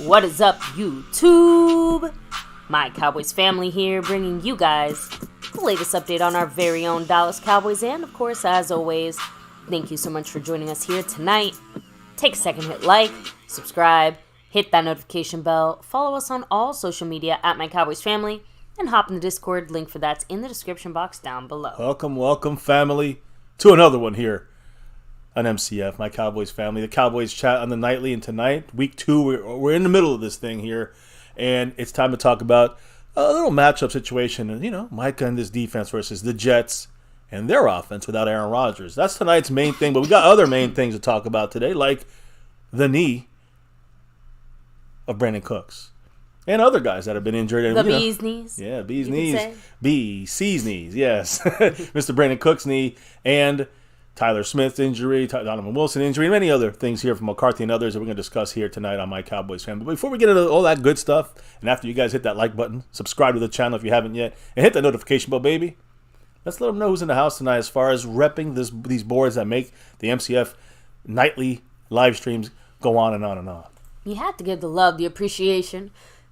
What is up, YouTube? My Cowboys family here, bringing you guys the latest update on our very own Dallas Cowboys. And, of course, as always, thank you so much for joining us here tonight. Take a second, hit like, subscribe, hit that notification bell, follow us on all social media at MyCowboysFamily, and hop in the Discord. Link for that's in the description box down below. Welcome, family, to another one here on MCF, My Cowboys Family. The Cowboys chat on the nightly, and tonight, week 2, we're in the middle of this thing here, and it's time to talk about a little matchup situation. And, you know, Micah and this defense versus the Jets and their offense without Aaron Rodgers. That's tonight's main thing, but we got other main things to talk about today, like the knee of Brandon Cooks and other guys that have been injured. And, the bee's knees. Yeah, bee's knees. C's knees, yes. Mr. Brandon Cook's knee and Tyler Smith's injury, Donovan Wilson injury, and many other things here from McCarthy and others that we're going to discuss here tonight on My Cowboys Family. But before we get into all that good stuff, and after you guys hit that like button, subscribe to the channel if you haven't yet, and hit that notification bell, baby. Let's let them know who's in the house tonight as far as repping these boards that make the MCF nightly live streams go on and on and on. You have to give the love, the appreciation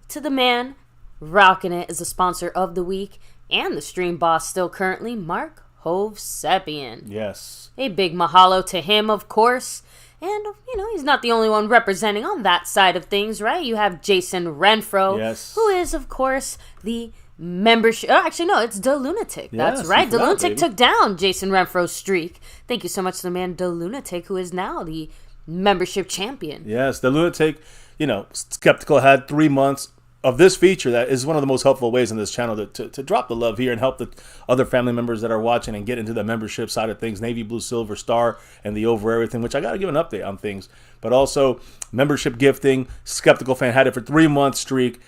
to the man rocking it as a sponsor of the week and the stream boss still currently, Mark Hovsepian. Yes. A big mahalo to him, of course. And, you know, he's not the only one representing on that side of things, right? You have Jason Renfro, yes, who is, of course, the membership. Oh, actually, no, it's The Lunatic. That's yes, right. The Lunatic took down Jason Renfro's streak. Thank you so much to the man, The Lunatic, who is now the membership champion. Yes, The Lunatic, you know, Skeptical had 3 months of this feature that is one of the most helpful ways in this channel to drop the love here and help the other family members that are watching and get into the membership side of things, Navy, Blue, Silver, Star, and the Over Everything, which I got to give an update on things. But also membership gifting, Skeptical Fan had it for 3 month streak.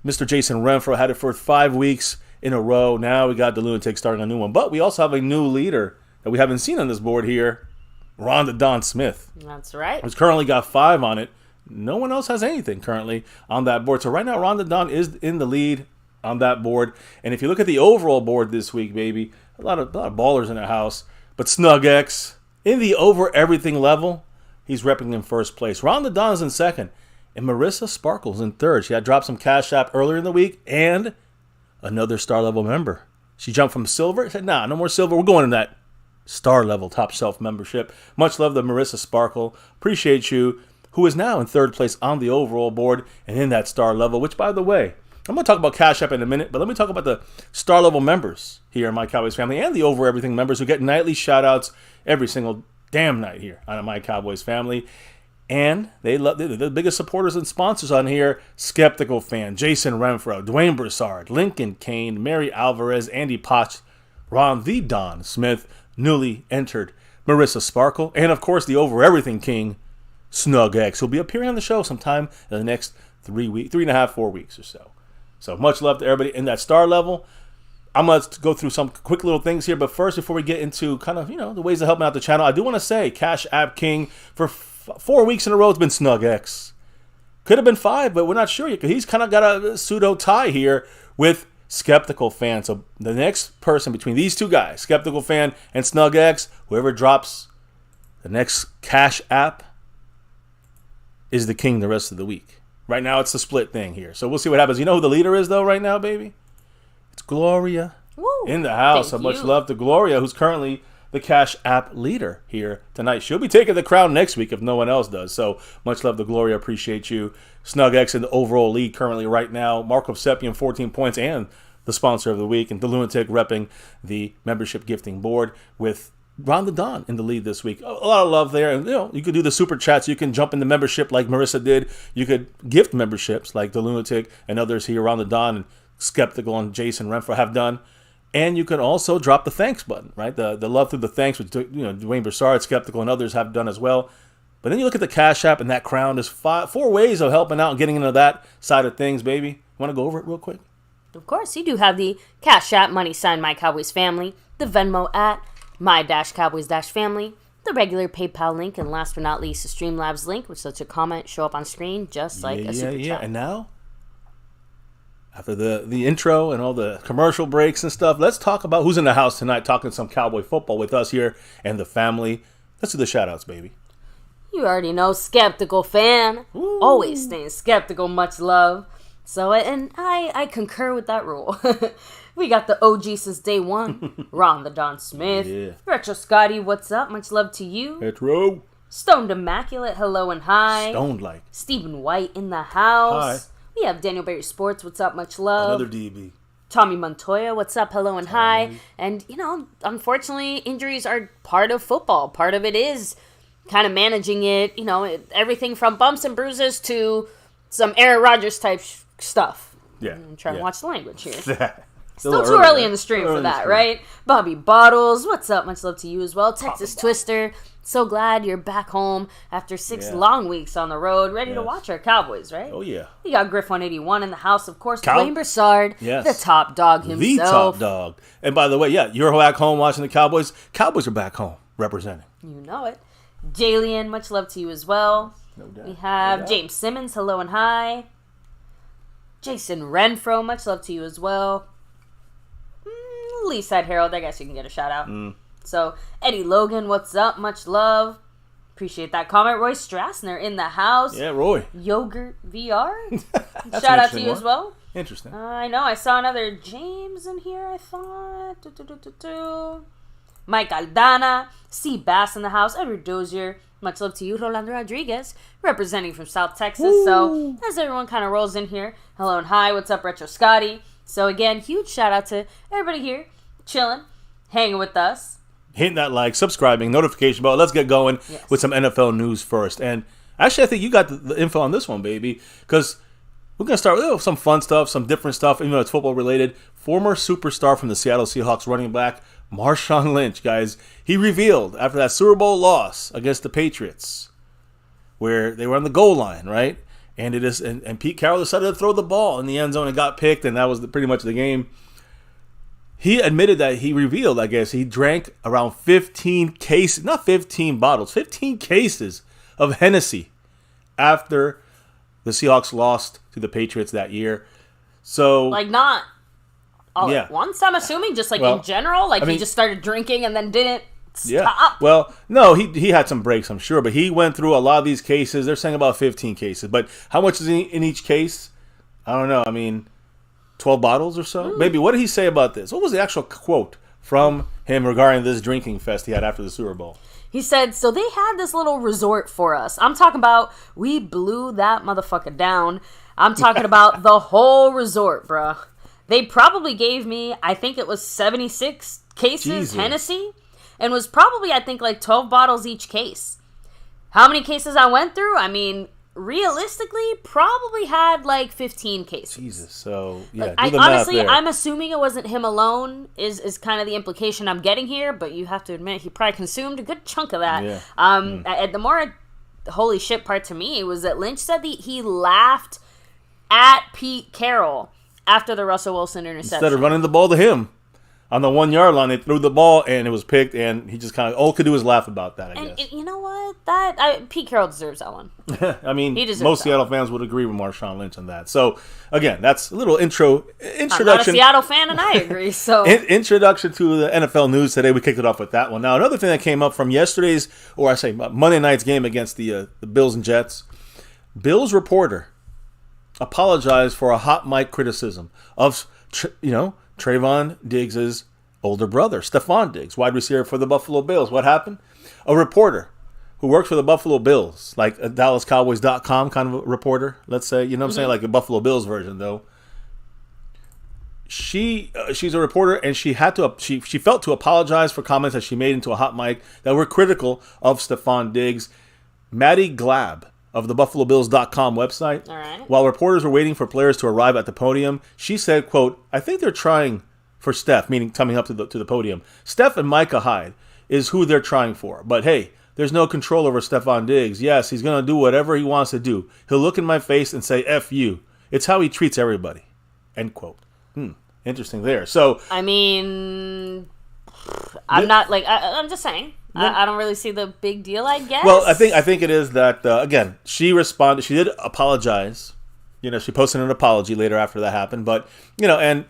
Mr. Jason Renfro had it for 5 weeks in a row. Now we got the Lunatic starting a new one. But we also have a new leader that we haven't seen on this board here, Rhonda Don Smith. That's right. Who's currently got 5 on it. No one else has anything currently on that board. So right now, Rhonda Don is in the lead on that board. And if you look at the overall board this week, baby, a lot of ballers in the house. But Snug X, in the over everything level, he's repping in first place. Rhonda Don is in second. And Marissa Sparkle's in third. She had dropped some Cash App earlier in the week. And another star level member. She jumped from silver. Said, nah, no more silver. We're going in that star level top shelf membership. Much love to Marissa Sparkle. Appreciate you. Who is now in third place on the overall board and in that star level, which, by the way, I'm going to talk about Cash App in a minute, but let me talk about the star level members here in My Cowboys Family and the Over Everything members who get nightly shout-outs every single damn night here on My Cowboys Family. And they're the biggest supporters and sponsors on here: Skeptical Fan, Jason Renfro, Dwayne Broussard, Lincoln Kane, Mary Alvarez, Andy Potts, Ron the Don Smith, newly entered Marissa Sparkle, and, of course, the Over Everything King, Snug X, who'll be appearing on the show sometime in the next 3.5, 4 weeks or so. So much love to everybody in that star level. I'm going to go through some quick little things here, but first, before we get into kind of, you know, the ways to help out the channel, I do want to say Cash App King for 4 weeks in a row has been Snug X. Could have been 5, but we're not sure yet because he's kind of got a pseudo tie here with Skeptical Fan. So the next person between these two guys, Skeptical Fan and Snug X, whoever drops the next Cash App is the king the rest of the week. Right now, it's the split thing here. So we'll see what happens. You know who the leader is, though, right now, baby? It's Gloria. Woo, in the house. So much love to Gloria, who's currently the Cash App leader here tonight. She'll be taking the crown next week if no one else does. So much love to Gloria. Appreciate you. Snug X in the overall lead currently right now. Mark Hovsepian, 14 points, and the sponsor of the week. And the Lunatic repping the membership gifting board with Rhonda Don in the lead this week. A lot of love there. And, you know, you could do the super chats. You can jump in the membership like Marissa did. You could gift memberships like the Lunatic and others here. Rhonda Don and Skeptical and Jason Renfro have done. And you can also drop the thanks button, right? The love through the thanks, which, you know, Dwayne Broussard, Skeptical, and others have done as well. But then you look at the Cash App and that crown. There's 4 ways of helping out and getting into that side of things, baby. Want to go over it real quick? Of course, you do have the Cash App money sign My Cowboys Family, the Venmo at My-Cowboys-Family, the regular PayPal link, and last but not least, the Streamlabs link, which lets a comment show up on screen just like a super chat. And now, after the intro and all the commercial breaks and stuff, let's talk about who's in the house tonight talking some Cowboy football with us here and the family. Let's do the shout-outs, baby. You already know, skeptical fan. Ooh. Always staying skeptical, much love. So, and I concur with that rule. We got the OG since day one. Ron the Don Smith. Yeah. Retro Scotty, what's up? Much love to you. Retro. Stoned Immaculate, hello and hi. Stoned like. Stephen White in the house. Hi. We have Daniel Berry Sports, what's up? Much love. Another DB. Tommy Montoya, what's up? Hello and hi. And, unfortunately, injuries are part of football. Part of it is kind of managing it, everything from bumps and bruises to some Aaron Rodgers type stuff. Yeah. I'm trying to watch the language here. Still too early in the stream for that, right? Bobby Bottles, what's up? Much love to you as well. Texas Twister, so glad you're back home after 6 long weeks on the road, ready to watch our Cowboys, right? Oh, yeah. You got Griff 181 in the house, of course. Dwayne Broussard, the top dog himself. The top dog. And by the way, you're back home watching the Cowboys. Cowboys are back home representing. You know it. Jalian, much love to you as well. No doubt. We have James Simmons, hello and hi. Jason Renfro, much love to you as well. Leaside Harold, I guess you can get a shout out. So, Eddie Logan, what's up? Much love. Appreciate that comment. Roy Strassner in the house. Yeah, Roy. Yogurt VR. Shout out to you as well. Interesting. I know. I saw another James in here, I thought. Mike Aldana. C. Bass in the house. Edward Dozier. Much love to you. Rolando Rodriguez, representing from South Texas. Woo. So, as everyone kind of rolls in here, hello and hi. What's up, Retro Scotty? So, again, huge shout out to everybody here, chilling, hanging with us. Hitting that like, subscribing, notification bell. Let's get going with some NFL news first. And actually, I think you got the info on this one, baby, because we're going to start with some fun stuff, some different stuff, even though it's football related. Former superstar from the Seattle Seahawks running back, Marshawn Lynch, guys, he revealed after that Super Bowl loss against the Patriots, where they were on the goal line, right? And and Pete Carroll decided to throw the ball in the end zone and got picked, and that was pretty much the game. He admitted that he revealed, I guess, he drank around 15 cases, not 15 bottles, 15 cases of Hennessy after the Seahawks lost to the Patriots that year. So, not all at once, I'm assuming, just in general, he just started drinking and then didn't stop. Yeah. Well, no, he had some breaks, I'm sure, but he went through a lot of these cases. They're saying about 15 cases, but how much is in each case? I don't know. I mean, 12 bottles or so? Maybe. What did he say about this? What was the actual quote from him regarding this drinking fest he had after the Super Bowl? He said, so they had this little resort for us. I'm talking about, we blew that motherfucker down. I'm talking about the whole resort, bruh. They probably gave me, I think it was 76 cases Hennessy, and was probably, I think, 12 bottles each case. How many cases I went through? I mean, realistically, probably had 15 cases. Jesus. So, yeah, honestly, I'm assuming it wasn't him alone is kind of the implication I'm getting here, but you have to admit he probably consumed a good chunk of that. Yeah. The more holy shit part to me was that Lynch said that he laughed at Pete Carroll after the Russell Wilson interception. Instead of running the ball to him. On the 1 yard line, they threw the ball and it was picked, and he just kind of all could do was laugh about that. I guess. And you know what? Pete Carroll deserves that one. I mean, most Seattle fans would agree with Marshawn Lynch on that. So again, that's a little introduction. I'm not a Seattle fan, and I agree. So introduction to the NFL news today. We kicked it off with that one. Now another thing that came up from yesterday's, or I say Monday night's game against the Bills and Jets. Bills reporter apologized for a hot mic criticism of Trayvon Diggs' older brother, Stephon Diggs, wide receiver for the Buffalo Bills. What happened? A reporter who works for the Buffalo Bills, like a DallasCowboys.com kind of a reporter, let's say, you know what I'm saying, like a Buffalo Bills version, though. She's a reporter, and she felt to apologize for comments that she made into a hot mic that were critical of Stephon Diggs. Maddie Glab of the BuffaloBills.com website. All right. While reporters were waiting for players to arrive at the podium, she said, quote, I think they're trying for Steph, meaning coming up to the podium. Steph and Micah Hyde is who they're trying for. But hey, there's no control over Stephon Diggs. Yes, he's going to do whatever he wants to do. He'll look in my face and say, F you. It's how he treats everybody. End quote. Interesting there. So, I mean, I'm just saying. I don't really see the big deal, I guess. Well, I think it is that, again, she responded. She did apologize. She posted an apology later after that happened. But, and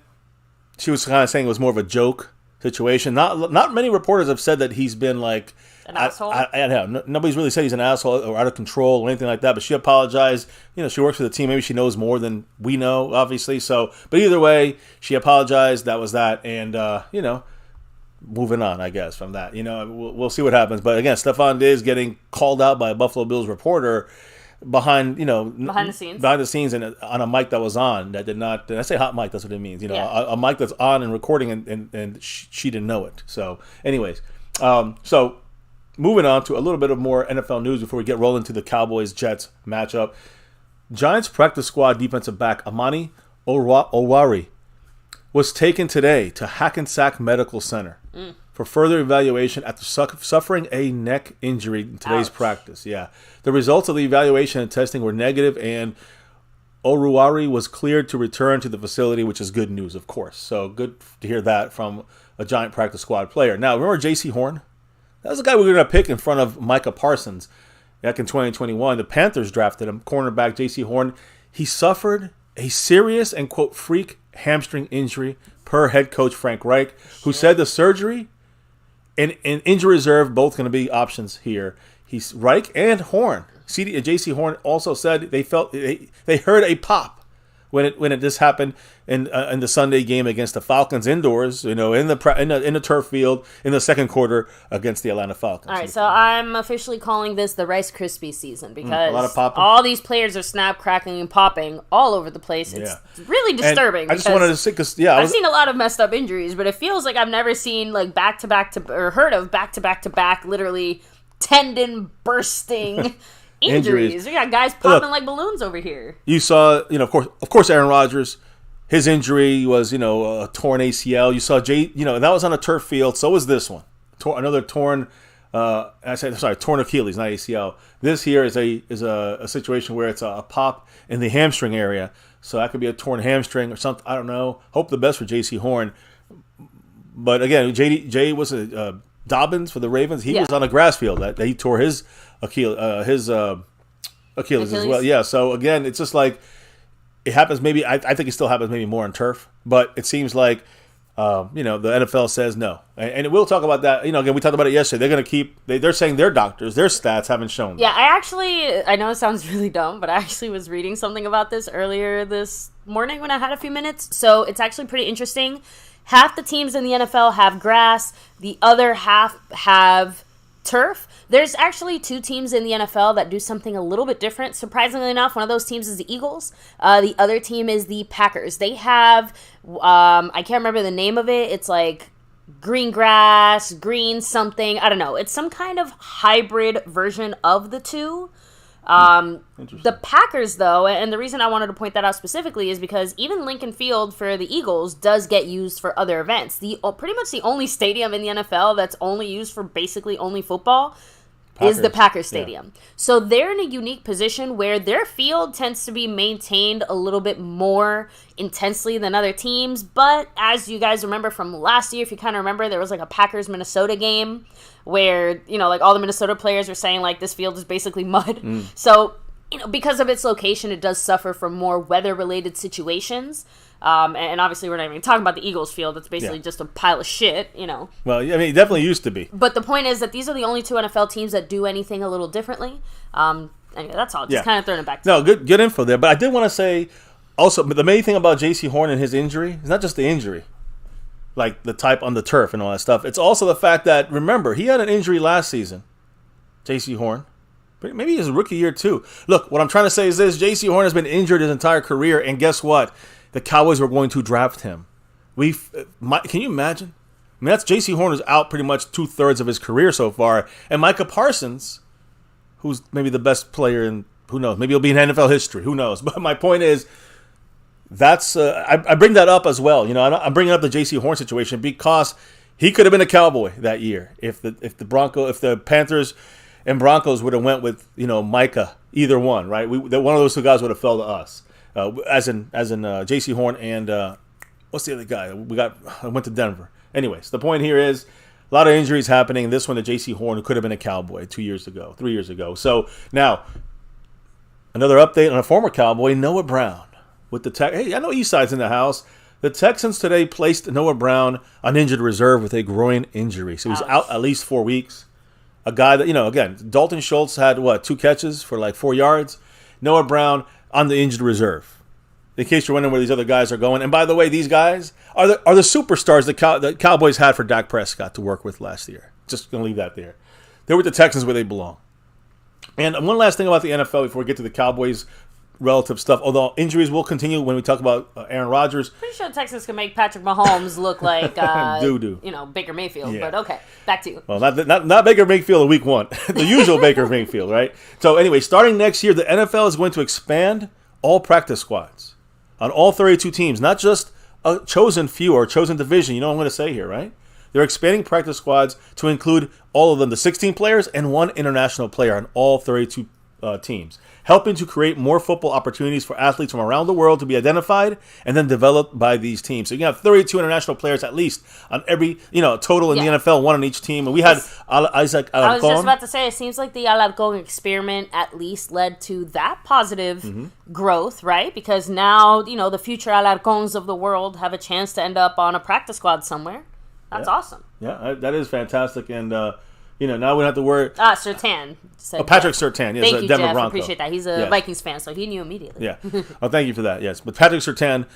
she was kind of saying it was more of a joke situation. Not many reporters have said that he's been, an asshole. Nobody's really said he's an asshole or out of control or anything like that. But she apologized. She works for the team. Maybe she knows more than we know, obviously. So, but either way, she apologized. That was that. And moving on, I guess, from that. We'll see what happens. But again, Stephon Diggs getting called out by a Buffalo Bills reporter behind the scenes and on a mic that was on that did not. Did I say hot mic? That's what it means. A mic that's on and recording and she didn't know it. So, anyways, so moving on to a little bit of more NFL news before we get rolling to the Cowboys-Jets matchup. Giants practice squad defensive back Amani Owari was taken today to Hackensack Medical Center for further evaluation after suffering a neck injury in today's practice. Yeah. The results of the evaluation and testing were negative, and Owari was cleared to return to the facility, which is good news, of course. So good to hear that from a Giant practice squad player. Now, remember J.C. Horn? That was the guy we were going to pick in front of Micah Parsons back in 2021. The Panthers drafted him, cornerback J.C. Horn. He suffered a serious and, quote, freak hamstring injury per head coach Frank Reich, who said the surgery and injury reserve both going to be options here. He's Reich and Horn. J.C. Horn also said they heard a pop when it just happened in the Sunday game against the Falcons indoors. In the turf field in the second quarter against the Atlanta Falcons. All right, so I'm officially calling this the Rice Krispie season because a lot of popping. All these players are snap, cracking, and popping all over the place. It's really disturbing. And I just wanted to say because I've seen a lot of messed up injuries, but it feels like I've never seen like back-to-back or heard of back-to-back literally tendon bursting injuries. We got guys popping like balloons over here. You saw, of course, Aaron Rodgers. His injury was, a torn ACL. You saw that was on a turf field. So was this one. Another torn, torn Achilles, not ACL. This here is a situation where it's a pop in the hamstring area. So that could be a torn hamstring or something. I don't know. Hope the best for J.C. Horn. But again, Jay was Dobbins for the Ravens. He was on a grass field that he tore his Achilles as well. Yeah. So again, it's just like it happens. Maybe I think it still happens maybe more on turf, but it seems like the NFL says no, and we'll talk about that. Again, we talked about it yesterday. They're going to keep. They're saying their doctors, their stats haven't shown. Yeah, I know it sounds really dumb, but I actually was reading something about this earlier this morning when I had a few minutes. So it's actually pretty interesting. Half the teams in the NFL have grass. The other half have turf. There's actually 2 teams in the NFL that do something a little bit different. Surprisingly enough, one of those teams is the Eagles. The other team is the Packers. They have, I can't remember the name of it. It's like green grass, green something. I don't know. It's some kind of hybrid version of the two. The Packers, though, and the reason I wanted to point that out specifically is because even Lincoln Field for the Eagles does get used for other events. Pretty much the only stadium in the NFL that's only used for basically only football is the Packers Stadium. Yeah. So they're in a unique position where their field tends to be maintained a little bit more intensely than other teams. But as you guys remember from last year, if you kind of remember, there was like a Packers-Minnesota game where, like all the Minnesota players were saying like this field is basically mud. So, because of its location, it does suffer from more weather-related situations. And obviously, we're not even talking about the Eagles field. It's basically just a pile of shit, Well, it definitely used to be. But the point is that these are the only 2 NFL teams that do anything a little differently. Anyway, that's all. Just kind of throwing it back to you. Good info there. But I did want to say, also, the main thing about J.C. Horn and his injury is not just the injury, like the type on the turf and all that stuff. It's also the fact that, remember, he had an injury last season, J.C. Horn. Maybe his rookie year, too. Look, what I'm trying to say is this. J.C. Horn has been injured his entire career, and guess what? The Cowboys were going to draft him. Can you imagine? I mean, that's J.C. Horn is out pretty much 2/3 of his career so far. And Micah Parsons, who's maybe the best player in, who knows, maybe he'll be in NFL history. Who knows? But my point is, that's I bring that up as well. I'm bringing up the J.C. Horn situation because he could have been a Cowboy that year if the Panthers and Broncos would have went with Micah, either one, right? One of those 2 guys would have fell to us. As in J.C. Horn and what's the other guy? Went to Denver. Anyways, the point here is a lot of injuries happening. This one to J.C. Horn, who could have been a Cowboy 3 years ago. So now another update on a former Cowboy, Noah Brown, with the Hey, I know Eastside's in the house. The Texans today placed Noah Brown on injured reserve with a groin injury, so he's out at least 4 weeks. A guy that, again, Dalton Schultz had, 2 catches for like 4 yards. Noah Brown on the injured reserve. In case you're wondering where these other guys are going. And by the way, these guys are the superstars that Cowboys had for Dak Prescott to work with last year. Just going to leave that there. They're with the Texans where they belong. And one last thing about the NFL before we get to the Cowboys relative stuff, although injuries will continue when we talk about Aaron Rodgers. Pretty sure Texas can make Patrick Mahomes look like Baker Mayfield. Yeah. But okay, back to you. Well, not Baker Mayfield in week 1. The usual Baker Mayfield, right? So anyway, starting next year, the NFL is going to expand all practice squads on all 32 teams, not just a chosen few or a chosen division. You know what I'm going to say here, right? They're expanding practice squads to include all of them, the 16 players and 1 international player on all 32 teams, helping to create more football opportunities for athletes from around the world to be identified and then developed by these teams. So you can have 32 international players at least on every, total in the NFL, 1 on each team. And we had Isaac Alarcon. I was just about to say, it seems like the Alarcon experiment at least led to that positive growth, right? Because now, the future Alarcons of the world have a chance to end up on a practice squad somewhere. That's awesome. Yeah, that is fantastic. And, now we don't have to worry. Surtain. Patrick Surtain. Yes, thank you, Denver Jeff. Bronco. Appreciate that. He's a Vikings fan, so he knew immediately. Yeah. Oh, thank you for that. Yes, but Patrick Surtain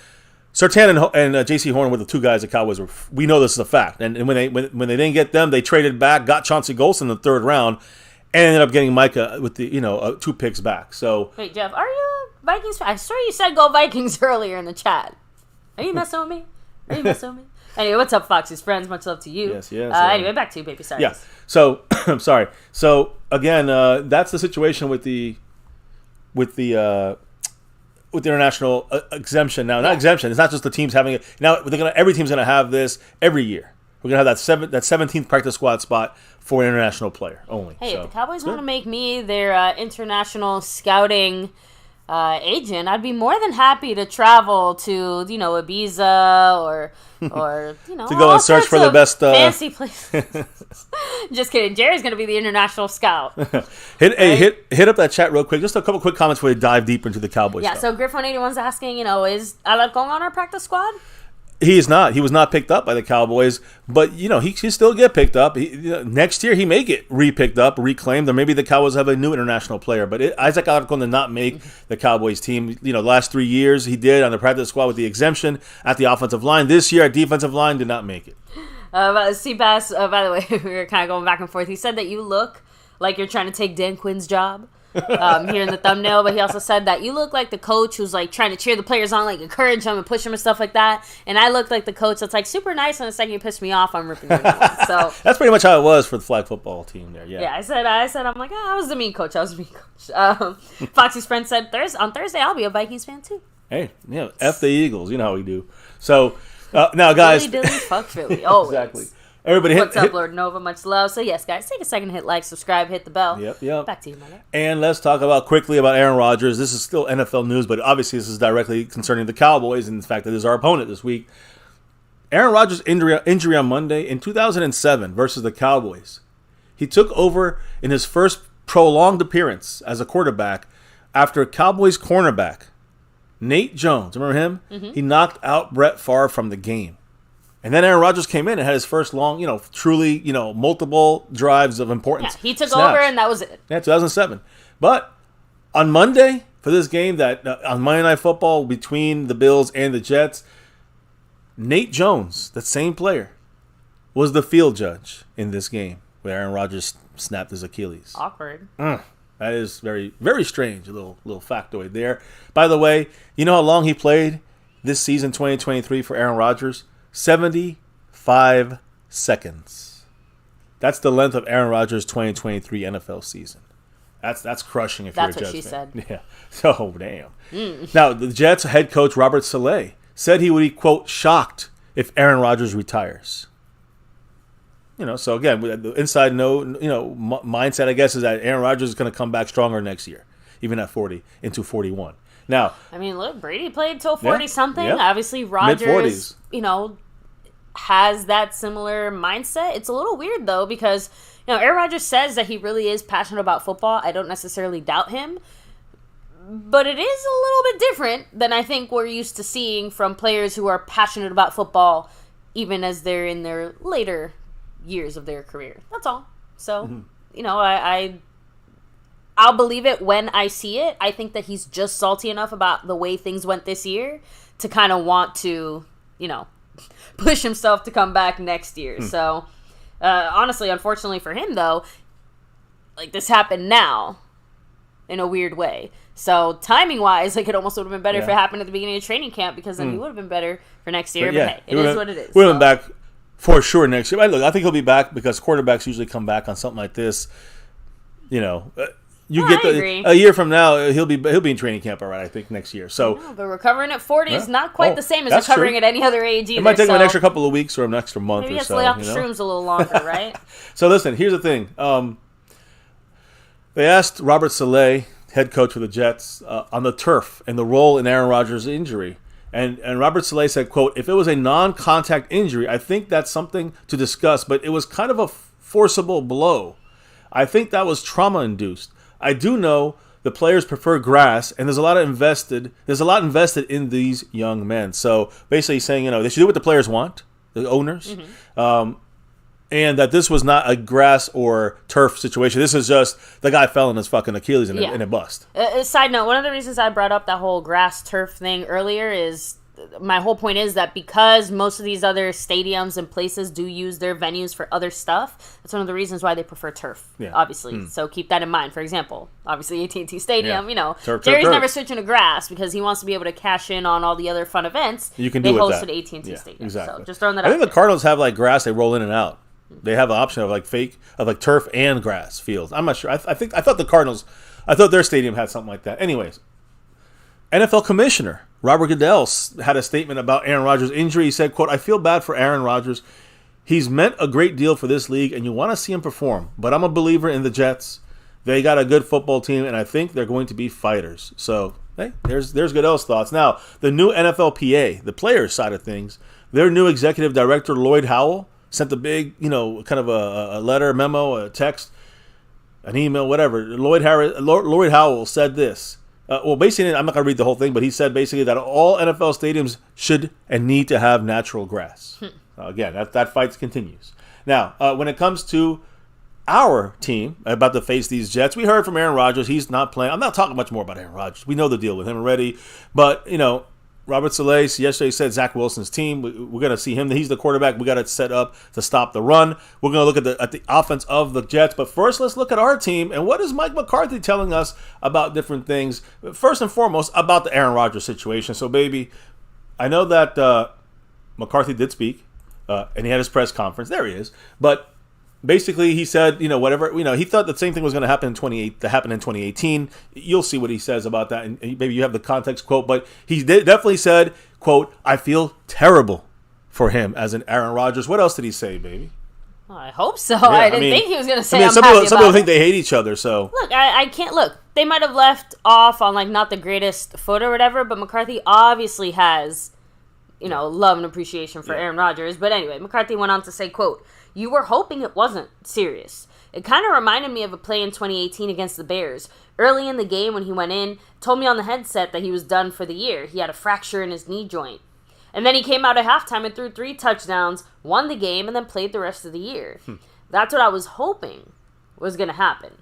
and J.C. Horn were the 2 guys the Cowboys were. We know this is a fact. And when they didn't get them, they traded back, got Chauncey Golston in the 3rd round, and ended up getting Micah with the 2 picks back. So wait, Jeff, are you a Vikings fan? I swear you said go Vikings earlier in the chat. Are you messing with me? Anyway, what's up, Foxy's friends? Much love to you. Yes. Anyway, back to you, baby. Sorry. Yeah. So, I'm sorry. So, again, that's the situation with the international exemption. Now, not exemption. It's not just the teams having it. Now, every team's going to have this every year. We're going to have that 17th practice squad spot for an international player only. Hey, if the Cowboys want to make me their international scouting agent, I'd be more than happy to travel to Ibiza or to go and search for the best fancy places. Just kidding. Jerry's gonna be the international scout. Hit up that chat real quick. Just a couple quick comments before we dive deeper into the Cowboys. Yeah. Stuff. So Griff181's asking, is Alarcon on our practice squad? He is not. He was not picked up by the Cowboys, but he can still get picked up. Next year he may get re-picked up, reclaimed, or maybe the Cowboys have a new international player. But Isaac Alarcon did not make the Cowboys team. The last 3 years he did on the practice squad with the exemption at the offensive line. This year at defensive line did not make it. Seabass, by the way, we were kind of going back and forth. He said that you look like you're trying to take Dan Quinn's job. Here in the thumbnail, but he also said that you look like the coach who's like trying to cheer the players on, like encourage them and push them and stuff like that. And I look like the coach that's like super nice, and the second you piss me off, I'm ripping your nose. So that's pretty much how it was for the flag football team there. Yeah. Yeah, I said, I'm like, I was the mean coach. Foxy's friend said, on Thursday I'll be a Vikings fan too. Hey, F the Eagles. You know how we do. So now, guys, Dilly, fuck Philly. Always. Exactly. Everybody What's up, Lord Nova? Much love. So, yes, guys, take a second to hit like, subscribe, hit the bell. Yep. Back to you, Mother. And let's talk quickly about Aaron Rodgers. This is still NFL news, but obviously this is directly concerning the Cowboys and the fact that this is our opponent this week. Aaron Rodgers' injury on Monday in 2007 versus the Cowboys. He took over in his first prolonged appearance as a quarterback after Cowboys cornerback Nate Jones, remember him? Mm-hmm. He knocked out Brett Favre from the game. And then Aaron Rodgers came in and had his first long, truly, multiple drives of importance. Yeah, he took over and that was it. Yeah, 2007. But on Monday, for this game that on Monday Night Football between the Bills and the Jets, Nate Jones, that same player, was the field judge in this game where Aaron Rodgers snapped his Achilles. Awkward. That is very, very strange. A little factoid there. By the way, you know how long he played this season, 2023, for Aaron Rodgers? 75 seconds. That's the length of Aaron Rodgers' 2023 NFL season. That's crushing if you're a Jets fan. That's what she said. Yeah. So, damn. Now, the Jets head coach Robert Saleh said he would be, quote, shocked if Aaron Rodgers retires. So again, the inside mindset, I guess, is that Aaron Rodgers is going to come back stronger next year, even at 40 into 41. Now, I mean, look, Brady played till 40-something. Yeah. Obviously, Rodgers, mid-40s. Has that similar mindset. It's a little weird, though, because, Aaron Rodgers says that he really is passionate about football. I don't necessarily doubt him. But it is a little bit different than I think we're used to seeing from players who are passionate about football, even as they're in their later years of their career. That's all. So, I'll believe it when I see it. I think that he's just salty enough about the way things went this year to kind of want to, push himself to come back next year. So, honestly, unfortunately for him, though, like, this happened now in a weird way. So, timing-wise, like, it almost would have been better if it happened at the beginning of training camp, because then he would have been better for next year. But hey, it is what it is. We'll have been back for sure next year. Look, I think he'll be back because quarterbacks usually come back on something like this. A year from now, he'll be in training camp, all right, I think, next year. So, but recovering at 40 is not quite the same as recovering at any other age either. It might take him an extra couple of weeks or an extra month maybe or so. Maybe he has to lay off the shrooms a little longer, right? So, listen, here's the thing. They asked Robert Saleh, head coach for the Jets, on the turf and the role in Aaron Rodgers' injury. And Robert Saleh said, quote, "If it was a non-contact injury, I think that's something to discuss, but it was kind of a forcible blow. I think that was trauma-induced. I do know the players prefer grass, and there's a lot invested in these young men." So basically saying, they should do what the players want, the owners, and that this was not a grass or turf situation. This is just the guy fell on his fucking Achilles and it bust. Side note, one of the reasons I brought up that whole grass turf thing earlier is my whole point is that because most of these other stadiums and places do use their venues for other stuff, that's one of the reasons why they prefer turf, obviously. So keep that in mind. For example, obviously AT&T Stadium, Jerry's never switching to grass because he wants to be able to cash in on all the other fun events. You can do they with hosted that. AT&T Stadium. Exactly. So just throwing that out. I think the Cardinals have like grass they roll in and out. They have an option of like turf and grass fields. I'm not sure. I thought their stadium had something like that. Anyways, NFL Commissioner Robert Goodell had a statement about Aaron Rodgers' injury. He said, quote, "I feel bad for Aaron Rodgers. He's meant a great deal for this league, and you want to see him perform. But I'm a believer in the Jets. They got a good football team, and I think they're going to be fighters." So, hey, there's Goodell's thoughts. Now, the new NFLPA, the players' side of things, their new executive director, Lloyd Howell, sent a big, kind of a letter, memo, a text, an email, whatever. Lloyd Howell said this. Basically, I'm not going to read the whole thing, but he said basically that all NFL stadiums should and need to have natural grass. Again, that fight continues. Now, when it comes to our team about to face these Jets, we heard from Aaron Rodgers. He's not playing. I'm not talking much more about Aaron Rodgers. We know the deal with him already. But, Robert Saleh yesterday said Zach Wilson's team. We're going to see him. He's the quarterback. We got it set up to stop the run. We're going to look at the offense of the Jets. But first, let's look at our team. And what is Mike McCarthy telling us about different things? First and foremost, about the Aaron Rodgers situation. So, baby, I know that McCarthy did speak, and he had his press conference. There he is. But basically, he said, whatever, he thought the same thing was going to happen in 2018. You'll see what he says about that, and maybe you have the context quote, but he definitely said, quote, "I feel terrible for him as an Aaron Rodgers." What else did he say, baby? Well, I hope so. Yeah, I didn't think he was going to say some people think they hate each other, so. Look, I can't, they might have left off on, not the greatest foot or whatever, but McCarthy obviously has, love and appreciation for Aaron Rodgers. But anyway, McCarthy went on to say, quote, "You were hoping it wasn't serious. It kind of reminded me of a play in 2018 against the Bears. Early in the game when he went in, told me on the headset that he was done for the year. He had a fracture in his knee joint. And then he came out at halftime and threw 3 touchdowns, won the game, and then played the rest of the year. That's what I was hoping was going to happen."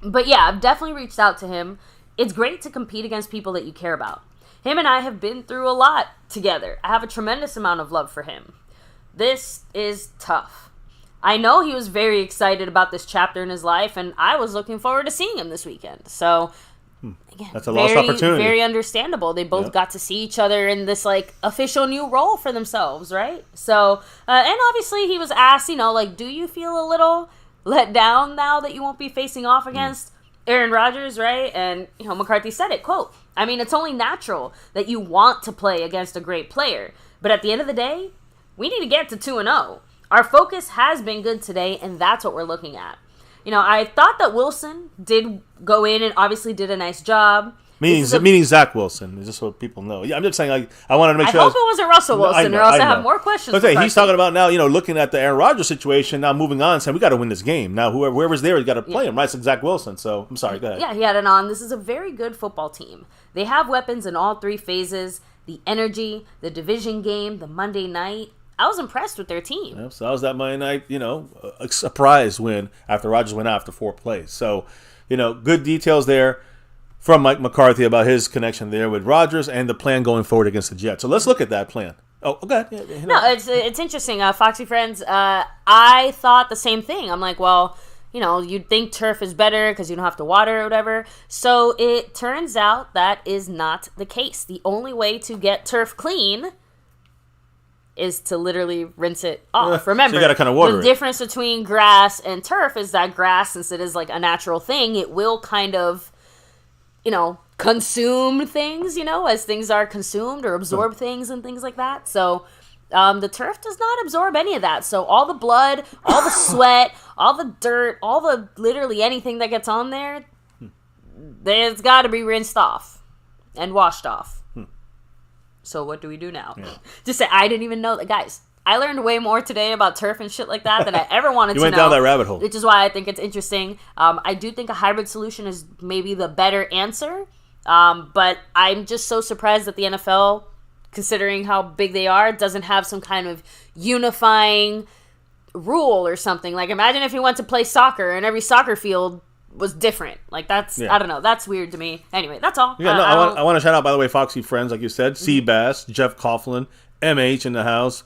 But yeah, I've definitely reached out to him. It's great to compete against people that you care about. Him and I have been through a lot together. I have a tremendous amount of love for him. This is tough. I know he was very excited about this chapter in his life, and I was looking forward to seeing him this weekend. So, again, that's a lost opportunity. Very understandable. They both got to see each other in this, official new role for themselves, right? So, and obviously he was asked, do you feel a little let down now that you won't be facing off against Aaron Rodgers, right? And, McCarthy said it, quote, "I mean, it's only natural that you want to play against a great player. But at the end of the day, we need to get to 2-0. Our focus has been good today, and that's what we're looking at." I thought that Wilson did go in and obviously did a nice job. Meaning Zach Wilson, just so people know. Yeah, I'm just saying, I wanted to make sure. I hope it wasn't Russell Wilson, or else I have more questions. But he's talking about now, looking at the Aaron Rodgers situation, now moving on, saying we got to win this game. Now, whoever's there, you got to play him, right? It's Zach Wilson. So I'm sorry, go ahead. Yeah, he had it on. This is a very good football team. They have weapons in all 3 phases: the energy, the division game, the Monday night. I was impressed with their team. Yeah, so that was that Monday night, a surprise win after Rodgers went out after 4 plays. So, good details there from Mike McCarthy about his connection there with Rodgers and the plan going forward against the Jets. So let's look at that plan. Oh, okay. Yeah, No, it's interesting. Foxy Friends, I thought the same thing. I'm like, well, you'd think turf is better because you don't have to water or whatever. So it turns out that is not the case. The only way to get turf clean is to literally rinse it off. Remember, so you gotta kind of water the difference between grass and turf is that grass, since it is like a natural thing, it will kind of, consume things, as things are consumed, or absorb things and things like that. So the turf does not absorb any of that. So all the blood, all the sweat, all the dirt, all the literally anything that gets on there, there's got to be rinsed off and washed off. So what do we do now? Yeah. Just say, I didn't even know that. Guys, I learned way more today about turf and shit like that than I ever wanted to know. You went down that rabbit hole. Which is why I think it's interesting. I do think a hybrid solution is maybe the better answer. But I'm just so surprised that the NFL, considering how big they are, doesn't have some kind of unifying rule or something. Like, imagine if you went to play soccer and every soccer field was different. Like, that's, I don't know, that's weird to me. Anyway, that's all. Yeah, I want to shout out, by the way, Foxy Friends, like you said, Seabass, Jeff Coughlin, MH in the house.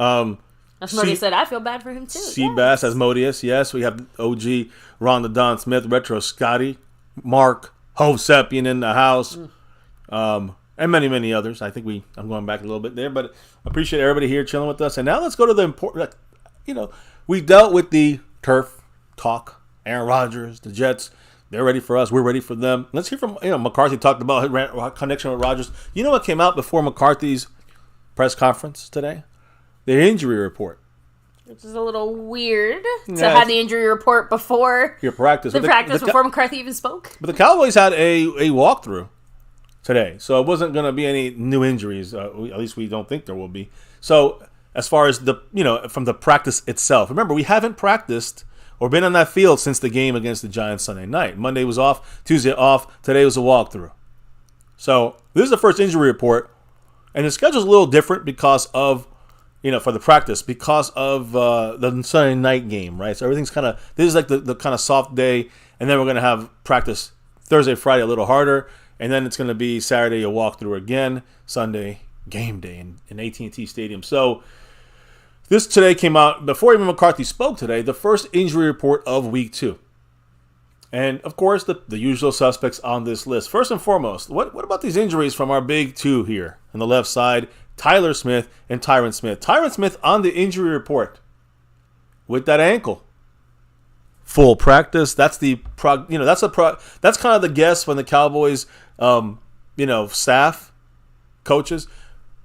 Asmodeus said, I feel bad for him too. Seabass, Asmodeus, yes. We have OG, Ron the Don Smith, Retro Scotty, Mark, Hovsepian in the house, and many, many others. I think I'm going back a little bit there, but appreciate everybody here chilling with us. And now let's go to the important, we dealt with the turf talk. Aaron Rodgers, the Jets, they're ready for us. We're ready for them. Let's hear from, McCarthy talked about his connection with Rodgers. You know what came out before McCarthy's press conference today? The injury report. Which is a little weird to have the injury report before your practice. Before McCarthy even spoke. But the Cowboys had a walkthrough today, so it wasn't going to be any new injuries. At least we don't think there will be. So as far as from the practice itself, remember, we haven't practiced or been on that field since the game against the Giants Sunday night. Monday was off, Tuesday off, today was a walkthrough. So this is the first injury report, and the schedule's a little different because of, for the practice, because of the Sunday night game, right? So everything's this is like the kind of soft day, and then we're going to have practice Thursday, Friday a little harder, and then it's going to be Saturday a walkthrough again, Sunday game day in AT&T Stadium. So this today came out, before even McCarthy spoke today, the first injury report of Week 2. And, of course, the usual suspects on this list. First and foremost, what about these injuries from our big two here on the left side, Tyler Smith and Tyron Smith? Tyron Smith on the injury report with that ankle. Full practice. That's that's kind of the guess when the Cowboys, staff, coaches,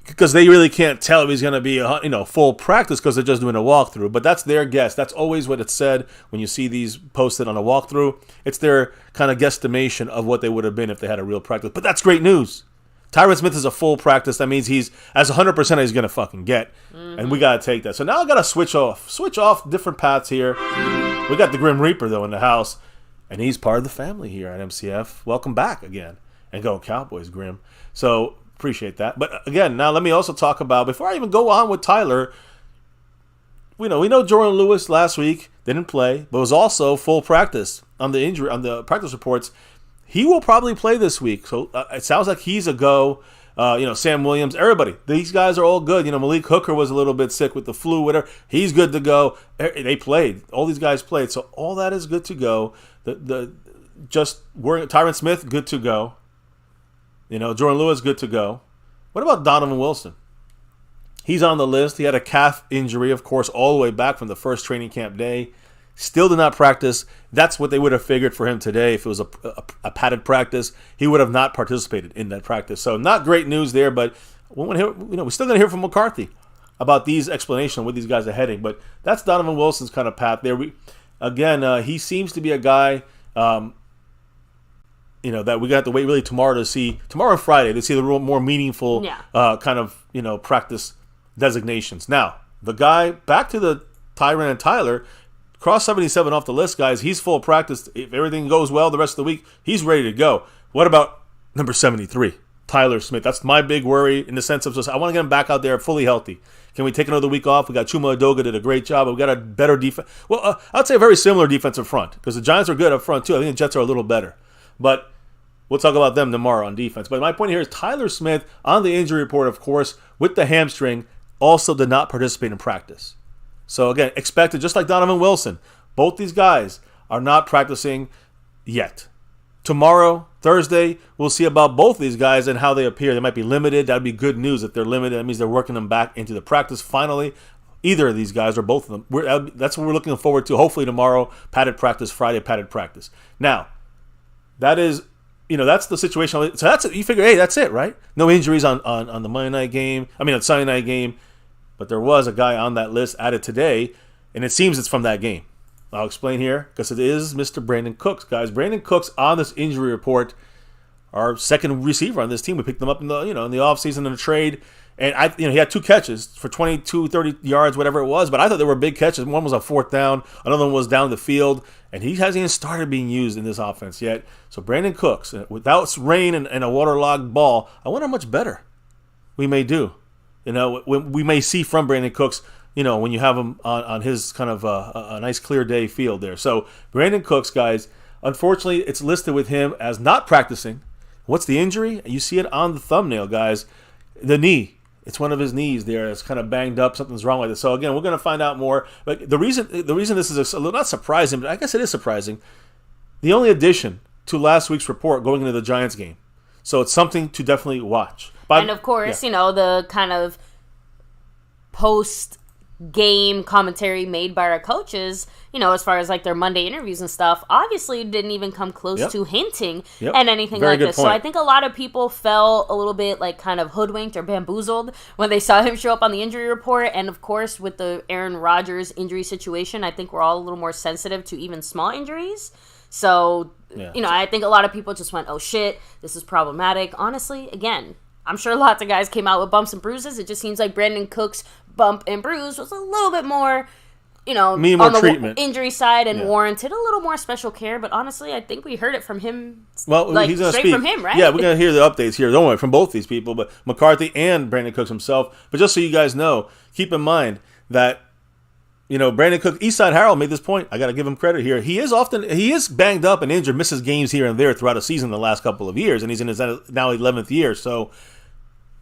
because they really can't tell if he's going to be full practice because they're just doing a walkthrough. But that's their guess. That's always what it's said when you see these posted on a walkthrough. It's their kind of guesstimation of what they would have been if they had a real practice. But that's great news. Tyron Smith is a full practice. That means he's as 100% as he's going to fucking get. Mm-hmm. And we got to take that. So now I got to switch off different paths here. We got the Grim Reaper, though, in the house. And he's part of the family here at MCF. Welcome back again. And go Cowboys, Grim. So appreciate that. But again, now let me also talk about, before I even go on with Tyler, we know Jordan Lewis last week didn't play, but was also full practice on the practice reports. He will probably play this week. So it sounds like he's a go. Sam Williams, everybody. These guys are all good. Malik Hooker was a little bit sick with the flu, whatever. He's good to go. They played. All these guys played. So all that is good to go. Tyron Smith, good to go. Jordan Lewis, good to go. What about Donovan Wilson? He's on the list. He had a calf injury, of course, all the way back from the first training camp day. Still did not practice. That's what they would have figured for him today. If it was a padded practice, he would have not participated in that practice. So not great news there, but we're still going to hear from McCarthy about these explanations, where these guys are heading. But that's Donovan Wilson's kind of path there. He seems to be a guy that we got to wait really tomorrow and Friday to see the real more meaningful practice designations. Now, the guy, back to the Tyron and Tyler, cross 77 off the list, guys. He's full practice. If everything goes well the rest of the week, he's ready to go. What about number 73, Tyler Smith. That's my big worry in the sense of I want to get him back out there fully healthy. Can we take another week off? We got Chuma Edoga did a great job. But we got a better defense. Well, I'd say a very similar defensive front because the Giants are good up front too. I think the Jets are a little better. But we'll talk about them tomorrow on defense. But my point here is Tyler Smith on the injury report, of course, with the hamstring, also did not participate in practice. So again, expected, just like Donovan Wilson. Both these guys are not practicing yet. Tomorrow, Thursday, we'll see about both of these guys and how they appear. They might be limited. That would be good news if they're limited. That means they're working them back into the practice finally. Either of these guys or both of them. That's what we're looking forward to. Hopefully tomorrow, padded practice, Friday, padded practice. Now, that is, that's the situation. So you figure, hey, that's it, right? No injuries on the Monday night game. On Sunday night game. But there was a guy on that list added today, and it seems it's from that game. I'll explain here because it is Mr. Brandon Cooks, guys. Brandon Cooks on this injury report, our second receiver on this team. We picked him up in the offseason in a trade, and he had 2 catches for 22, 30 yards, whatever it was. But I thought they were big catches. One was a 4th down, another one was down the field, and he hasn't even started being used in this offense yet. So Brandon Cooks, without rain and a waterlogged ball, I wonder how much better we may do. We may see from Brandon Cooks. When you have him on his kind of a nice clear day field there. So Brandon Cooks, guys, unfortunately, it's listed with him as not practicing. What's the injury? You see it on the thumbnail, guys. The knee. It's one of his knees there. It's kind of banged up. Something's wrong with it. So again, we're going to find out more. But the reason this is a little not surprising, but I guess it is surprising. The only addition to last week's report going into the Giants game. So it's something to definitely watch. And of course, the kind of post-game commentary made by our coaches, as far as like their Monday interviews and stuff, obviously didn't even come close to hinting at anything like this. Point. So I think a lot of people felt a little bit like kind of hoodwinked or bamboozled when they saw him show up on the injury report. And of course, with the Aaron Rodgers injury situation, I think we're all a little more sensitive to even small injuries. So, I think a lot of people just went, oh shit, this is problematic. Honestly, again, I'm sure lots of guys came out with bumps and bruises. It just seems like Brandon Cook's bump and bruise was a little bit more, on the treatment. Injury side and warranted a little more special care. But honestly, I think we heard it from him. Well, he's going to speak from him, right? Yeah, we're going to hear the updates here. Don't worry, from both these people, but McCarthy and Brandon Cooks himself. But just so you guys know, keep in mind that Brandon Cook, Eastside Harold made this point. I got to give him credit here. He is banged up and injured, misses games here and there throughout a season the last couple of years, and he's in his now 11th year. So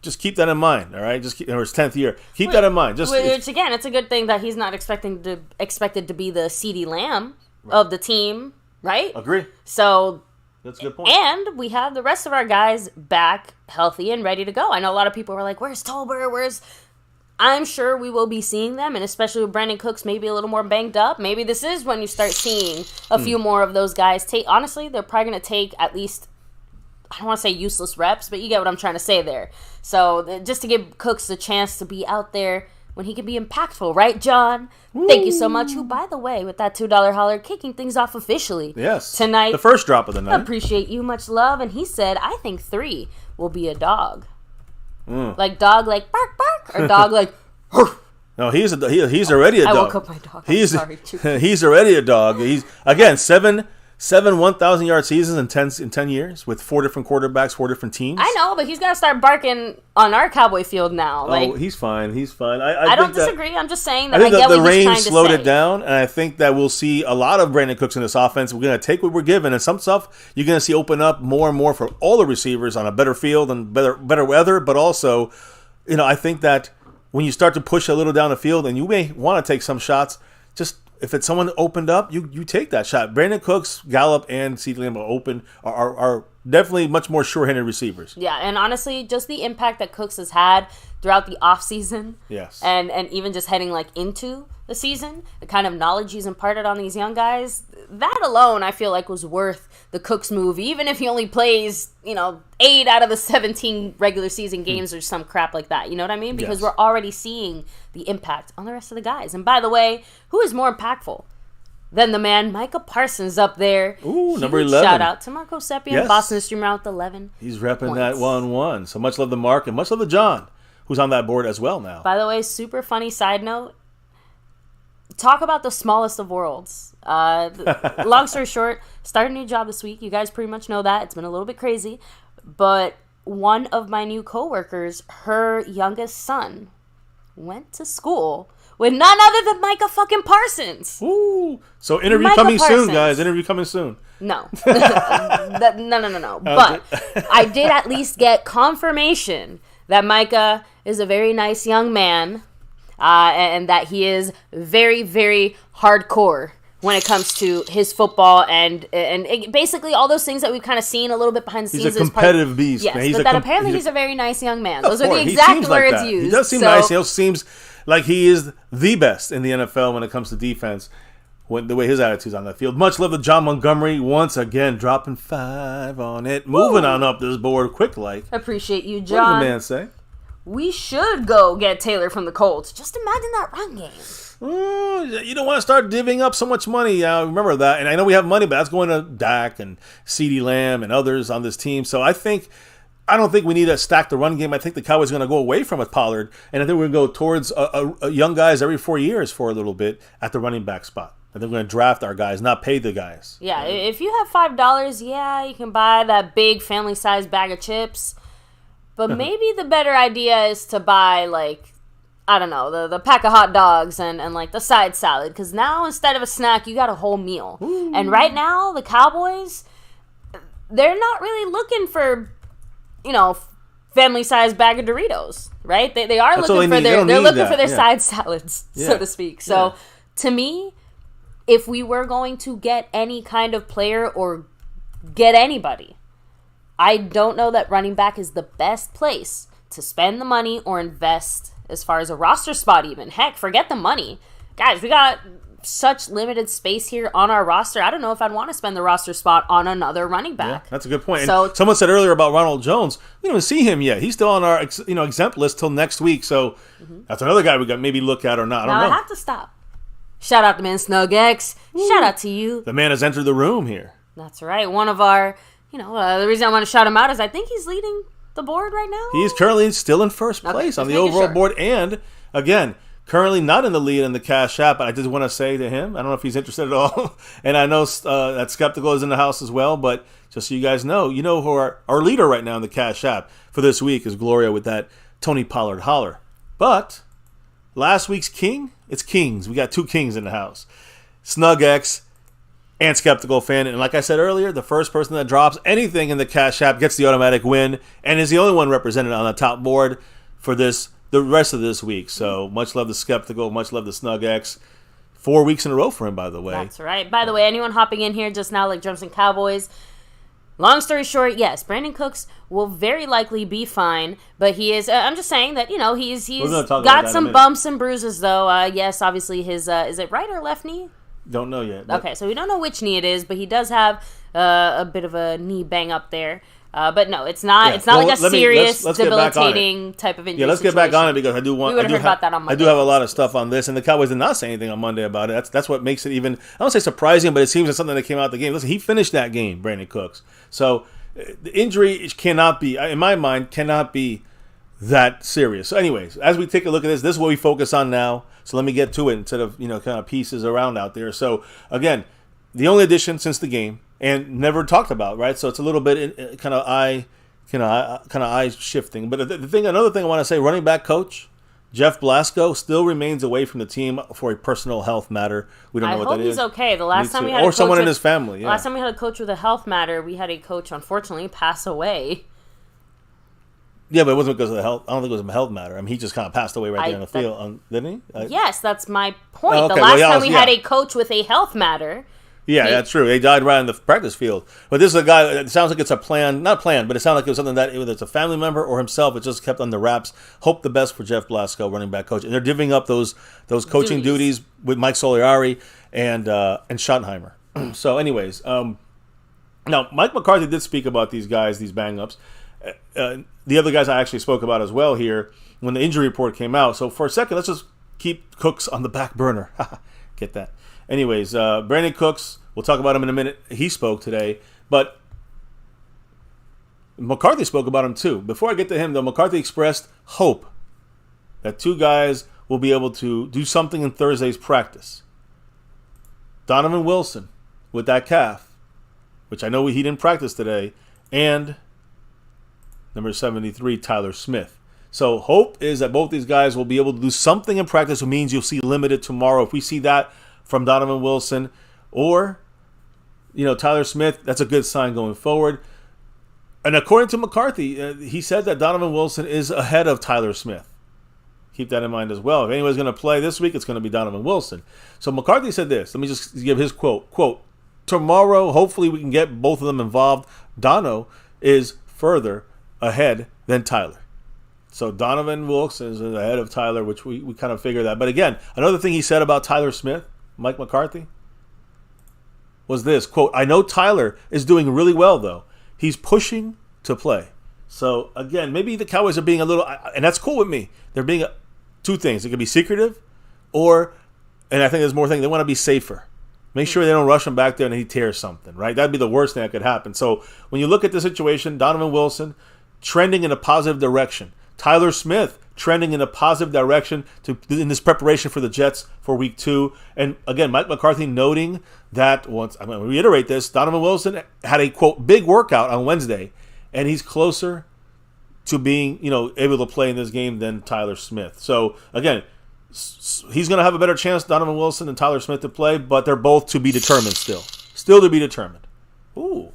just keep that in mind, all right? Or his 10th year. Keep that in mind. Which again, it's a good thing that he's not expected to be the CeeDee Lamb of the team, right? Agree. So that's a good point. And we have the rest of our guys back healthy and ready to go. I know a lot of people were like, "Where's Tolbert? I'm sure we will be seeing them, and especially with Brandon Cooks maybe a little more banged up. Maybe this is when you start seeing a few more of those guys take. Honestly, they're probably going to take at least, I don't want to say useless reps, but you get what I'm trying to say there. So just to give Cooks a chance to be out there when he can be impactful, right, John? Woo. Thank you so much. Who, by the way, with that $2 holler, kicking things off officially. Yes. Tonight. The first drop of the night. Appreciate you. Much love. And he said, I think 3 will be a dog. Like dog like bark bark or dog like No, he's already a dog. I woke up my dog. He's already a dog. He's again seven 1,000-yard seasons in 10 years with 4 different quarterbacks, 4 different teams. I know, but he's got to start barking on our Cowboy field now. He's fine. He's fine. I don't disagree. I'm just saying that I think I get the what he's rain trying to slowed say. it down, and I think that we'll see a lot of Brandon Cooks in this offense. We're going to take what we're given, and some stuff you're going to see open up more and more for all the receivers on a better field and better weather. But also, I think that when you start to push a little down the field, and you may want to take some shots, just if it's someone opened up, you take that shot. Brandon Cooks, Gallup, and CeeDee Lamb are definitely much more sure-handed receivers. Yeah, and honestly, just the impact that Cooks has had throughout the offseason. Yes. And even just heading into the season, the kind of knowledge he's imparted on these young guys, that alone I feel like was worth the Cooks move, even if he only plays, 8 out of the 17 regular season games or some crap like that. You know what I mean? Because we're already seeing the impact on the rest of the guys. And by the way, who is more impactful than the man Micah Parsons up there? Ooh, number 11. Shout out to Marco Seppian, Boston Streamer out with 11. He's repping that 1-1. So much love to Mark and much love to John, who's on that board as well now. By the way, super funny side note. Talk about the smallest of worlds. Long story short, started a new job this week. You guys pretty much know that. It's been a little bit crazy. But one of my new coworkers, her youngest son, went to school with none other than Micah fucking Parsons. Ooh. So interview Micah coming Parsons. soon, guys. Interview coming soon. No. No. But I did at least get confirmation that Micah is a very nice young man, and that he is very, very hardcore when it comes to his football and basically all those things that we've kind of seen a little bit behind the scenes. He's a competitive beast. Yes, man. but that apparently he's a very nice young man. Those are the exact words used. He does seem nice. He also seems like he is the best in the NFL when it comes to defense. The way his attitude's on the field. Much love to John Montgomery once again, dropping 5 on it. Moving on up this board quick like. Appreciate you, John. What did the man say? We should go get Taylor from the Colts. Just imagine that run game. You don't want to start divvying up so much money. Remember that. And I know we have money, but that's going to Dak and CeeDee Lamb and others on this team. So I don't think we need to stack the run game. I think the Cowboys are going to go away from Pollard. And I think we're going to go towards young guys every 4 years for a little bit at the running back spot. I think we're going to draft our guys, not pay the guys. Yeah, if you have $5, you can buy that big family-sized bag of chips. But maybe the better idea is to buy, like, I don't know, the pack of hot dogs and like, the side salad. Because now, instead of a snack, you got a whole meal. Ooh. And right now, the Cowboys, they're not really looking for, family-sized bag of Doritos, right? They are looking for their side salads, so to speak. So, to me, if we were going to get any kind of player or get anybody, I don't know that running back is the best place to spend the money or invest as far as a roster spot even. Heck, forget the money. Guys, we got such limited space here on our roster. I don't know if I'd want to spend the roster spot on another running back. Yeah, that's a good point. So, and someone said earlier about Ronald Jones. We don't even see him yet. He's still on our exempt list till next week. So that's another guy we got maybe look at or not. I don't know. I have to stop. Shout out to man SnugX. Shout out to you. The man has entered the room here. That's right. One of our, the reason I want to shout him out is I think he's leading the board right now. He's currently still in first place on the overall board. And, again, currently not in the lead in the Cash App. But I just want to say to him, I don't know if he's interested at all. And I know that Skeptical is in the house as well. But just so you guys know, who our leader right now in the Cash App for this week is Gloria with that Tony Pollard holler. But last week's king, it's kings. We got 2 kings in the house. SnugX and Skeptical Fan. And like I said earlier, the first person that drops anything in the Cash App gets the automatic win and is the only one represented on the top board for the rest of this week. So much love to Skeptical, much love to SnugX. 4 weeks in a row for him, by the way. That's right. By the way, anyone hopping in here just now like Drums and Cowboys, long story short, yes, Brandon Cooks will very likely be fine, but he is, I'm just saying that, he's got some bumps and bruises, though. Yes, obviously his, is it right or left knee? Don't know yet. Okay, so we don't know which knee it is, but he does have a bit of a knee bang up there. But no, it's not. Yeah. It's not like a serious, debilitating type of injury. Yeah, let's get back on it because I do want. We would have heard about that on Monday. I do have a lot of stuff on this, and the Cowboys did not say anything on Monday about it. That's what makes it even. I don't say surprising, but it seems like something that came out of the game. Listen, he finished that game, Brandon Cooks. So the injury cannot be, in my mind, that serious. So, anyways, as we take a look at this is what we focus on now. So let me get to it instead of kind of pieces around out there. So again, the only addition since the game and never talked about, right? So it's a little bit kind of eye shifting. But another thing I want to say, running back coach Jeff Blasco still remains away from the team for a personal health matter. We don't know what that is. I hope he's okay. The last time we had someone in his family. Last time we had a coach with a health matter, we had a coach unfortunately pass away. Yeah, but it wasn't because of the health. I don't think it was a health matter. I mean, he just kind of passed away right there on the field, didn't he? Yes, that's my point. The last time we had a coach with a health matter. Yeah, that's true. He died right on the practice field. But this is a guy, it sounds like it's a plan, not planned, but it sounds like it was something that, whether it's a family member or himself, it just kept under wraps. Hope the best for Jeff Blasco, running back coach. And they're divvying up those coaching duties with Mike Soliari and Schottenheimer. So anyways, now Mike McCarthy did speak about these guys, these bang-ups. The other guys I actually spoke about as well here when the injury report came out. So for a second, let's just keep Cooks on the back burner. Get that. Anyways, Brandon Cooks, we'll talk about him in a minute. He spoke today, but McCarthy spoke about him too. Before I get to him, though, McCarthy expressed hope that 2 guys will be able to do something in Thursday's practice. Donovan Wilson with that calf, which I know he didn't practice today, and number 73, Tyler Smith. So hope is that both these guys will be able to do something in practice, which means you'll see limited tomorrow. If we see that from Donovan Wilson or, Tyler Smith, that's a good sign going forward. And according to McCarthy, he said that Donovan Wilson is ahead of Tyler Smith. Keep that in mind as well. If anybody's going to play this week, it's going to be Donovan Wilson. So McCarthy said this. Let me just give his quote. Quote, tomorrow, hopefully we can get both of them involved. Dono is further ahead than Tyler. So Donovan Wilson is ahead of Tyler, which we kind of figure that. But again, another thing he said about Tyler Smith, Mike McCarthy, was this. Quote, I know Tyler is doing really well, though. He's pushing to play. So again, maybe the Cowboys are being a little, and that's cool with me. They're being two things. It could be secretive, and I think there's more things. They want to be safer. Make sure they don't rush him back there and he tears something, right? That'd be the worst thing that could happen. So when you look at the situation, Donovan Wilson trending in a positive direction. Tyler Smith trending in a positive direction in this preparation for the Jets for week 2. And again, Mike McCarthy noting that, I'm going to reiterate this, Donovan Wilson had a, quote, big workout on Wednesday, and he's closer to being, able to play in this game than Tyler Smith. So again, he's going to have a better chance, Donovan Wilson, than Tyler Smith to play, but they're both to be determined still. Still to be determined. Ooh.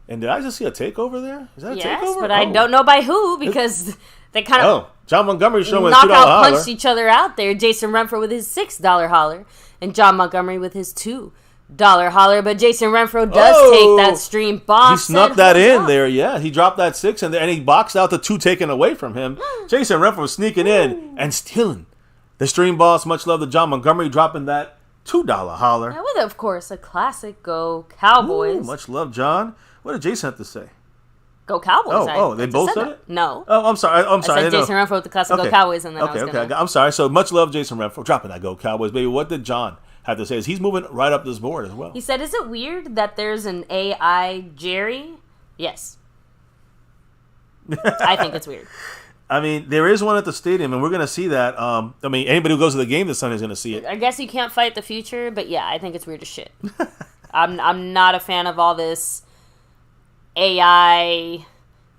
And did I just see a takeover there? Is that a takeover? Yes, but I don't know by who, because they kind of John Montgomery showing a $2 holler. Knockout punched each other out there. Jason Renfro with his $6 holler, and John Montgomery with his $2 holler. But Jason Renfro does take that stream box. He snuck that in there, yeah. He dropped that 6, and he boxed out the 2 taken away from him. Jason Renfro sneaking in and stealing the stream boss. Much love to John Montgomery dropping that $2 holler. Yeah, with, of course, a classic Go Cowboys. Ooh, much love, John. What did Jason have to say? Go Cowboys. They both said it? No. Oh, I'm sorry. I said Jason Renfro with the classic Go Cowboys, and then I'm sorry. So much love, Jason Renfro, dropping that Go Cowboys, baby. What did John have to say? He's moving right up this board as well. He said, "Is it weird that there's an AI Jerry?" Yes. I think it's weird. I mean, there is one at the stadium, and we're going to see that. Anybody who goes to the game this Sunday is going to see it. I guess you can't fight the future, but yeah, I think it's weird as shit. I'm not a fan of all this AI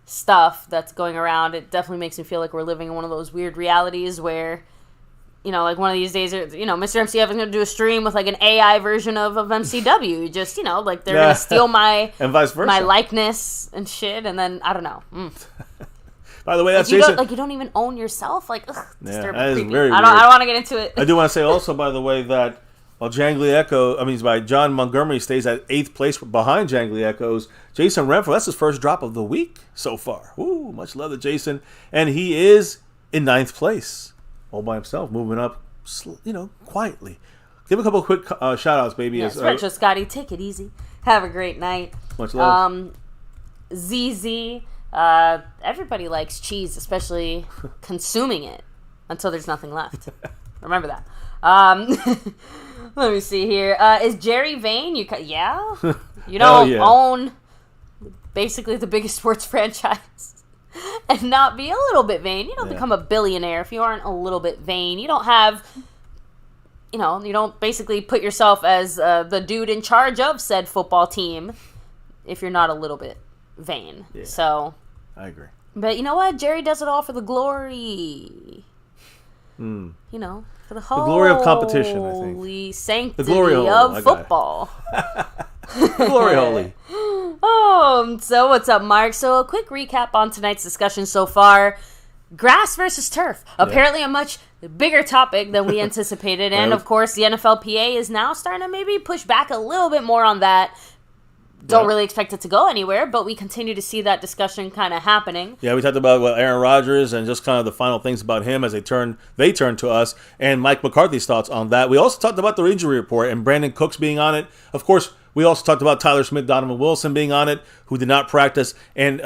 stuff that's going around. It definitely makes me feel like we're living in one of those weird realities where, like one of these days, Mr. MCF is going to do a stream with like an AI version of MCW. Just, like they're going to steal my and vice versa, my likeness and shit, and then I don't know. By the way, that's Jason. You don't even own yourself. Like, disturbing, that is creepy. very I weird. don't want to get into it. I do want to say also, by the way, that while John Montgomery stays at 8th place behind Jangly Echoes, Jason Renfro, that's his first drop of the week so far. Ooh, much love to Jason. And he is in 9th place, all by himself, moving up, quietly. Give a couple of quick shout-outs, baby. Yes, Retro Scotty, take it easy. Have a great night. Much love. ZZ, everybody likes cheese, especially consuming it until there's nothing left. Remember that. Let me see here. Is Jerry vain? Yeah? You don't own basically the biggest sports franchise and not be a little bit vain. You don't become a billionaire if you aren't a little bit vain. You don't have, you don't basically put yourself as the dude in charge of said football team if you're not a little bit vain. Yeah, so I agree. But you know what? Jerry does it all for the glory. For the glory of competition, I think. Holy sanctity the glory of football. Glory holy. So what's up, Mark? So a quick recap on tonight's discussion so far. Grass versus turf. Apparently a much bigger topic than we anticipated. And, of course, the NFLPA is now starting to maybe push back a little bit more on that. Don't really expect it to go anywhere, but we continue to see that discussion kind of happening. Yeah, we talked about Aaron Rodgers and just kind of the final things about him as they turn to us, and Mike McCarthy's thoughts on that. We also talked about the injury report and Brandon Cooks being on it. Of course, we also talked about Tyler Smith, Donovan Wilson being on it, who did not practice, and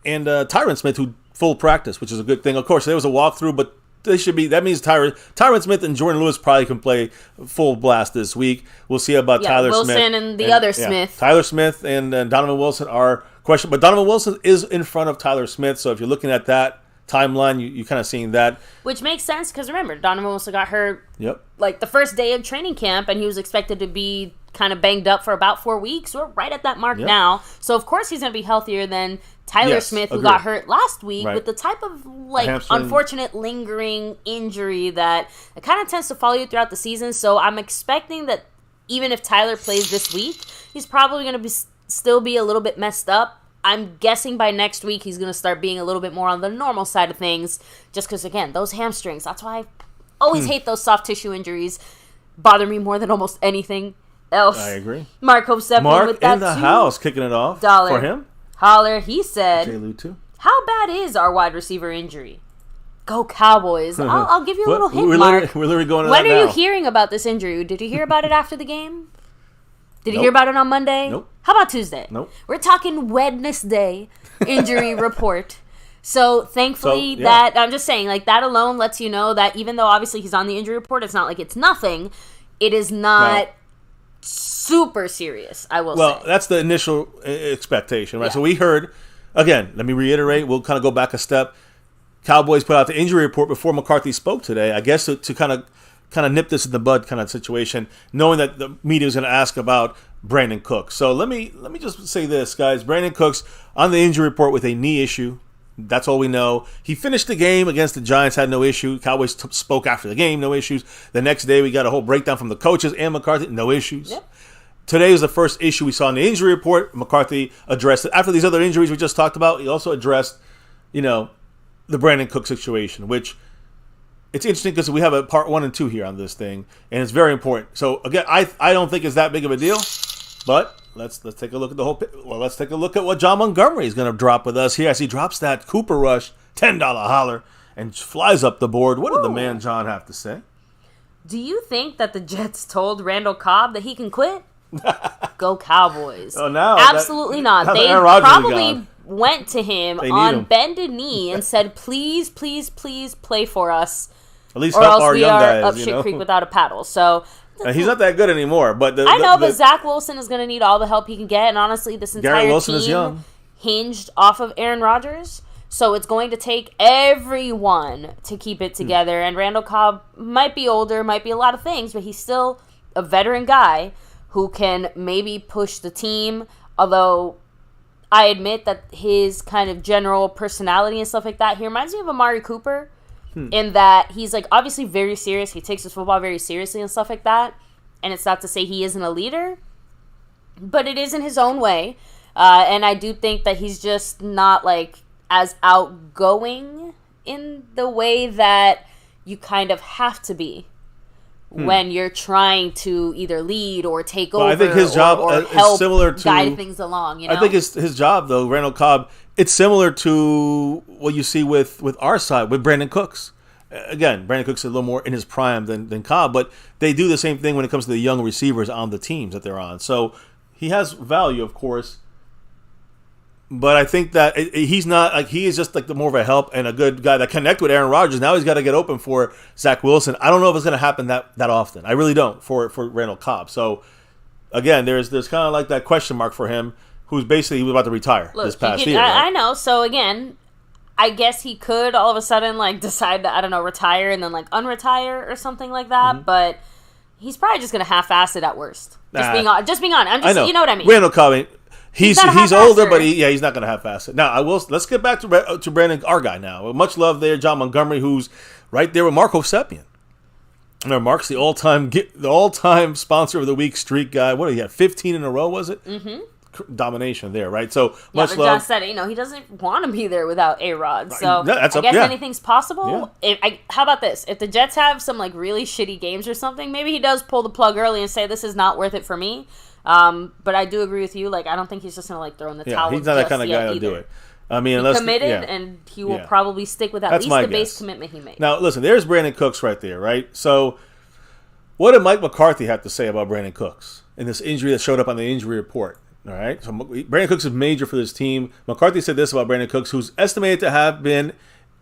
Tyron Smith, who full practice, which is a good thing. Of course, there was a walkthrough, but that means Tyron Smith and Jordan Lewis probably can play full blast this week. We'll see about Tyler Wilson Smith. Wilson and the other Smith. Tyler Smith and Donovan Wilson are questionable. But Donovan Wilson is in front of Tyler Smith, so if you're looking at that timeline, you're kind of seeing that. Which makes sense because remember, Donovan Wilson got hurt the first day of training camp, and he was expected to be kind of banged up for about 4 weeks. We're right at that mark now. So, of course, he's going to be healthier than Tyler Smith, who got hurt last week with the type of, unfortunate lingering injury that it kind of tends to follow you throughout the season. So, I'm expecting that even if Tyler plays this week, he's probably going to still be a little bit messed up. I'm guessing by next week he's going to start being a little bit more on the normal side of things. Just because, again, those hamstrings, that's why I always hate those soft tissue injuries. Bother me more than almost anything else. I agree. Mark stepping with that in the house, kicking it off for him. Holler, he said, too. How bad is our wide receiver injury? Go Cowboys. I'll give you a little hint, Mark. We're literally going to When that are now. you hearing about this injury? Did you hear about it after the game? Did you hear about it on Monday? Nope. How about Tuesday? Nope. We're talking Wednesday injury report. So, thankfully, that I'm just saying, that alone lets you know that even though obviously he's on the injury report, it's not like it's nothing. It is not super serious, I will say. Well, that's the initial expectation, right? Yeah. So we heard, again, let me reiterate, we'll kind of go back a step. Cowboys put out the injury report before McCarthy spoke today, I guess to kind of nip this in the bud kind of situation, knowing that the media is going to ask about Brandon Cooks. So let me just say this, guys. Brandon Cooks on the injury report with a knee issue. That's all we know. He finished the game against the Giants, had no issue. Cowboys spoke after the game, no issues. The next day, we got a whole breakdown from the coaches and McCarthy, no issues. Yep. Today was the first issue we saw in the injury report. McCarthy addressed it. After these other injuries we just talked about, he also addressed, the Brandon Cook situation, which it's interesting because we have a part 1 and 2 here on this thing, and it's very important. So again, I don't think it's that big of a deal, but let's take a look at let's take a look at what John Montgomery is going to drop with us here as he drops that Cooper Rush $10 holler and flies up the board. What did the man John have to say? Do you think that the Jets told Randall Cobb that he can quit? Go Cowboys. Oh, no. Absolutely not. They probably went to him on bended knee and said, please, please, please play for us. At least help our young guys. Or else we are up shit creek without a paddle. So he's not that good anymore. But but Zach Wilson is going to need all the help he can get. And honestly, this entire team hinged off of Aaron Rodgers. So it's going to take everyone to keep it together. And Randall Cobb might be older, might be a lot of things, but he's still a veteran guy who can maybe push the team. Although I admit that his kind of general personality and stuff like that, he reminds me of Amari Cooper. In that he's obviously very serious. He takes his football very seriously and stuff like that. And it's not to say he isn't a leader, but it is in his own way. And I do think that he's just not as outgoing in the way that you kind of have to be when you're trying to either lead or take over. I think his job or is help similar to guide things along. I think his job though, Randall Cobb. It's similar to what you see with our side, with Brandon Cooks. Again, Brandon Cooks is a little more in his prime than Cobb, but they do the same thing when it comes to the young receivers on the teams that they're on. So he has value, of course, but I think that he's not he is just the more of a help and a good guy that connect with Aaron Rodgers. Now he's got to get open for Zach Wilson. I don't know if it's going to happen that often. I really don't for Randall Cobb. So again, there's kind of that question mark for him. Who's basically about to retire this past year. Right? I know. So, again, I guess he could all of a sudden, decide to, retire and then, unretire or something like that. Mm-hmm. But he's probably just going to half-ass it at worst. Just being honest. I'm just, you know what I mean. Randall Cobb, he's older, but he's not going to half-ass it. Now, let's get back to Brandon, our guy now. Much love there, John Montgomery, who's right there with Marco Seppian. Remember, Mark's the all-time sponsor of the week streak guy. What did he have? 15 in a row, was it? Mm-hmm. Domination there, right? So much love. John said, he doesn't want to be there without A-Rod. So I guess anything's possible. Yeah. How about this? If the Jets have some really shitty games or something, maybe he does pull the plug early and say this is not worth it for me. But I do agree with you. I don't think he's just gonna throw in the towel. He's not that kind of guy to do it. I mean, he's committed, and he will probably stick with at least the base commitment he made. Now, listen, there's Brandon Cooks right there, right? So, what did Mike McCarthy have to say about Brandon Cooks and this injury that showed up on the injury report? All right, so Brandon Cooks is major for this team. McCarthy said this about Brandon Cooks, who's estimated to have been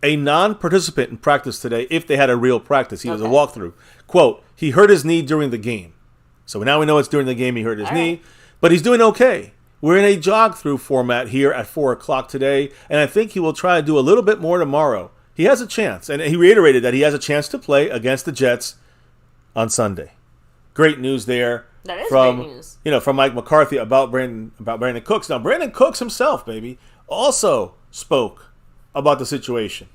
a non-participant in practice today if they had a real practice. He was a walkthrough. Quote, he hurt his knee during the game. So now we know it's during the game he hurt his knee, but he's doing okay. We're in a jog-through format here at 4 o'clock today, and I think he will try to do a little bit more tomorrow. He has a chance, and he reiterated that he has a chance to play against the Jets on Sunday. Great news there. That is from great news. From Mike McCarthy about Brandon Cooks. Now, Brandon Cooks himself, baby, also spoke about the situation.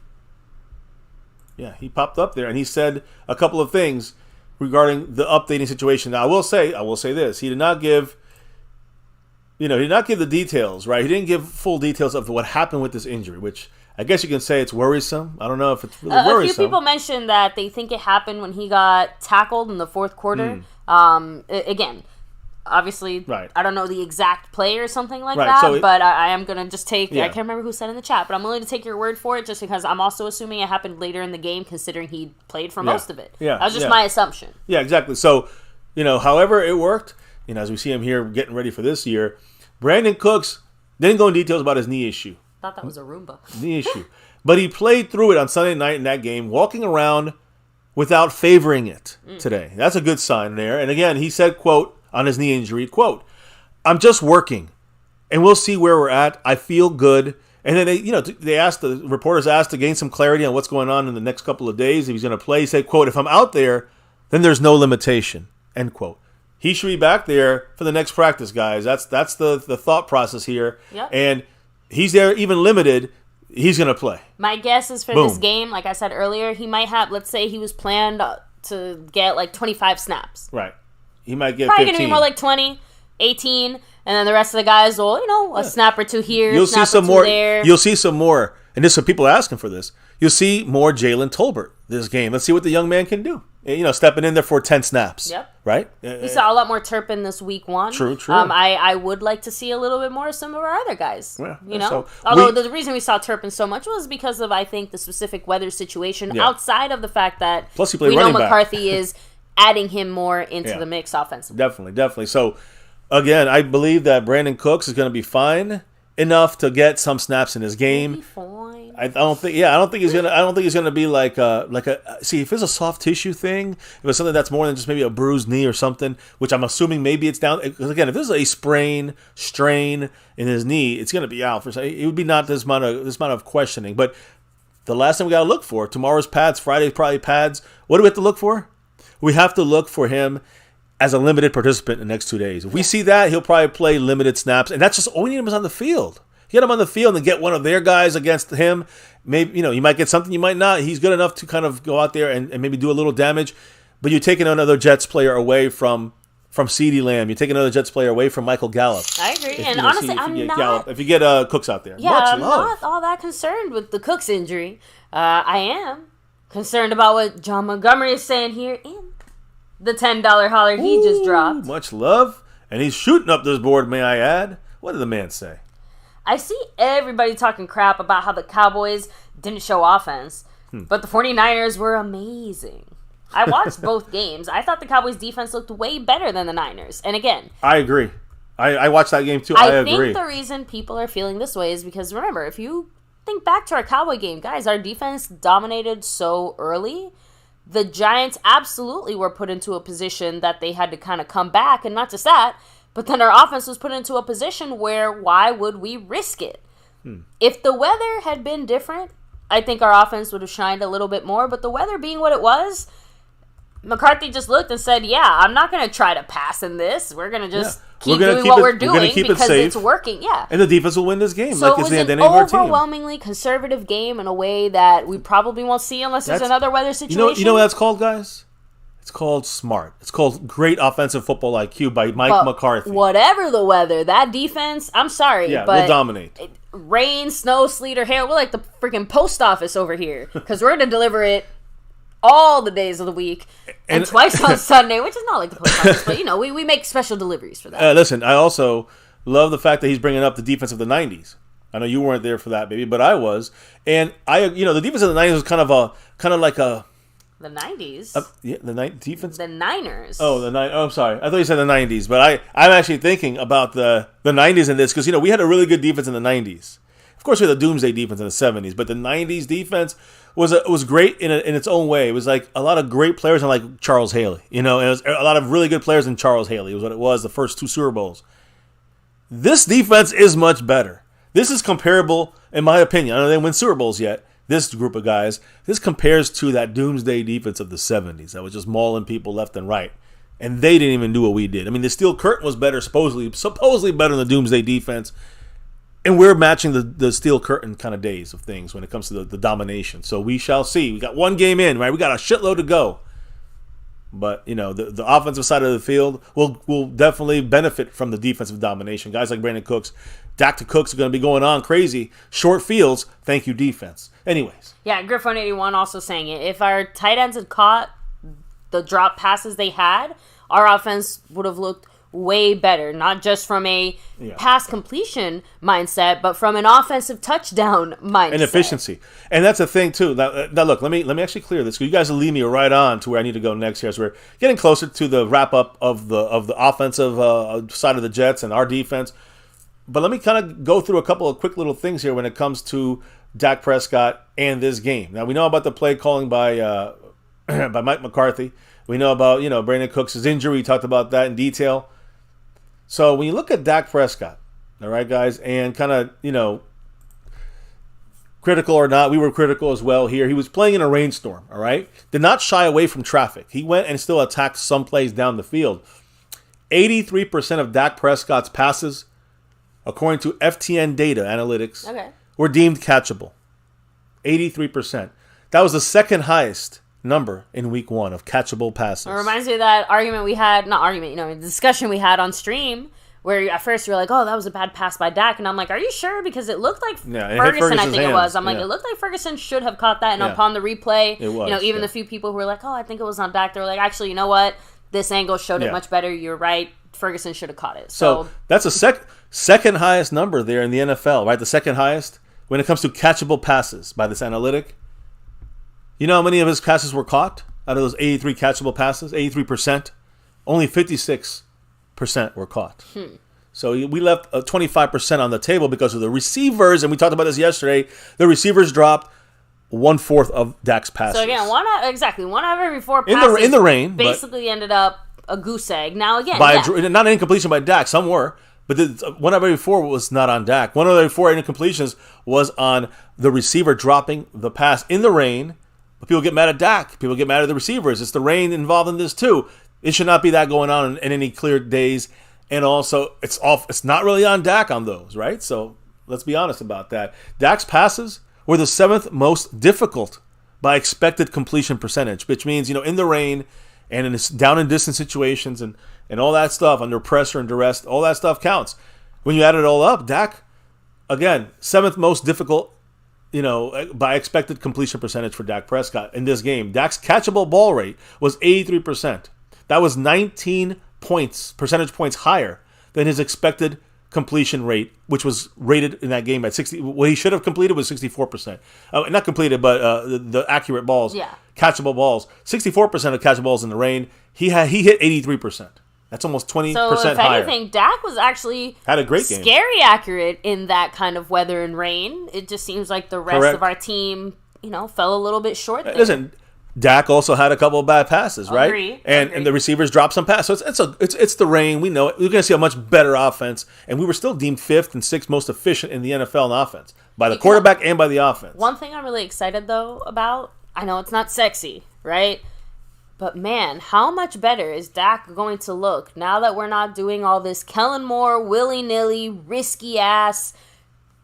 Yeah, he popped up there and he said a couple of things regarding the updating situation. Now, I will say this: he did not give, the details, right? He didn't give full details of what happened with this injury, which I guess you can say it's worrisome. I don't know if it's really worrisome. A few people mentioned that they think it happened when he got tackled in the fourth quarter. Again, obviously, right. I don't know the exact play or something like right. that, but I am going to just take, yeah. I can't remember who said in the chat, but I'm willing to take your word for it just because I'm also assuming it happened later in the game considering he played for most of it. Yeah. That was just my assumption. Yeah, exactly. So, however it worked, as we see him here getting ready for this year, Brandon Cooks didn't go in details about his knee issue. I thought that was a Roomba. Knee issue. But he played through it on Sunday night in that game, walking around without favoring it today. That's a good sign there. And again, he said, quote, on his knee injury, quote, "I'm just working, and we'll see where we're at. I feel good." And then the reporters asked to gain some clarity on what's going on in the next couple of days. If he's going to play, he said, quote, "If I'm out there, then there's no limitation," end quote. He should be back there for the next practice, guys. That's the thought process here. Yep. And he's there even limited. He's going to play. My guess is for this game, like I said earlier, he might have, let's say he was planned to get like 25 snaps. Right. He might get probably 15. Going to be more like 20, 18, and then the rest of the guys will, a snap or two here, You'll snap see some or two more. there. You'll see some more. And this is what people are asking for this. You'll see more Jalen Tolbert this game. Let's see what the young man can do. Stepping in there for 10 snaps. Yep. Right? We saw a lot more Turpin this week one. True. I would like to see a little bit more of some of our other guys. Yeah, So although the reason we saw Turpin so much was because of, I think, the specific weather situation outside of the fact that plus he played we know running back. McCarthy is adding him more into the mix offensively. Definitely. So, again, I believe that Brandon Cooks is going to be fine enough to get some snaps in his game. Fine. I don't think he's gonna be like a. See, if it's a soft tissue thing, if it's something that's more than just maybe a bruised knee or something, which I'm assuming maybe it's down. Because again, if this is a strain in his knee, it's gonna be out for. It would be not this amount of questioning. But the last thing we gotta look for tomorrow's pads, Friday's probably pads. What do we have to look for? We have to look for him as a limited participant in the next 2 days. If we see that, he'll probably play limited snaps, and that's just all we need him is on the field. Get him on the field and get one of their guys against him. Maybe you might get something, you might not. He's good enough to kind of go out there and maybe do a little damage. But you're taking another Jets player away from CeeDee Lamb. You're taking another Jets player away from Michael Gallup. I agree. And honestly, if you get Cooks out there. Yeah, I'm not all that concerned with the Cooks injury. I am concerned about what John Montgomery is saying here in the $10 holler he just dropped. Much love. And he's shooting up this board, may I add. What did the man say? I see everybody talking crap about how the Cowboys didn't show offense, but the 49ers were amazing. I watched both games. I thought the Cowboys defense looked way better than the Niners. And again, I agree. I watched that game too. I agree. I think the reason people are feeling this way is because, remember, if you think back to our Cowboy game, guys, our defense dominated so early. The Giants absolutely were put into a position that they had to kind of come back, and not just that, but then our offense was put into a position where why would we risk it? If the weather had been different, I think our offense would have shined a little bit more. But the weather being what it was, McCarthy just looked and said, yeah, I'm not going to try to pass in this. We're going to just keep doing what we're doing because it's working. Yeah. And the defense will win this game. So it was an overwhelmingly conservative game in a way that we probably won't see unless there's another weather situation. You know what that's called, guys? It's called smart. It's called great offensive football IQ by Mike McCarthy. Whatever the weather, that defense, I'm sorry, but we'll dominate. Rain, snow, sleet, or hail, we're like the freaking post office over here because we're going to deliver it all the days of the week and twice on Sunday, which is not like the post office, but we make special deliveries for that. Listen, I also love the fact that he's bringing up the defense of the 90s. I know you weren't there for that, baby, but I was. And the defense of the 90s was kind of like a... The 90s? The defense? The Niners. Oh, I'm sorry. I thought you said the 90s, but I'm actually thinking about the 90s in this because, we had a really good defense in the 90s. Of course, we had the Doomsday defense in the 70s, but the 90s defense was great in its own way. It was like a lot of great players and like Charles Haley, and it was a lot of really good players in Charles Haley. It was what it was, the first 2 Super Bowls. This defense is much better. This is comparable, in my opinion. I know they didn't win Super Bowls yet. This group of guys, this compares to that Doomsday defense of the 70s that was just mauling people left and right. and they didn't even do what we did. I mean, the Steel Curtain was better, supposedly better than the Doomsday defense, and we're matching the Steel Curtain kind of days of things when it comes to the domination. So we shall see. We got one game in, right? We got a shitload to go. But, the offensive side of the field will definitely benefit from the defensive domination. Guys like Brandon Cooks, Dak to Cooks are going to be going on crazy. Short fields, thank you, defense. Anyways. Yeah, Griffon81 also saying it. If our tight ends had caught the drop passes they had, our offense would have looked way better. Not just from a pass completion mindset, but from an offensive touchdown mindset. And efficiency. And that's the thing, too. Now look, let me actually clear this. You guys will lead me right on to where I need to go next here as we're getting closer to the wrap-up of the offensive side of the Jets and our defense. But let me kind of go through a couple of quick little things here when it comes to Dak Prescott and this game. Now, we know about the play calling by Mike McCarthy. We know about, Brandon Cooks' injury. We talked about that in detail. So when you look at Dak Prescott, all right, guys, and kind of, critical or not, we were critical as well here. He was playing in a rainstorm, all right? Did not shy away from traffic. He went and still attacked some plays down the field. 83% of Dak Prescott's passes, according to FTN data analytics, were deemed catchable. 83%. That was the second highest number in week 1 of catchable passes. It reminds me of that argument we had, the discussion we had on stream, where at first you were like, oh, that was a bad pass by Dak. And I'm like, are you sure? Because it looked like Ferguson, I think it was. I'm like, it looked like Ferguson should have caught that. And upon the replay, it was, even the few people who were like, oh, I think it was on Dak, they were like, actually, you know what? This angle showed it much better. You're right. Ferguson should have caught it. So that's a second highest number there in the NFL, right? The second highest when it comes to catchable passes by this analytic. You know how many of his passes were caught out of those 83 catchable passes? 83%. Only 56% were caught. So we left 25% on the table because of the receivers, and we talked about this yesterday. The receivers dropped 1/4 of Dak's passes. So again, one out of every 4 passes in the rain, basically ended up a goose egg. Now again, not an incompletion by Dak. Some were. But one out of every 4 was not on Dak. One out of every 4 incompletions was on the receiver dropping the pass in the rain. But people get mad at Dak. People get mad at the receivers. It's the rain involved in this too. It should not be that going on in any clear days. And also, it's not really on Dak on those, right? So let's be honest about that. Dak's passes were the 7th most difficult by expected completion percentage, which means, in the rain and in down and distance situations and all that stuff, under pressure and duress, all that stuff counts. When you add it all up, Dak, again, 7th most difficult, by expected completion percentage for Dak Prescott in this game. Dak's catchable ball rate was 83%. That was 19 percentage points higher than his expected completion rate, which was rated in that game at 60. What he should have completed was 64%. Not completed, but the accurate balls, catchable balls. 64% of catchable balls in the rain. He hit 83%. That's almost 20% higher. So if anything, Dak was actually had a great game. Scary accurate in that kind of weather and rain. It just seems like the rest of our team, fell a little bit short there. Listen, Dak also had a couple of bad passes, right? Agree. And the receivers dropped some passes. So it's the rain. We know it. We're going to see a much better offense, and we were still deemed 5th and 6th most efficient in the NFL in offense by the quarterback and by the offense. One thing I'm really excited though about, I know it's not sexy, right? But man, how much better is Dak going to look now that we're not doing all this Kellen Moore willy-nilly risky ass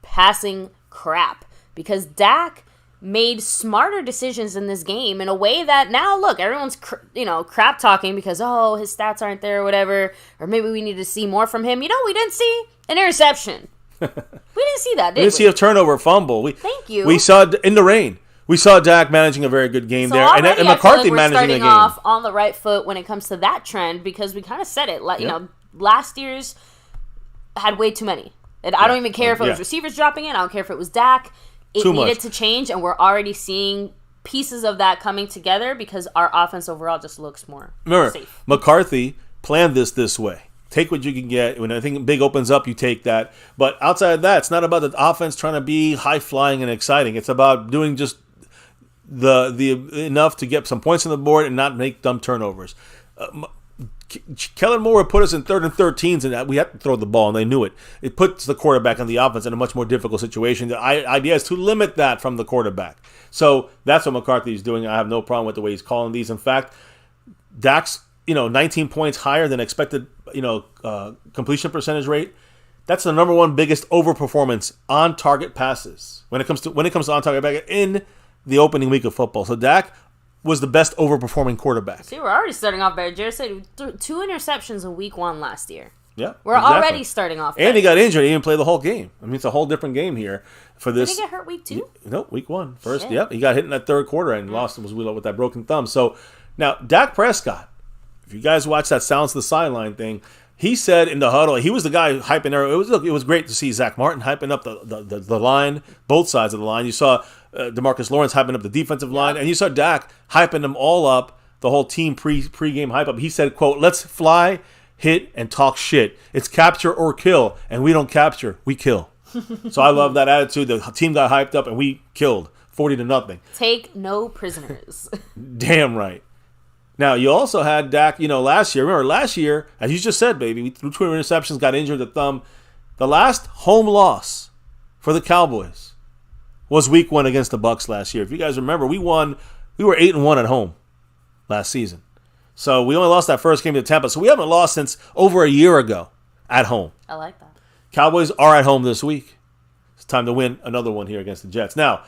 passing crap? Because Dak made smarter decisions in this game in a way that now, look, everyone's crap talking because his stats aren't there or whatever, or maybe we need to see more from him. We didn't see an interception. We didn't see that, did we? We didn't see a turnover, fumble. Thank you. We saw it in the rain. We saw Dak managing a very good game there, and McCarthy managing the game. We're starting off on the right foot when it comes to that trend because we kind of said it. Last year's had way too many. And I don't even care if it was receivers dropping in. I don't care if it was Dak. It needed to change, and we're already seeing pieces of that coming together because our offense overall just looks more safe. McCarthy planned this way. Take what you can get. When anything big opens up, you take that. But outside of that, it's not about the offense trying to be high-flying and exciting. It's about doing just the enough to get some points on the board and not make dumb turnovers. Kellen Moore put us in 3rd and 13s, and we had to throw the ball, and they knew it. It puts the quarterback and the offense in a much more difficult situation. The idea is to limit that from the quarterback. So that's what McCarthy is doing. I have no problem with the way he's calling these. In fact, Dak's 19 points higher than expected, completion percentage rate. That's the number one biggest overperformance on target passes when it comes to on target passes in the opening week of football. So Dak was the best overperforming quarterback. See, we're already starting off better. Jared said 2 interceptions in week 1 last year. Yeah, we're already starting off better. And he got injured. He didn't play the whole game. I mean, it's a whole different game here for this. Did he get hurt week 2? No, week 1. First, Shit. Yep. He got hit in that third quarter and lost with that broken thumb. So now Dak Prescott, if you guys watch that Silence the Sideline thing, he said in the huddle, he was the guy hyping there. It was great to see Zach Martin hyping up the line, both sides of the line. You saw DeMarcus Lawrence hyping up the defensive line, and you saw Dak hyping them all up, the whole team pre-game hype up. He said, quote, "Let's fly, hit, and talk shit. It's capture or kill, and we don't capture, we kill." So I love that attitude. The team got hyped up, and we killed 40-0. Take no prisoners. Damn right. Now, you also had Dak, last year. Remember, last year, as you just said, baby, we threw 2 interceptions, got injured, the thumb. The last home loss for the Cowboys was week 1 against the Bucs last year. If you guys remember, we were 8-1 at home last season. So we only lost that first game to Tampa. So we haven't lost since over a year ago at home. I like that. Cowboys are at home this week. It's time to win another one here against the Jets. Now,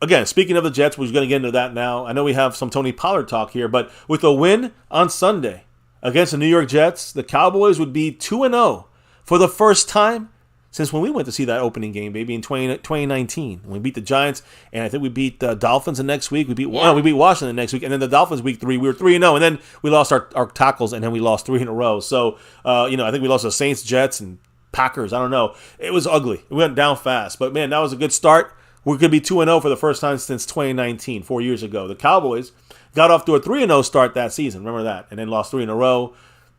again, speaking of the Jets, we're going to get into that now. I know we have some Tony Pollard talk here, but with a win on Sunday against the New York Jets, the Cowboys would be 2-0 for the first time since when we went to see that opening game, baby, in 2019. We beat the Giants, and I think we beat the Dolphins the next week. We beat Washington the next week, and then the Dolphins week 3. We were 3-0, and then we lost our tackles, and then we lost 3 in a row. So, I think we lost the Saints, Jets, and Packers. I don't know. It was ugly. We went down fast. But, man, that was a good start. We're going to be 2-0 for the first time since 2019, 4 years ago. The Cowboys got off to a 3-0 start that season. Remember that. And then lost 3 in a row.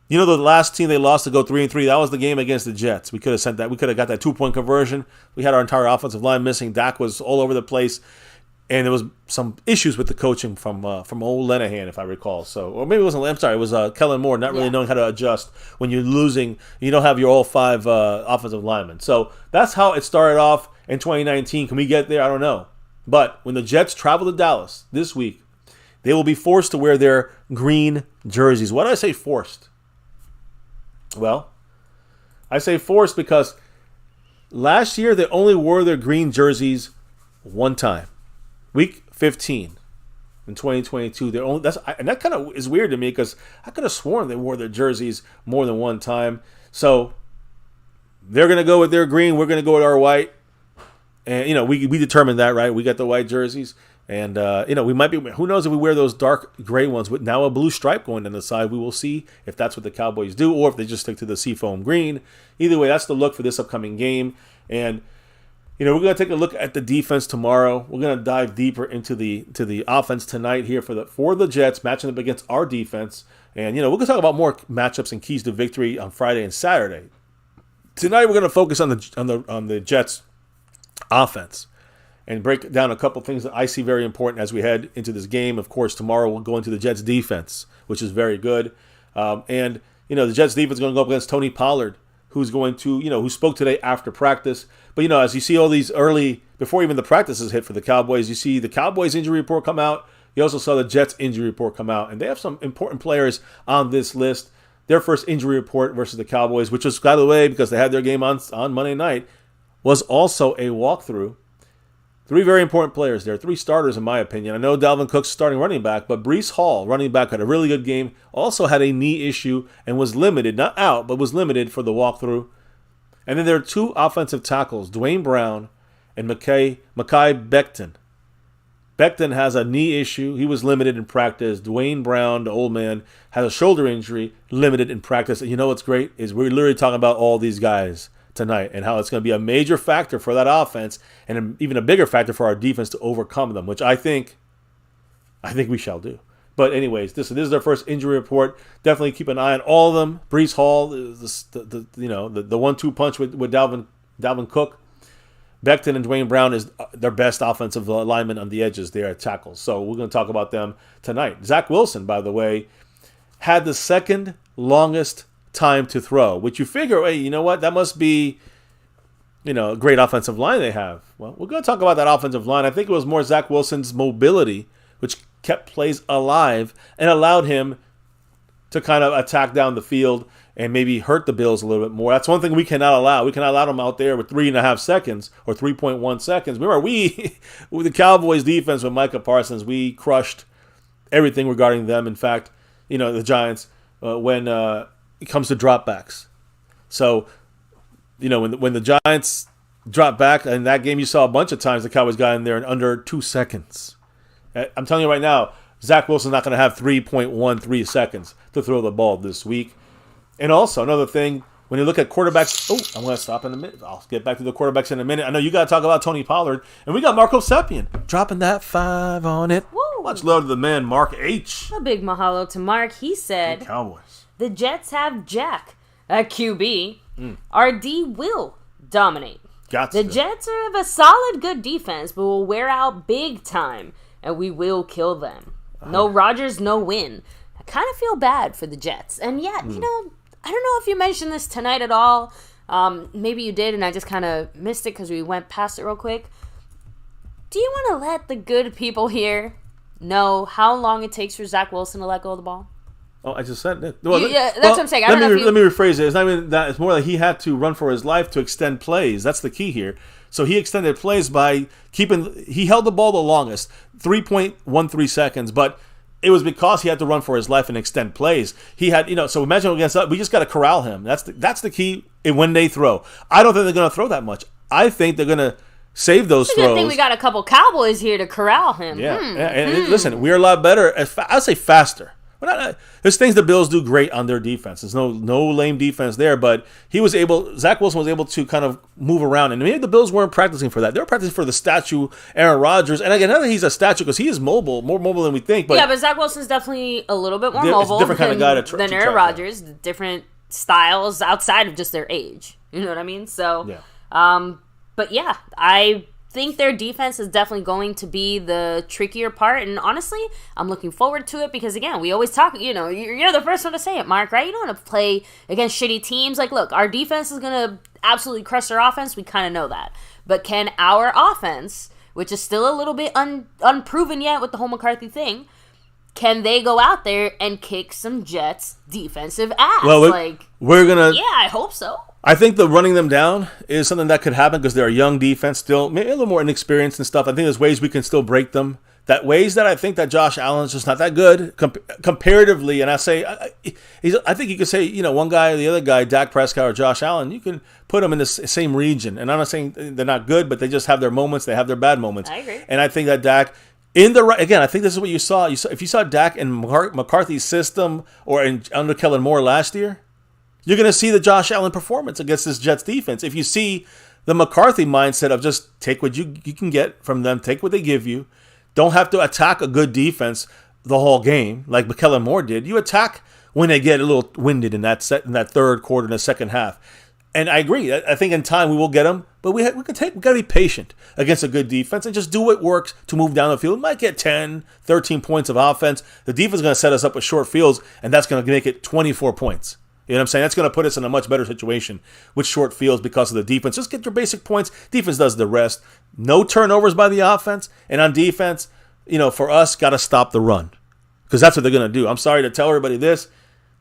The last team they lost to go 3-3, that was the game against the Jets. We could have sent that. We could have got that 2-point conversion. We had our entire offensive line missing. Dak was all over the place. And there was some issues with the coaching from old Lenahan, if I recall. So, or maybe it wasn't. I'm sorry, it was Kellen Moore not really knowing how to adjust when you're losing. You don't have your all 5 offensive linemen. So that's how it started off in 2019. Can we get there? I don't know. But when the Jets travel to Dallas this week, they will be forced to wear their green jerseys. Why do I say forced? Well, I say forced because last year they only wore their green jerseys one time. Week 15 in 2022. And that kind of is weird to me because I could have sworn they wore their jerseys more than one time. So they're going to go with their green. We're going to go with our white. And, we determined that, right? We got the white jerseys. And, we might be, who knows if we wear those dark gray ones with now a blue stripe going down the side. We will see if that's what the Cowboys do or if they just stick to the seafoam green. Either way, that's the look for this upcoming game. And, we're going to take a look at the defense tomorrow. We're going to dive deeper into the offense tonight here for the Jets, matching up against our defense. And, we're going to talk about more matchups and keys to victory on Friday and Saturday. Tonight, we're going to focus on the Jets offense and break down a couple things that I see very important as we head into this game. Of course, tomorrow we'll go into the Jets defense, which is very good. The Jets defense is going to go up against Tony Pollard, who's going to, who spoke today after practice. But, as you see all these early, before even the practices hit for the Cowboys, you see the Cowboys injury report come out. You also saw the Jets injury report come out. And they have some important players on this list. Their first injury report versus the Cowboys, which was, by the way, because they had their game on Monday night, was also a walkthrough. 3 very important players there, 3 starters in my opinion. I know Dalvin Cook's starting running back, but Breece Hall, running back, had a really good game. Also had a knee issue and was limited, not out, but was limited for the walkthrough. And then there are 2 offensive tackles, Dwayne Brown and Mekhi Becton. Becton has a knee issue. He was limited in practice. Dwayne Brown, the old man, has a shoulder injury, limited in practice. And you know what's great is we're literally talking about all these guys tonight and how it's going to be a major factor for that offense and even a bigger factor for our defense to overcome them, which I think we shall do. But anyways, this is their first injury report. Definitely keep an eye on all of them. Breece Hall, the 1-2 punch with Dalvin Cook. Becton and Dwayne Brown is their best offensive lineman on the edges there at tackles. So we're going to talk about them tonight. Zach Wilson, by the way, had the second longest time to throw, which you figure, hey, you know what? That must be, a great offensive line they have. Well, we're going to talk about that offensive line. I think it was more Zach Wilson's mobility, which kept plays alive and allowed him to kind of attack down the field and maybe hurt the Bills a little bit more. That's one thing we cannot allow. We cannot allow them out there with 3.5 seconds or 3.1 seconds. Remember, with the Cowboys defense with Micah Parsons, we crushed everything regarding them. In fact, the Giants, when it comes to dropbacks. So, when the Giants drop back in that game, you saw a bunch of times the Cowboys got in there in under 2 seconds. I'm telling you right now, Zach Wilson's not going to have 3.13 seconds to throw the ball this week. And also, another thing, when you look at quarterbacks, I'm going to stop in a minute. I'll get back to the quarterbacks in a minute. I know you got to talk about Tony Pollard, and we got Marco Sepien dropping that 5 on it. Woo. Much love to the man, Mark H. A big mahalo to Mark. He said, Cowboys. The Jets have Jack at QB. Our D will dominate. The Jets have a solid, good defense, but will wear out big time, and we will kill them. No Rodgers, no win. I kind of feel bad for the Jets. And yet, I don't know if you mentioned this tonight at all. Maybe you did, and I just kind of missed it because we went past it real quick. Do you want to let the good people here know how long it takes for Zach Wilson to let go of the ball? Oh, I just said that. Well, that's what I'm saying. Let me rephrase it. It's not even that. It's more like he had to run for his life to extend plays. That's the key here. So he extended plays by he held the ball the longest, 3.13 seconds, but it was because he had to run for his life and extend plays. He had, so imagine against us, we just got to corral him. That's the key when they throw. I don't think they're going to throw that much. I think they're going to save those throws. I think we got a couple Cowboys here to corral him. Yeah. And listen, we're a lot better. I'd say faster. There's things the Bills do great on their defense. There's no lame defense there, but Zach Wilson was able to kind of move around, and maybe the Bills weren't practicing for that. They were practicing for the statue, Aaron Rodgers, and again, I think he's a statue because he is mobile, more mobile than we think. But but Zach Wilson's definitely a little bit more mobile different kind of guy than Aaron Rodgers. Different styles outside of just their age. You know what I mean? So, but yeah, I think their defense is definitely going to be the trickier part, and honestly, I'm looking forward to it because, again, we always talk, you're the first one to say it, Mark, right? You don't want to play against shitty teams. Like, look, our defense is going to absolutely crush their offense. We kind of know that. But can our offense, which is still a little bit unproven yet with the whole McCarthy thing, can they go out there and kick some Jets defensive ass? Well, we're going to... Yeah, I hope so. I think the running them down is something that could happen because they're a young defense still, maybe a little more inexperienced and stuff. I think there's ways we can still break them. Ways that I think that Josh Allen's just not that good comparatively. And I think you could say, one guy or the other guy, Dak Prescott or Josh Allen, you can put them in the same region. And I'm not saying they're not good, but they just have their moments. They have their bad moments. I agree. And I think that Dak... Again, I think this is what you saw. If you saw Dak in McCarthy's system or under Kellen Moore last year, you're going to see the Josh Allen performance against this Jets defense. If you see the McCarthy mindset of just take what you can get from them, take what they give you, don't have to attack a good defense the whole game like Kellen Moore did. You attack when they get a little winded in that third quarter in the second half. And I agree. I think in time we will get them, but we got to be patient against a good defense and just do what works to move down the field. We might get 10, 13 points of offense. The defense is going to set us up with short fields, and that's going to make it 24 points. You know what I'm saying? That's going to put us in a much better situation with short fields because of the defense. Just get your basic points. Defense does the rest. No turnovers by the offense. And on defense, for us, got to stop the run because that's what they're going to do. I'm sorry to tell everybody this,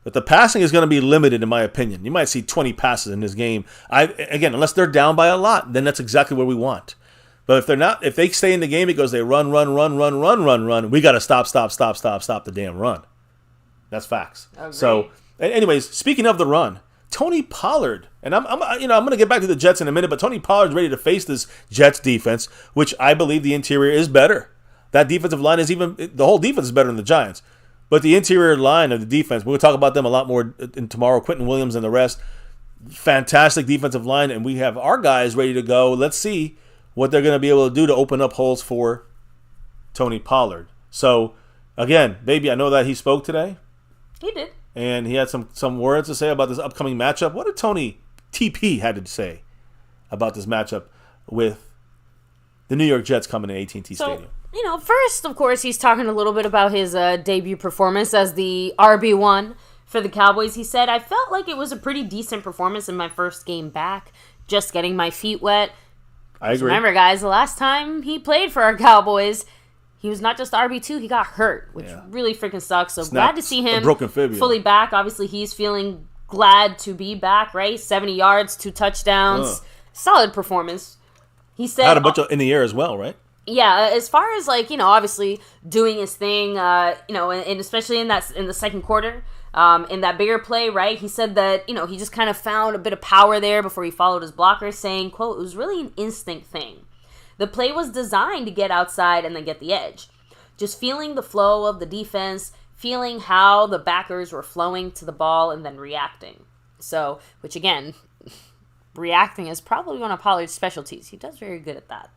but the passing is going to be limited, in my opinion. You might see 20 passes in this game. Again, unless they're down by a lot, then that's exactly what we want. But if they're not, if they stay in the game because they run, we got to stop the damn run. That's facts. Agreed. So, anyways, speaking of the run, Tony Pollard, and I'm going to get back to the Jets in a minute, but Tony Pollard's ready to face this Jets defense, which I believe the interior is better. That defensive line the whole defense is better than the Giants. But the interior line of the defense, we'll talk about them a lot more tomorrow. Quentin Williams and the rest, fantastic defensive line, and we have our guys ready to go. Let's see what they're going to be able to do to open up holes for Tony Pollard. So, again, baby, I know that he spoke today. He did. And he had some words to say about this upcoming matchup. What did Tony TP had to say about this matchup with the New York Jets coming to AT&T Stadium? First, of course, he's talking a little bit about his debut performance as the RB1 for the Cowboys. He said, I felt like it was a pretty decent performance in my first game back, just getting my feet wet. I agree. Remember, guys, the last time he played for our Cowboys, He was not just the RB2, he got hurt, which really freaking sucks. So glad to see him broken fibula. Fully back. Obviously, he's feeling glad to be back, right? 70 yards, 2 touchdowns. Solid performance. He said... Had a bunch in the air as well, right? Yeah, as far as, like, obviously doing his thing, and especially in the second quarter, in that bigger play, right? He said that, he just kind of found a bit of power there before he followed his blocker, saying, quote, "It was really an instinct thing. The play was designed to get outside and then get the edge. Just feeling the flow of the defense, feeling how the backers were flowing to the ball and then reacting." So, which again, reacting is probably one of Pollard's specialties. He does very good at that.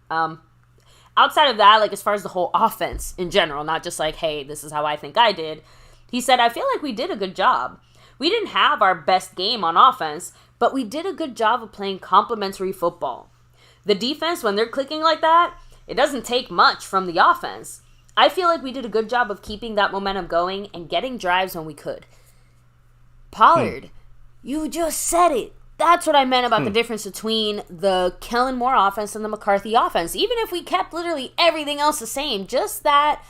Outside of that, like as far as the whole offense in general, not just like, hey, this is how I think I did. He said, "I feel like we did a good job. We didn't have our best game on offense, but we did a good job of playing complementary football. The defense, when they're clicking like that, it doesn't take much from the offense. I feel like we did a good job of keeping that momentum going and getting drives when we could." Pollard, you just said it. That's what I meant about the difference between the Kellen Moore offense and the McCarthy offense. Even if we kept literally everything else the same, just that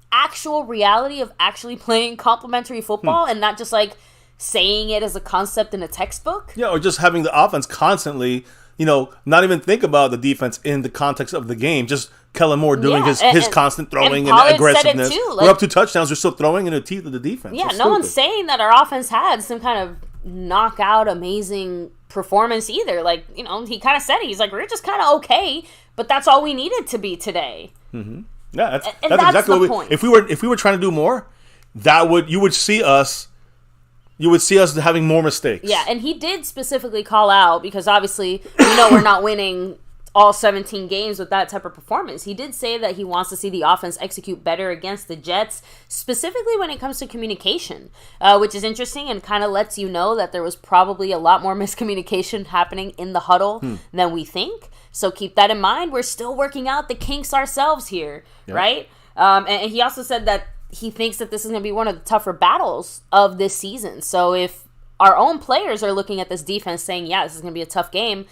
actual reality of actually playing complementary football and not just like saying it as a concept in a textbook. Yeah, or just having the offense constantly, not even think about the defense in the context of the game. Just Kellen Moore doing his constant throwing and aggressiveness. Said it too, like, we're up 2 touchdowns. We're still throwing in the teeth of the defense. Yeah, no one's saying that our offense had some kind of knockout amazing performance either. Like, he kind of said it. He's like, we're just kind of okay, but that's all we needed to be today. Mm-hmm. Yeah, that's exactly what point. If we were trying to do more, you would see us having more mistakes. Yeah, and he did specifically call out, because obviously we're not winning all 17 games with that type of performance. He did say that he wants to see the offense execute better against the Jets, specifically when it comes to communication, which is interesting and kind of lets you know that there was probably a lot more miscommunication happening in the huddle than we think. So keep that in mind. We're still working out the kinks ourselves here, right? And he also said that he thinks that this is going to be one of the tougher battles of this season. So if our own players are looking at this defense saying, yeah, this is going to be a tough game,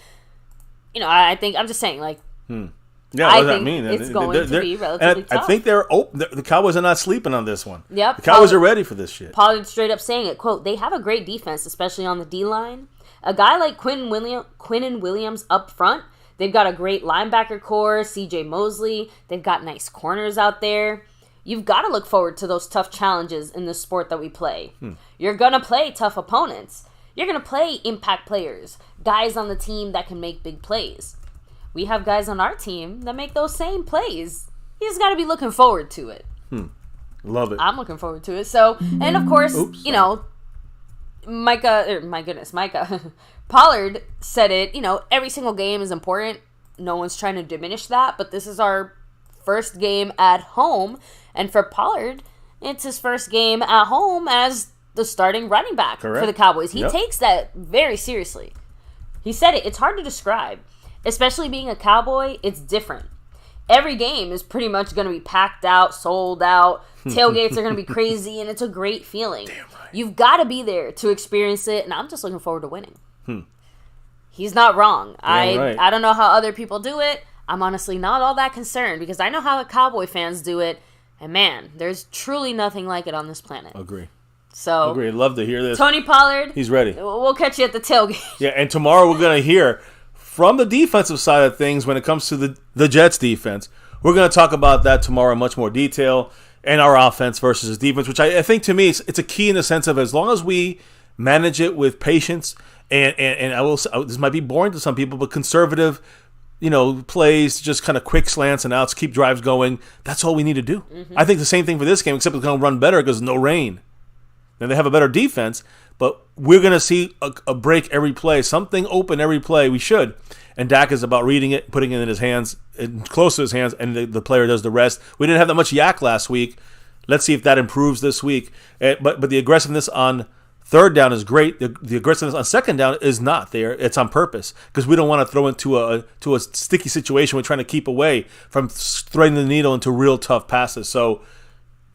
I think, I'm just saying, like, yeah, what does that mean? It's going to be relatively tough. I think they're open. The Cowboys are not sleeping on this one. Yep. The Cowboys are ready for this shit. Pollard straight up saying it, quote, "They have a great defense, especially on the D-line. A guy like Quinnen Williams up front, they've got a great linebacker core, C.J. Mosley. They've got nice corners out there. You've got to look forward to those tough challenges in the sport that we play. You're going to play tough opponents. You're going to play impact players, guys on the team that can make big plays. We have guys on our team that make those same plays. You just got to be looking forward to it." Love it. I'm looking forward to it. So, and of course, Micah Pollard said it, every single game is important. No one's trying to diminish that, but this is our first game at home. And for Pollard, it's his first game at home as the starting running back for the Cowboys. He takes that very seriously. He said it. It's hard to describe. Especially being a Cowboy, it's different. Every game is pretty much going to be packed out, sold out. Tailgates are going to be crazy, and it's a great feeling. Damn right. You've got to be there to experience it, and I'm just looking forward to winning. He's not wrong. I don't know how other people do it. I'm honestly not all that concerned, because I know how the Cowboy fans do it, and man, there's truly nothing like it on this planet. Agree. So, I'd love to hear this. Tony Pollard, he's ready. We'll catch you at the tailgate. Yeah, and tomorrow we're going to hear from the defensive side of things when it comes to the Jets defense. We're going to talk about that tomorrow in much more detail, and our offense versus defense, which I think to me it's a key in the sense of as long as we manage it with patience and I will say, this might be boring to some people, but conservative, plays, just kind of quick slants and outs, keep drives going. That's all we need to do. I think the same thing for this game, except it's going to run better because no rain. Then they have a better defense, but we're going to see a break every play, something open every play. We should. And Dak is about reading it, putting it in his hands, close to his hands, and the player does the rest. We didn't have that much yak last week. Let's see if that improves this week. But the aggressiveness on third down is great. The aggressiveness on second down is not there. It's on purpose because we don't want to throw into a sticky situation. We're trying to keep away from threading the needle into real tough passes. So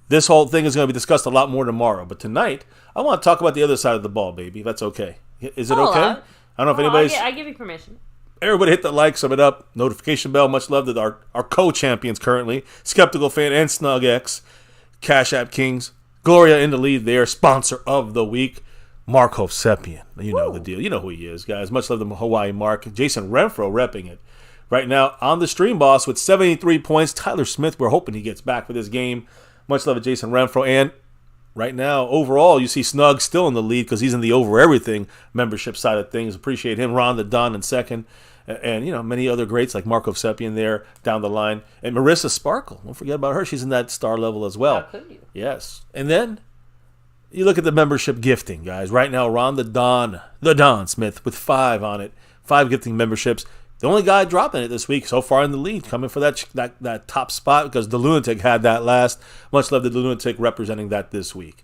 this whole thing is going to be discussed a lot more tomorrow. But tonight, I want to talk about the other side of the ball, baby. That's okay. Is it okay? I don't know if anybody's... I give you permission. Everybody hit the like, sum it up, notification bell. Much love to our co-champions currently. Skeptical Fan and SnugX. Cash App Kings. Gloria in the lead there. Sponsor of the week. Mark Hovsepian. You know the deal. You know who he is, guys. Much love to Hawaii Mark. Jason Renfro repping it. Right now on the stream boss with 73 points. Tyler Smith, we're hoping he gets back for this game. Much love to Jason Renfro. And right now, overall, you see Snug still in the lead because he's in the over everything membership side of things. Appreciate him. Ron the Don in second. And, many other greats like Mark Hovsepian there down the line. And Marissa Sparkle. Don't forget about her. She's in that star level as well. How could you? Yes. And then you look at the membership gifting, guys. Right now, Ron the Don Smith with 5 on it. 5 gifting memberships. The only guy dropping it this week so far in the lead, coming for that top spot because the Lunatic had that last. Much love to the Lunatic representing that this week.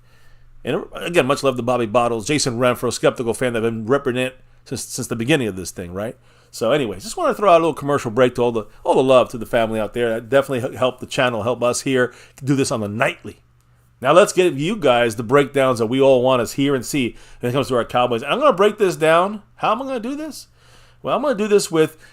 And again, much love to Bobby Bottles, Jason Renfro, Skeptical Fan that have been repping it since the beginning of this thing, right? So anyways, just want to throw out a little commercial break to all the love to the family out there. That definitely helped the channel, help us here do this on the nightly. Now let's get you guys the breakdowns that we all want to hear and see when it comes to our Cowboys. And I'm going to break this down. How am I going to do this? Well, I'm going to do this with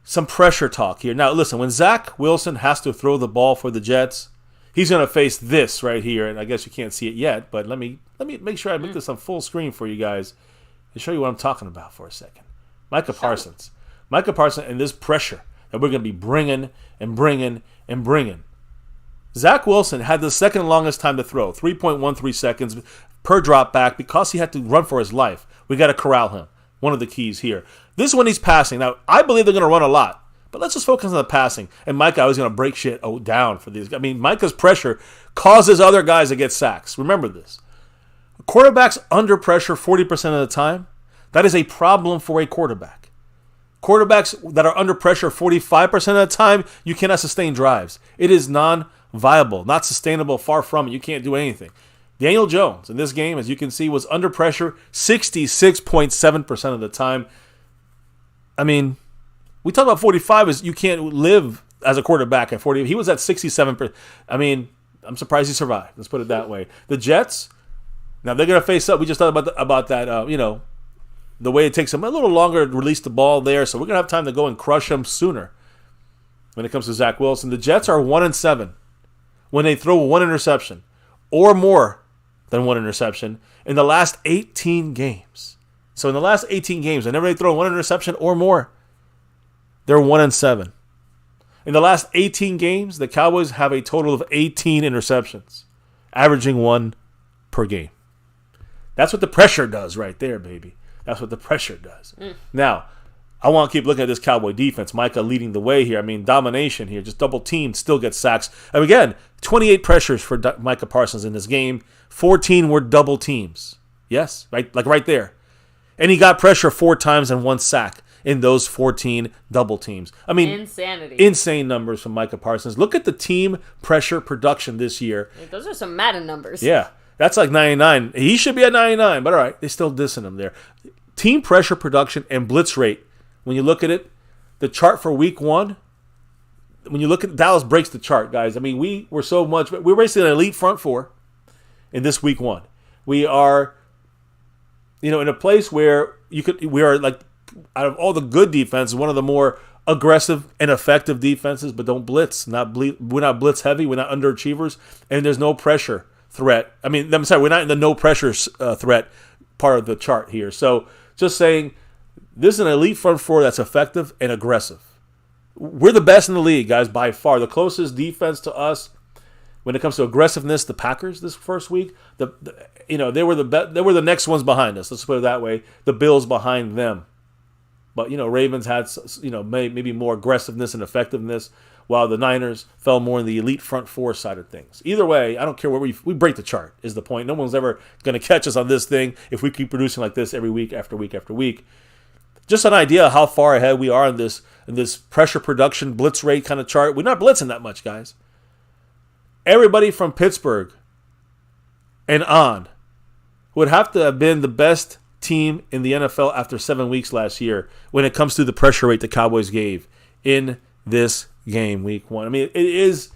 some pressure talk here. Now listen, when Zach Wilson has to throw the ball for the Jets, he's going to face this right here. And I guess you can't see it yet, but let me make sure I make this on full screen for you guys and show you what I'm talking about for a second. Micah Parsons and this pressure that we're going to be bringing. Zach Wilson had the second longest time to throw, 3.13 seconds per drop back because he had to run for his life. We got to corral him. One of the keys here. This is when he's passing. Now, I believe they're going to run a lot, but let's just focus on the passing. And Micah was going to break shit down for these. I mean, Micah's pressure causes other guys to get sacks. Remember this. Quarterbacks under pressure 40% of the time, that is a problem for a quarterback. Quarterbacks that are under pressure 45% of the time, you cannot sustain drives. It is non-viable, not sustainable, far from it. You can't do anything. Daniel Jones in this game, as you can see, was under pressure 66.7% of the time. I mean, we talk about 45 as you can't live as a quarterback at 40. He was at 67%. I mean, I'm surprised he survived. Let's put it that way. The Jets, now they're going to face up. We just thought about that, the way it takes them a little longer to release the ball there. So we're going to have time to go and crush them sooner when it comes to Zach Wilson. The Jets are 1-7 when they throw one interception or more than one interception in the last 18 games. So in the last 18 games, whenever they throw one interception or more, they're 1-7. In the last 18 games, the Cowboys have a total of 18 interceptions, averaging 1 per game. That's what the pressure does right there, baby. That's what the pressure does. Now, I want to keep looking at this Cowboy defense. Micah leading the way here. I mean, domination here. Just double teamed, still gets sacks. And again, 28 pressures for Micah Parsons in this game. 14 were double teams. Yes, right there. And he got pressure 4 times and 1 sack in those 14 double teams. I mean, insanity. Insane numbers from Micah Parsons. Look at the team pressure production this year. Those are some Madden numbers. Yeah, that's like 99. He should be at 99, but all right, they still dissing him there. Team pressure production and blitz rate. When you look at it, the chart for week 1, when you look at Dallas breaks the chart, guys. I mean, we're basically an elite front 4 in this week 1. We are, in a place where we are like, out of all the good defenses, one of the more aggressive and effective defenses, but don't blitz. We're not blitz heavy. We're not underachievers, and there's no pressure threat. I mean, I'm sorry, we're not in the no pressure threat part of the chart here. So just saying, this is an elite front 4 that's effective and aggressive. We're the best in the league, guys, by far. The closest defense to us when it comes to aggressiveness, the Packers this first week, they were the next ones behind us. Let's put it that way. The Bills behind them. But, Ravens had, maybe more aggressiveness and effectiveness, while the Niners fell more in the elite front 4 side of things. Either way, I don't care where we break the chart is the point. No one's ever going to catch us on this thing if we keep producing like this every week after week after week. Just an idea of how far ahead we are in this pressure production blitz rate kind of chart. We're not blitzing that much, guys. Everybody from Pittsburgh and on would have to have been the best team in the NFL after 7 weeks last year when it comes to the pressure rate the Cowboys gave in this game, week 1. I mean, it is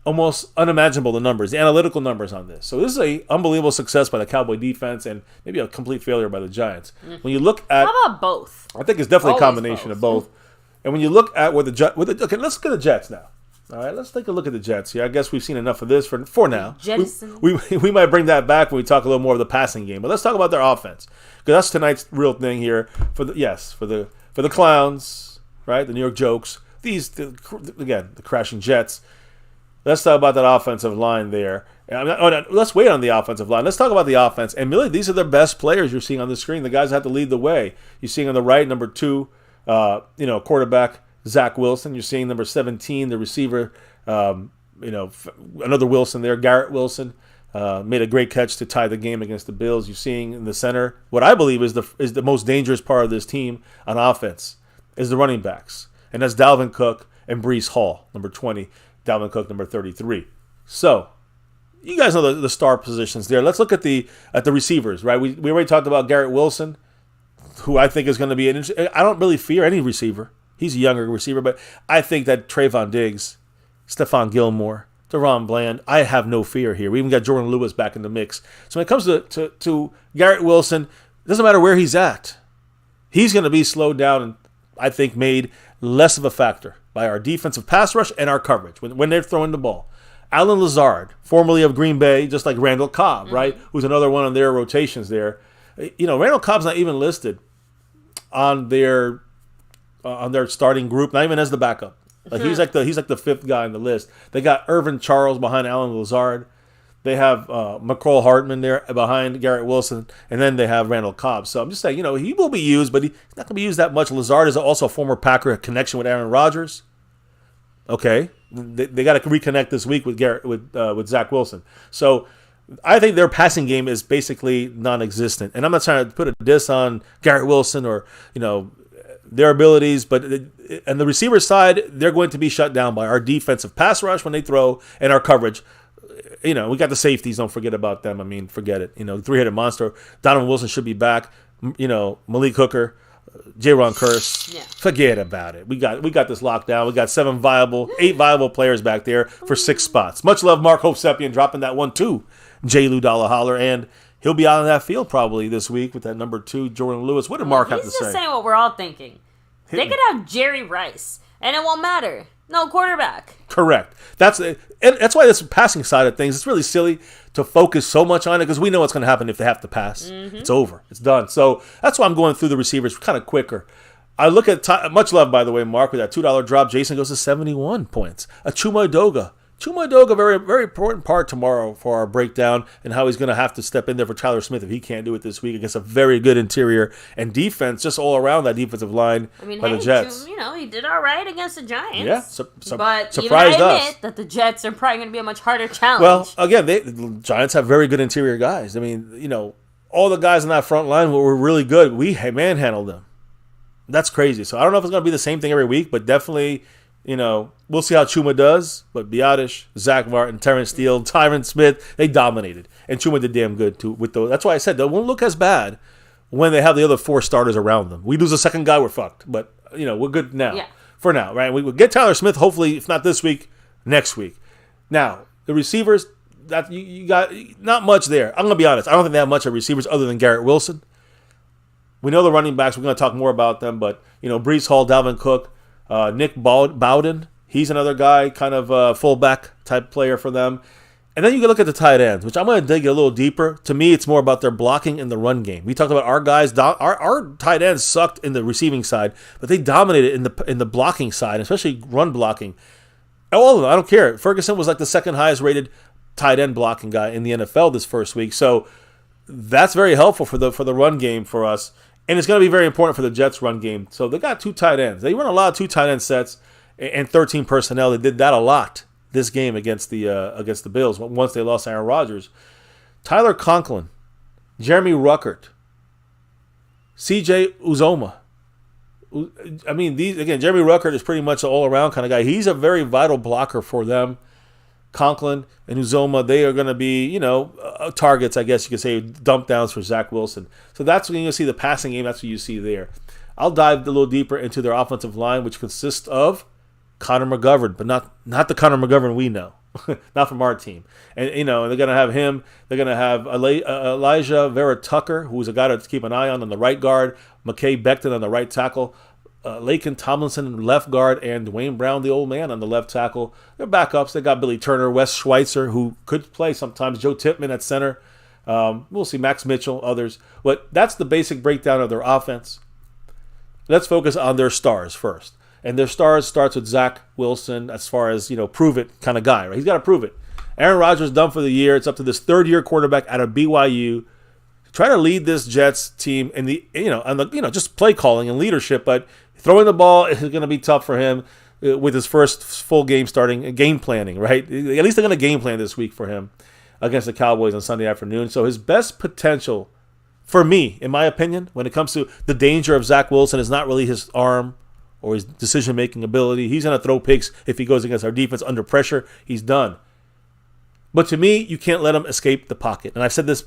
almost unimaginable, the numbers, the analytical numbers on this. So this is an unbelievable success by the Cowboy defense and maybe a complete failure by the Giants. When you look at... How about both? I think it's definitely a combination of both. And when you look at where okay, let's look at the Jets now. All right, let's take a look at the Jets here. I guess we've seen enough of this for now. We might bring that back when we talk a little more of the passing game. But let's talk about their offense, because that's tonight's real thing here. For the clowns, right? The New York jokes. The crashing Jets. Let's talk about that offensive line there. Let's wait on the offensive line. Let's talk about the offense. And really, these are the best players you're seeing on the screen. The guys that have to lead the way. You're seeing on the right, number 2, quarterback Zach Wilson. You're seeing number 17, the receiver, another Wilson there, Garrett Wilson. Made a great catch to tie the game against the Bills. You're seeing in the center what I believe is the most dangerous part of this team on offense is the running backs. And that's Dalvin Cook and Breece Hall, number 20. Dalvin Cook, number 33. So, you guys know the star positions there. Let's look at the receivers, right? We already talked about Garrett Wilson, who I think is going to be I don't really fear any receiver. He's a younger receiver, but I think that Trayvon Diggs, Stephon Gilmore, DeRon Bland, I have no fear here. We even got Jordan Lewis back in the mix. So when it comes to Garrett Wilson, it doesn't matter where he's at. He's going to be slowed down and I think made less of a factor by our defensive pass rush and our coverage when they're throwing the ball. Alan Lazard, formerly of Green Bay, just like Randall Cobb, right? Who's another one on their rotations there. Randall Cobb's not even listed on their starting group, not even as the backup. Like he's like the fifth guy on the list. They got Irvin Charles behind Alan Lazard. They have McCall Hartman there behind Garrett Wilson, and then they have Randall Cobb. So I'm just saying, he will be used, but he's not going to be used that much. Lazard is also a former Packer, a connection with Aaron Rodgers. Okay, they got to reconnect this week with Zach Wilson. So I think their passing game is basically non-existent. And I'm not trying to put a diss on Garrett Wilson or their abilities, but on the receiver side, they're going to be shut down by our defensive pass rush when they throw and our coverage. We got the safeties. Don't forget about them. I mean, forget it. Three-headed monster. Donovan Wilson should be back. Malik Hooker, J-Ron Curse. Yeah. Forget about it. We got this locked down. We got 8 viable players back there for 6 spots. Much love, Mark Hosepian, dropping that one too. J. Lou Dollar Holler, and he'll be out on that field probably this week with that number 2, Jordan Lewis. What did Mark have to say? He's just saying what we're all thinking. They could have Jerry Rice, and it won't matter. No quarterback. Correct. That's why this passing side of things, it's really silly to focus so much on it because we know what's going to happen if they have to pass. Mm-hmm. It's over. It's done. So that's why I'm going through the receivers kind of quicker. I look at much love, by the way, Mark, with that $2 drop. Jason goes to 71 points. Chuma Edoga, very, very important part tomorrow for our breakdown and how he's going to have to step in there for Tyler Smith if he can't do it this week against a very good interior and defense just all around that defensive line by the Jets. He did all right against the Giants. Yeah, but surprised even I us. admit that the Jets are probably going to be a much harder challenge. Well, again, the Giants have very good interior guys. I mean, all the guys in that front line were really good. We manhandled them. That's crazy. So I don't know if it's going to be the same thing every week, but definitely – we'll see how Chuma does, but Biotish, Zach Martin, Terrence Steele, Tyron Smith, they dominated. And Chuma did damn good, too. With those. That's why I said they won't look as bad when they have the other 4 starters around them. We lose a second guy, we're fucked. But, we're good now. Yeah. For now, right? We will get Tyler Smith, hopefully, if not this week, next week. Now, the receivers, that you got not much there. I'm going to be honest. I don't think they have much of receivers other than Garrett Wilson. We know the running backs. We're going to talk more about them. But, Breece Hall, Dalvin Cook, Nick Bowden, he's another guy, kind of fullback type player for them. And then you can look at the tight ends, which I'm going to dig a little deeper. To me, it's more about their blocking in the run game. We talked about our guys. Our tight ends sucked in the receiving side, but they dominated in the blocking side, especially run blocking. All of them, I don't care. Ferguson was like the second highest rated tight end blocking guy in the NFL this first week. So that's very helpful for the run game for us. And it's going to be very important for the Jets' run game. So they got 2 tight ends. They run a lot of 2 tight end sets and 13 personnel. They did that a lot this game against the Bills once they lost Aaron Rodgers. Tyler Conklin, Jeremy Ruckert, C.J. Uzoma. I mean, Jeremy Ruckert is pretty much an all-around kind of guy. He's a very vital blocker for them. Conklin and Uzoma, they are going to be, targets, I guess you could say, dump downs for Zach Wilson. So that's when you'll see the passing game. That's what you see there. I'll dive a little deeper into their offensive line, which consists of Connor McGovern, but not the Connor McGovern we know, not from our team. And, they're going to have him. They're going to have Elijah Vera Tucker, who's a guy to keep an eye on the right guard, McKay Becton on the right tackle, Laken Tomlinson, left guard, and Dwayne Brown, the old man, on the left tackle. They're backups. They got Billy Turner, Wes Schweitzer, who could play sometimes, Joe Tippmann at center. We'll see Max Mitchell, others. But that's the basic breakdown of their offense. Let's focus on their stars first. And their stars starts with Zach Wilson as far as, prove it kind of guy, right? He's got to prove it. Aaron Rodgers done for the year. It's up to this third-year quarterback out of BYU. Try to lead this Jets team in the, just play calling and leadership, but throwing the ball is going to be tough for him with his first full game starting, game planning, right? At least they're going to game plan this week for him against the Cowboys on Sunday afternoon. So his best potential, for me, in my opinion, when it comes to the danger of Zach Wilson, is not really his arm or his decision-making ability. He's going to throw picks if he goes against our defense under pressure. He's done. But to me, you can't let him escape the pocket. And I've said this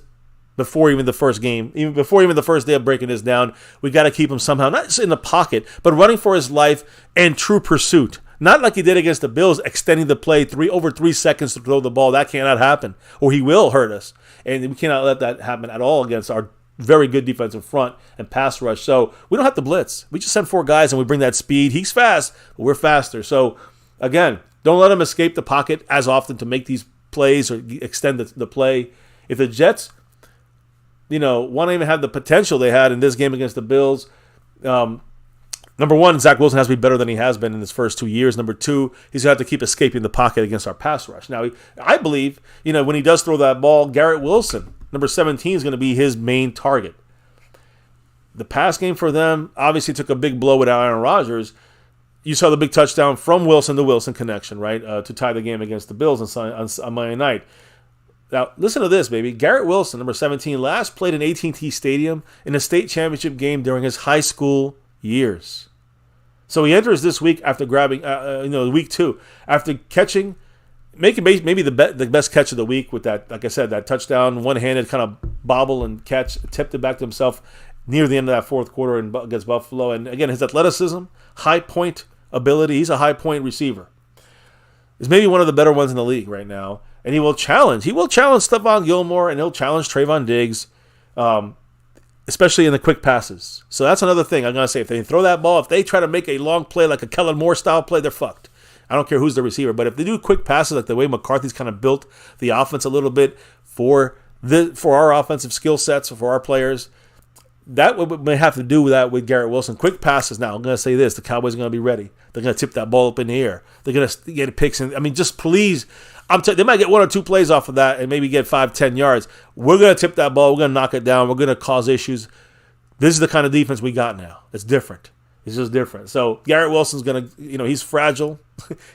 before even the first game, even before even the first day of breaking this down. We got to keep him somehow, not just in the pocket, but running for his life and true pursuit. Not like he did against the Bills, extending the play over 3 seconds to throw the ball. That cannot happen, or he will hurt us. And we cannot let that happen at all against our very good defensive front and pass rush. So we don't have to blitz. We just send 4 guys and we bring that speed. He's fast, but we're faster. So, again, don't let him escape the pocket as often to make these plays or extend the play. If the Jets, want to even have the potential they had in this game against the Bills, number one, Zach Wilson has to be better than he has been in his first 2 years. Number two, he's going to have to keep escaping the pocket against our pass rush. Now, I believe, when he does throw that ball, Garrett Wilson, number 17, is going to be his main target. The pass game for them obviously took a big blow without Aaron Rodgers. You saw the big touchdown from Wilson, the Wilson connection, right, to tie the game against the Bills on Monday night. Now, listen to this, baby. Garrett Wilson, number 17, last played in AT&T Stadium in a state championship game during his high school years. So he enters this week after grabbing, week 2, after making maybe the best catch of the week with that, like I said, that touchdown, one-handed kind of bobble and catch, tipped it back to himself near the end of that fourth quarter against Buffalo. And again, his athleticism, high point ability, he's a high point receiver. He's maybe one of the better ones in the league right now. And he will challenge Stephon Gilmore, and he'll challenge Trayvon Diggs, especially in the quick passes. So that's another thing I'm going to say. If they throw that ball, if they try to make a long play like a Kellen Moore style play, they're fucked. I don't care who's the receiver. But if they do quick passes like the way McCarthy's kind of built the offense a little bit for our offensive skill sets, for our players, that may have to do with that with Garrett Wilson. Quick passes now. I'm going to say this. The Cowboys are going to be ready. They're going to tip that ball up in the air. They're going to get picks. Just please. They might get 1 or 2 plays off of that and maybe get 5-10 yards. We're going to tip that ball. We're going to knock it down. We're going to cause issues. This is the kind of defense we got now. It's different. It's just different. So Garrett Wilson's going to, he's fragile.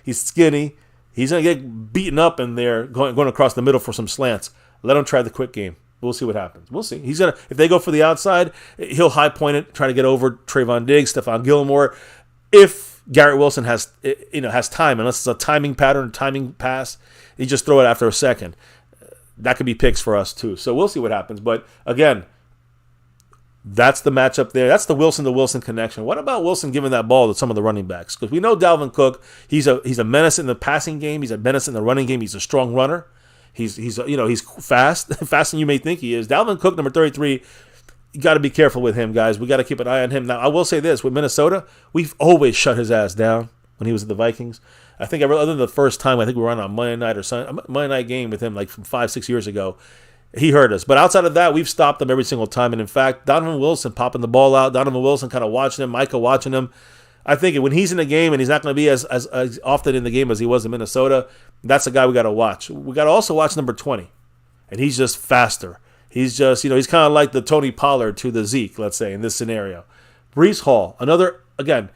He's skinny. He's going to get beaten up in there going across the middle for some slants. Let him try the quick game. We'll see what happens. We'll see. He's gonna, if they go for the outside, he'll high point it, try to get over Trayvon Diggs, Stephon Gilmore. If Garrett Wilson has time, unless it's a timing pattern, timing pass, he just throw it after a second. That could be picks for us too. So we'll see what happens. But again, that's the matchup there. That's the Wilson connection. What about Wilson giving that ball to some of the running backs? Because we know Dalvin Cook, he's a menace in the passing game. He's a menace in the running game. He's a strong runner. He's fast, faster than you may think he is. Dalvin Cook, number 33, you got to be careful with him, guys. We got to keep an eye on him. Now, I will say this. With Minnesota, we've always shut his ass down when he was at the Vikings. I think other than the first time, I think we were on a Monday night or Sunday, Monday night game with him like from 5-6 years ago. He hurt us. But outside of that, we've stopped him every single time. And in fact, Donovan Wilson popping the ball out, Donovan Wilson kind of watching him, Micah watching him. I think when he's in the game, and he's not going to be as often in the game as he was in Minnesota, that's a guy we got to watch. We got to also watch number 20. And he's just faster. He's just, he's kind of like the Tony Pollard to the Zeke, let's say, in this scenario. Breece Hall, again,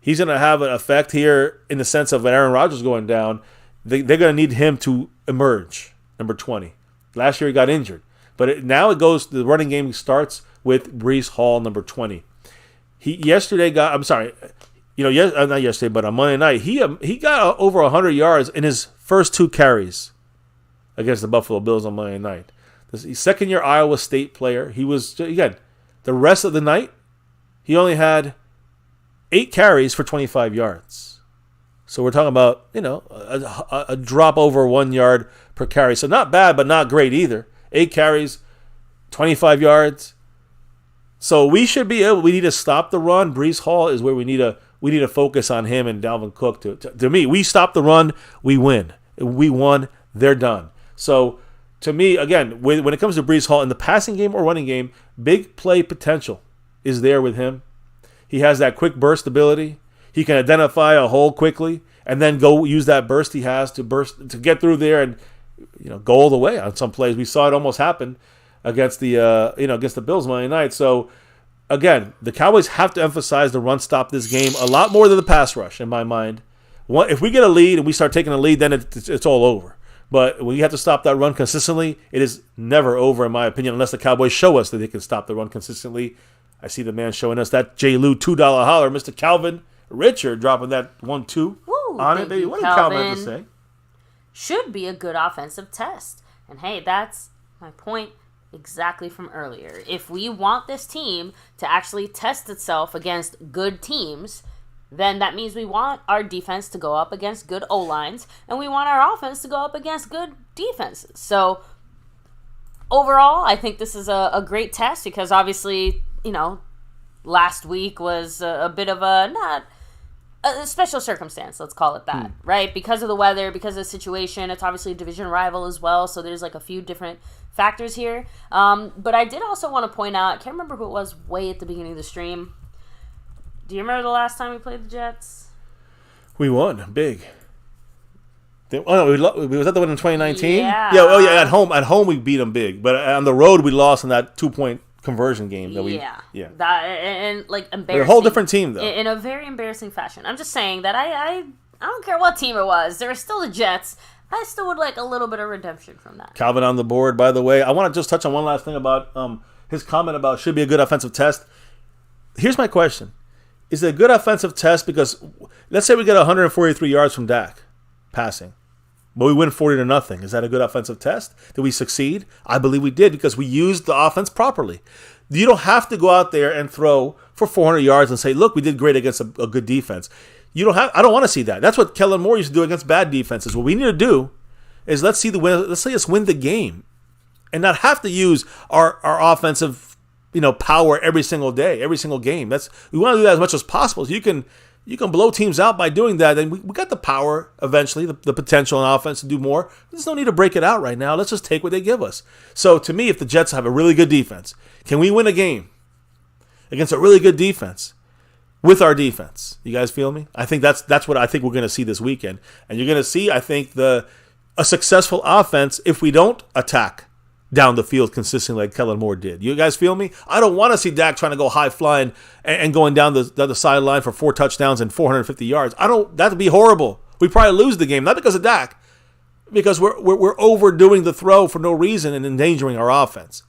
he's going to have an effect here in the sense of when Aaron Rodgers going down, they're going to need him to emerge, number 20. Last year he got injured. But now the running game starts with Breece Hall, number 20. Not yesterday, but on Monday night, he got over 100 yards in his first 2 carries against the Buffalo Bills on Monday night. He's second-year Iowa State player. He was, again, the rest of the night, he only had 8 carries for 25 yards. So we're talking about, a drop over 1 yard per carry. So not bad, but not great either. 8 carries, 25 yards. So we should be able. We need to stop the run. Breece Hall is where we need to focus on him and Dalvin Cook. To me, we stop the run, we win. We won. They're done. So to me, again, when it comes to Breece Hall in the passing game or running game, big play potential is there with him. He has that quick burst ability. He can identify a hole quickly and then go use that burst he has to get through there and go all the way on some plays. We saw it almost happen against the against the Bills Monday night. So again, the Cowboys have to emphasize the run stop this game a lot more than the pass rush in my mind. If we get a lead and we start taking a lead, then it's all over. But when you have to stop that run consistently, it is never over in my opinion unless the Cowboys show us that they can stop the run consistently. I see the man showing us that J. Lou $2 holler, Mr. Calvin Richard dropping that 1-2 on it, baby. What did Calvin have to say? Should be a good offensive test. And hey, that's my point exactly from earlier. If we want this team to actually test itself against good teams, then that means we want our defense to go up against good O-lines, and we want our offense to go up against good defenses. So overall, I think this is a great test because obviously, last week was a bit of a special circumstance, let's call it that, right? Because of the weather, because of the situation, it's obviously a division rival as well, so there's a few different factors here. But I did also want to point out, I can't remember who it was way at the beginning of the stream. Do you remember the last time we played the Jets? We won big. Was that the one in 2019? Yeah. Yeah. At home we beat them big, but on the road we lost in that 2-point conversion game. That and embarrassing. They're a whole different team though. In a very embarrassing fashion. I'm just saying that I don't care what team it was. They were still the Jets. I still would like a little bit of redemption from that. Calvin on the board, by the way. I want to just touch on one last thing about his comment about should be a good offensive test. Here's my question. Is it a good offensive test because let's say we get 143 yards from Dak passing, but we win 40-0. Is that a good offensive test? Did we succeed? I believe we did because we used the offense properly. You don't have to go out there and throw for 400 yards and say, look, we did great against a good defense. I don't want to see that. That's what Kellen Moore used to do against bad defenses. What we need to do is let's see us win the game and not have to use our offensive power every single day, every single game. We want to do that as much as possible. So you can blow teams out by doing that. And we got the power eventually, the potential in offense to do more. There's no need to break it out right now. Let's just take what they give us. So to me, if the Jets have a really good defense, can we win a game against a really good defense with our defense? You guys feel me? I think that's what I think we're going to see this weekend. And you're going to see, I think, a successful offense if we don't attack down the field consistently like Kellen Moore did. You guys feel me? I don't want to see Dak trying to go high flying and going down the sideline for 4 touchdowns and 450 yards. That would be horrible. We probably lose the game, not because of Dak, because we're overdoing the throw for no reason and endangering our offense.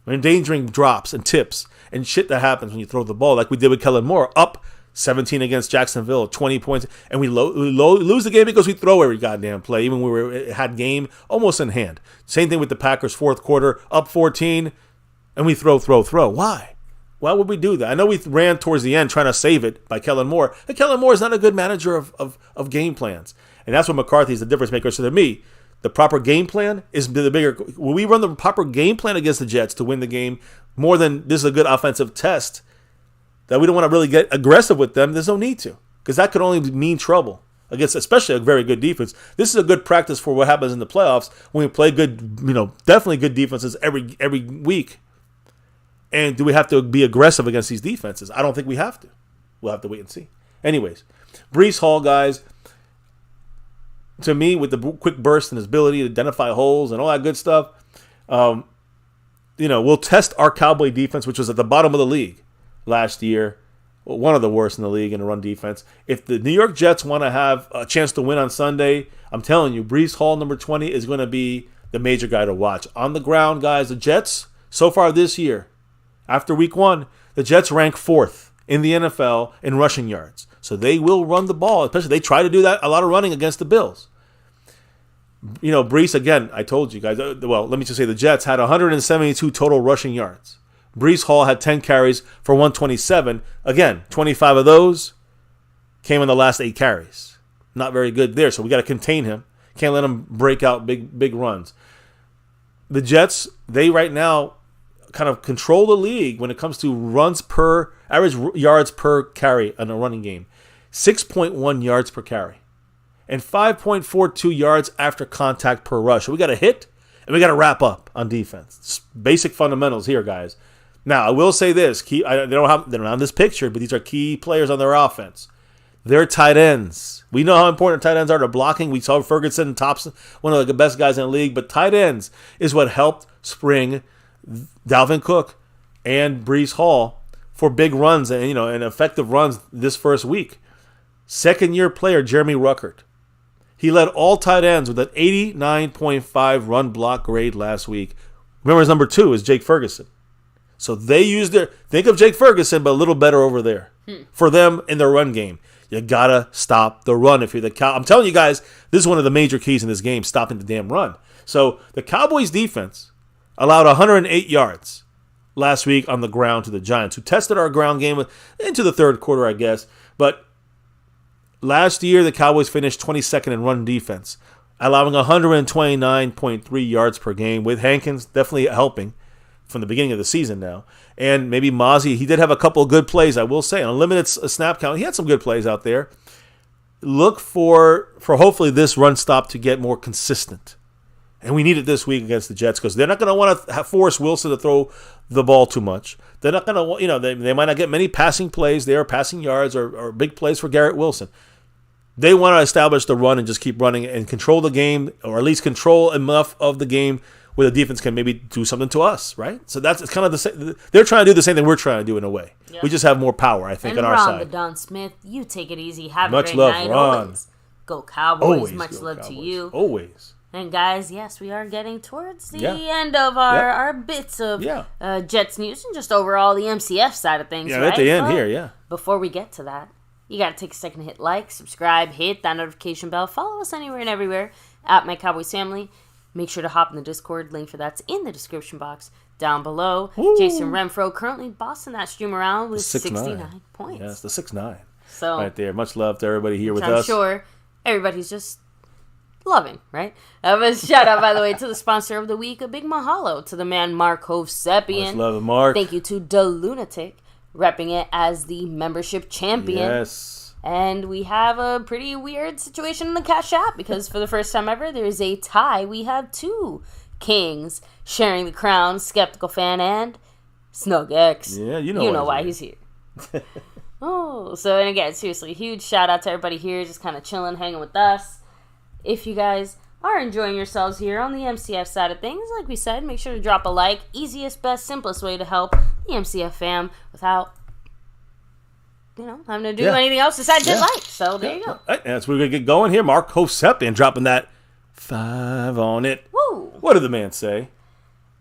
We're endangering drops and tips and shit that happens when you throw the ball, like we did with Kellen Moore, up 17 against Jacksonville, 20 points, and we lose the game because we throw every goddamn play, even when we had game almost in hand. Same thing with the Packers, fourth quarter, up 14, and we throw. Why? Why would we do that? I know we ran towards the end trying to save it by Kellen Moore. But Kellen Moore is not a good manager of game plans, and that's what McCarthy is the difference maker. So to me, the proper game plan is the bigger. When we run the proper game plan against the Jets to win the game, more than this is a good offensive test, that we don't want to really get aggressive with them, there's no need to. Because that could only mean trouble against especially a very good defense. This is a good practice for what happens in the playoffs when we play good, definitely good defenses every week. And do we have to be aggressive against these defenses? I don't think we have to. We'll have to wait and see. Anyways, Breece Hall, guys, to me, with the quick burst and his ability to identify holes and all that good stuff, we'll test our Cowboy defense, which was at the bottom of the league last year, one of the worst in the league in the run defense. If the New York Jets want to have a chance to win on Sunday, I'm telling you, Breece Hall, number 20, is going to be the major guy to watch. On the ground, guys, the Jets, so far this year, after week 1, the Jets rank 4th in the NFL in rushing yards. So they will run the ball, especially they try to do that, a lot of running against the Bills. Breece, again, I told you guys, well, let me just say the Jets had 172 total rushing yards. Breece Hall had 10 carries for 127. Again, 25 of those came in the last 8 carries. Not very good there, so we got to contain him. Can't let him break out big runs. The Jets, they right now kind of control the league when it comes to average yards per carry in a running game. 6.1 yards per carry. And 5.42 yards after contact per rush. So we got to hit and we got to wrap up on defense. It's basic fundamentals here, guys. Now, I will say this. They don't have this picture, but these are key players on their offense. They're tight ends. We know how important tight ends are to blocking. We saw Ferguson, tops one of the best guys in the league. But tight ends is what helped spring Dalvin Cook and Breece Hall for big runs and effective runs this first week. Second-year player Jeremy Ruckert. He led all tight ends with an 89.5 run block grade last week. Remember, his number 2 is Jake Ferguson. So they used think of Jake Ferguson, but a little better over there for them in their run game. You gotta stop the run if you're the Cow. I'm telling you guys, this is one of the major keys in this game: stopping the damn run. So the Cowboys defense allowed 108 yards last week on the ground to the Giants, who tested our ground game into the third quarter, I guess. But last year, the Cowboys finished 22nd in run defense, allowing 129.3 yards per game, with Hankins definitely helping from the beginning of the season now. And maybe Mozzie, he did have a couple of good plays, I will say. On a limited snap count, he had some good plays out there. Look for hopefully this run stop to get more consistent. And we need it this week against the Jets because they're not going to want to force Wilson to throw the ball too much. They're not going to, they might not get many passing plays there, passing yards or big plays for Garrett Wilson. They want to establish the run and just keep running and control the game, or at least control enough of the game where the defense can maybe do something to us, right? So it's kind of the same. They're trying to do the same thing we're trying to do in a way. Yep. We just have more power, I think, on our side. And Don Smith, you take it easy. Have much a great love, night. Ron. Always. Go Cowboys. Always much go love Cowboys. to you. Always. And guys, yes, we are getting towards the end of our bits of Jets news and just overall the MCF side of things. Yeah, right? at the end here, yeah. Before we get to that, you got to take a second to hit like, subscribe, hit that notification bell, follow us anywhere and everywhere at MyCowboysFamily. Make sure to hop in the Discord. Link for that's in the description box down below. Woo. Jason Renfro currently bossing that stream around with 69 points. Yes, the 6'9". So right there. Much love to everybody here with I'm us. I'm sure everybody's just loving, right? But shout out, by the way, to the sponsor of the week. A big mahalo to the man Mark Hovsepian. Much love, Mark. Thank you to Da Lunatic, repping it as the membership champion. Yes. And we have a pretty weird situation in the Cash App because for the first time ever, there's a tie. We have 2 kings sharing the crown, Skeptical Fan and Snug X. Yeah, you know why he's here. And again, seriously, huge shout out to everybody here just kind of chilling, hanging with us. If you guys are enjoying yourselves here on the MCF side of things, like we said, make sure to drop a like. Easiest, best, simplest way to help the MCF fam without having to do anything else besides hit like. So there you go. Right, that's where we're going to get going here. Mark Hovsepian dropping that 5 on it. Woo! What did the man say?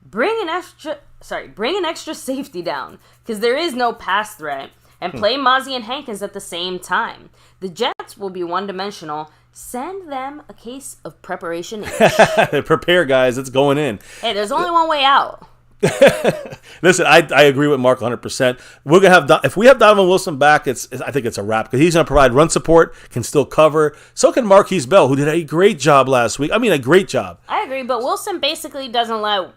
Bring an extra safety down because there is no pass threat, and play Mozzie and Hankins at the same time. The Jets will be one-dimensional. Send them a case of preparation. Prepare, guys. It's going in. Hey, there's only one way out. Listen, I agree with Mark 100%. We're gonna have if we have Donovan Wilson back, I think it's a wrap because he's gonna provide run support, can still cover. So can Marquise Bell, who did a great job last week. I mean, a great job. I agree, but Wilson basically doesn't let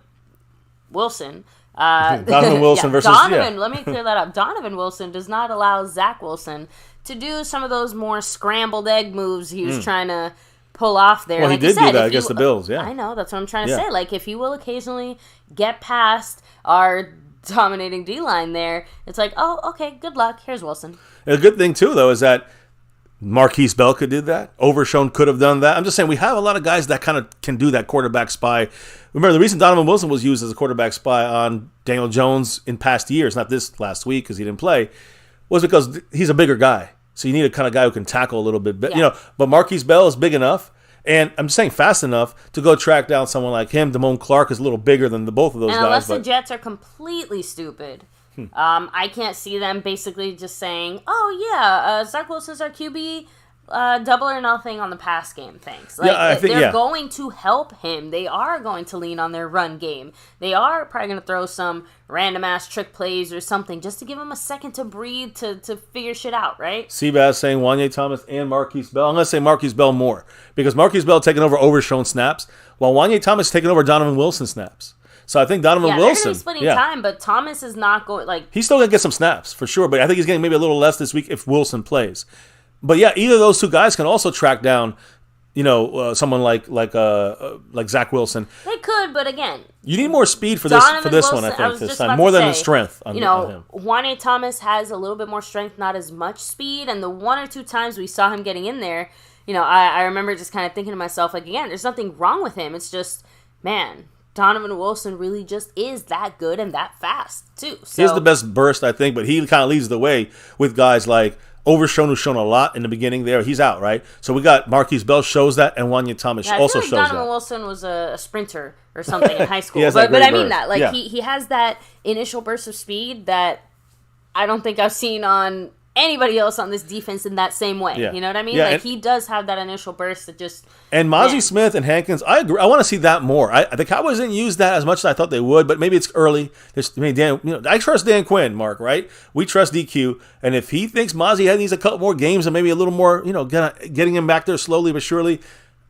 Wilson. Donovan Wilson versus Donovan. Let me clear that up. Donovan Wilson does not allow Zach Wilson to do some of those more scrambled egg moves he was trying to pull off there. Well, like he did do that against the Bills, yeah. I know, that's what I'm trying to say. Like, if he will occasionally get past our dominating D-line there, it's like, oh, okay, good luck. Here's Wilson. And the good thing, too, though, is that Marquise Bell could do that. Overshown could have done that. I'm just saying we have a lot of guys that kind of can do that quarterback spy. Remember, the reason Donovan Wilson was used as a quarterback spy on Daniel Jones in past years, not this last week because he didn't play, was because he's a bigger guy. So you need a kind of guy who can tackle a little bit. But Marquise Bell is big enough, and I'm saying fast enough to go track down someone like him. Damone Clark is a little bigger than both of those guys. Unless the Jets are completely stupid, I can't see them basically just saying, "Oh yeah, Zach Wilson's our QB, double or nothing on the pass game." Thanks. Like, I think they're going to help him. They are going to lean on their run game. They are probably going to throw some random ass trick plays or something just to give him a second to breathe to figure shit out. Right? Seabass saying Wanye Thomas and Marquise Bell. I'm going to say Marquise Bell more because Marquise Bell taking over Overshown snaps while Wanye Thomas taking over Donovan Wilson snaps. So I think Donovan they're Wilson. They're going to be splitting time, but Thomas is not going, like... He's still going to get some snaps, for sure, but I think he's getting maybe a little less this week if Wilson plays. But yeah, either of those two guys can also track down, someone like Zach Wilson. They could, but again... You need more speed for this one, I think, this time. More than the strength on him. Juan Thomas has a little bit more strength, not as much speed, and the one or two times we saw him getting in there, I remember just kind of thinking to myself, like, again, there's nothing wrong with him. It's just, man... Donovan Wilson really just is that good and that fast, too. So, he has the best burst, I think, but he kind of leads the way with guys like Overshown, who's shown a lot in the beginning there. He's out, right? So we got Marquise Bell shows that, and Wanya Thomas also shows that. Donovan Wilson was a sprinter or something in high school. but I mean that. Like, he has that initial burst of speed that I don't think I've seen on anybody else on this defense in that same way. Yeah. You know what I mean? Yeah, he does have that initial burst that just... And Mozzie Smith and Hankins, I agree. I want to see that more. The Cowboys didn't use that as much as I thought they would, but maybe it's early. I trust Dan Quinn, Mark, right? We trust DQ, and if he thinks Mozzie needs a couple more games and maybe a little more, getting him back there slowly but surely,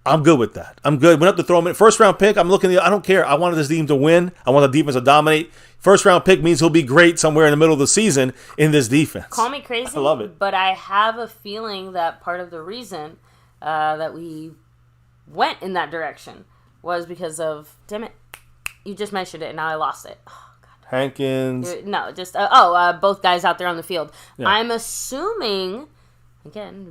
I'm good with that. I'm good. We don't have to throw him in. First round pick, I don't care. I wanted this team to win. I want the defense to dominate. First round pick means he'll be great somewhere in the middle of the season in this defense. Call me crazy. I love it. But I have a feeling that part of the reason that we went in that direction was because of, damn it, you just mentioned it and now I lost it. Oh, God. Hankins. No, just, both guys out there on the field. Yeah. I'm assuming, again,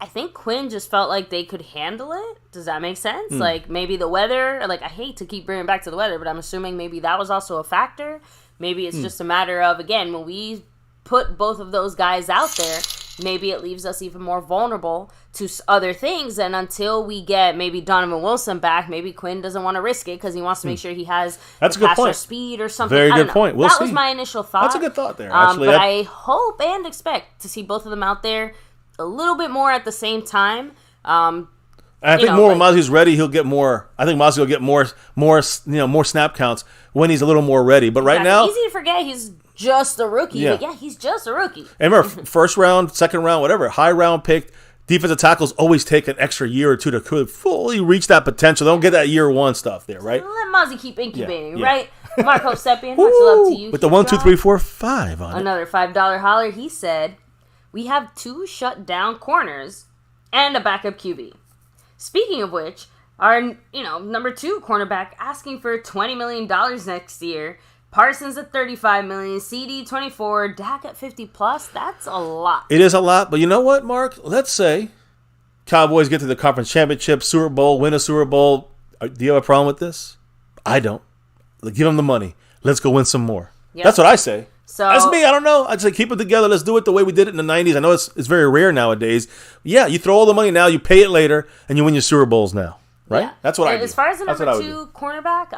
I think Quinn just felt like they could handle it. Does that make sense? Like, maybe the weather, I hate to keep bringing back to the weather, but I'm assuming maybe that was also a factor. Maybe it's just a matter of, again, when we put both of those guys out there, maybe it leaves us even more vulnerable to other things. And until we get maybe Donovan Wilson back, maybe Quinn doesn't want to risk it because he wants to make sure he has faster speed or something. Very good point. That was my initial thought. That's a good thought there, actually. But I hope and expect to see both of them out there a little bit more at the same time. I think when Mozzie's ready, he'll get more. I think Mozzie will get more snap counts when he's a little more ready. But right now, easy to forget he's just a rookie. Yeah. But he's just a rookie. And remember, first round, second round, whatever, high round pick, defensive tackles always take an extra year or two to fully reach that potential. They don't get that year one stuff there, right? Let Mozzie keep incubating, right? Marco Seppian, much love to you. With the 1, 2, 3, 4, 5 on another $5 holler, he said, "We have 2 shut-down corners and a backup QB. Speaking of which, our number 2 cornerback asking for $20 million next year. Parsons at $35 million, CD $24, Dak at $50+. That's a lot. It is a lot, but you know what, Mark? Let's say Cowboys get to the conference championship, Super Bowl, win a Super Bowl. Do you have a problem with this? I don't. Give them the money. Let's go win some more. Yep. That's what I say. So that's me. I don't know. I'd say keep it together. Let's do it the way we did it in the 90s. I know it's very rare nowadays. Yeah, you throw all the money now, you pay it later, and you win your Super Bowls now. Right? Yeah. That's what I do. As far as the number 2 cornerback,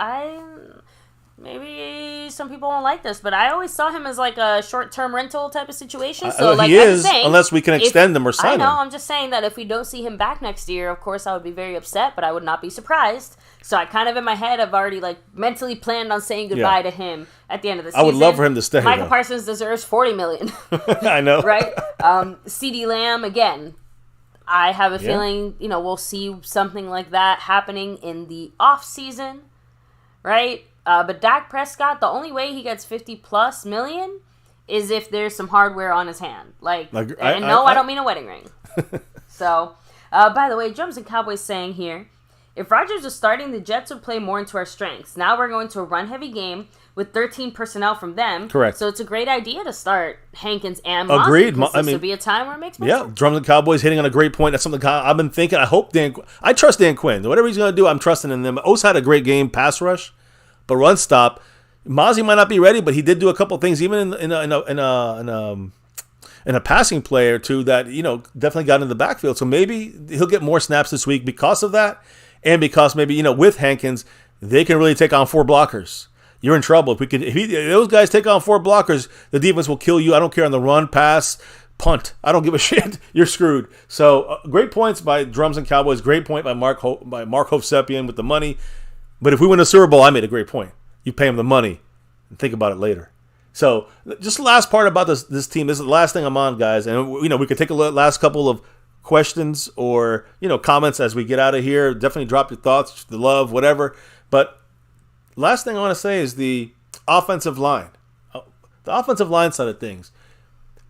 maybe some people won't like this, but I always saw him as like a short-term rental type of situation. So he is, unless we can extend him or sign him. I know. I'm just saying that if we don't see him back next year, of course I would be very upset, but I would not be surprised. So I kind of in my head have already mentally planned on saying goodbye to him at the end of the season. I would love for him to stay. Michael Parsons deserves $40 million. I know, right? CeeDee Lamb again. I have a feeling we'll see something like that happening in the off season, right? But Dak Prescott, the only way he gets $50+ million is if there's some hardware on his hand. I don't mean a wedding ring. So, by the way, Drums and Cowboys saying here, if Rodgers was starting, the Jets would play more into our strengths. Now we're going to a run-heavy game with 13 personnel from them. Correct. So it's a great idea to start Hankins and Mozzie. Agreed. This would be a time where it makes more sense. Drums and Cowboys hitting on a great point. That's something I've been thinking. I trust Dan Quinn. Whatever he's going to do, I'm trusting in them. O's had a great game, pass rush. But run stop, Mozzie might not be ready, but he did do a couple things, even in a passing play or two that definitely got in the backfield. So maybe he'll get more snaps this week because of that, and because maybe with Hankins they can really take on 4 blockers. You're in trouble if those guys take on 4 blockers. The defense will kill you. I don't care on the run, pass, punt. I don't give a shit. You're screwed. So great points by Drums and Cowboys. Great point by Mark Hovsepian with the money. But if we win a Super Bowl, I made a great point. You pay him the money and think about it later. So just the last part about this team. This is the last thing I'm on, guys. And we could take a last couple of questions or comments as we get out of here. Definitely drop your thoughts, the love, whatever. But last thing I want to say is the offensive line. The offensive line side of things.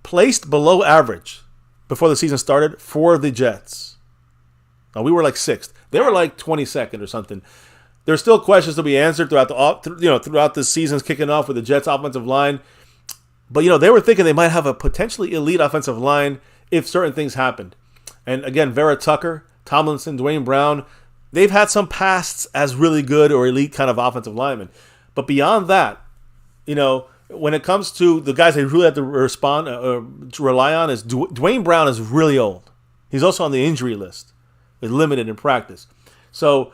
Placed below average before the season started for the Jets. Now, we were like 6th. They were like 22nd or something. There's still questions to be answered throughout the seasons kicking off with the Jets offensive line. But, they were thinking they might have a potentially elite offensive line if certain things happened. And again, Vera Tucker, Tomlinson, Dwayne Brown, they've had some pasts as really good or elite kind of offensive linemen. But beyond that, when it comes to the guys they really have to to rely on, is Dwayne Brown is really old. He's also on the injury list. He's limited in practice. So,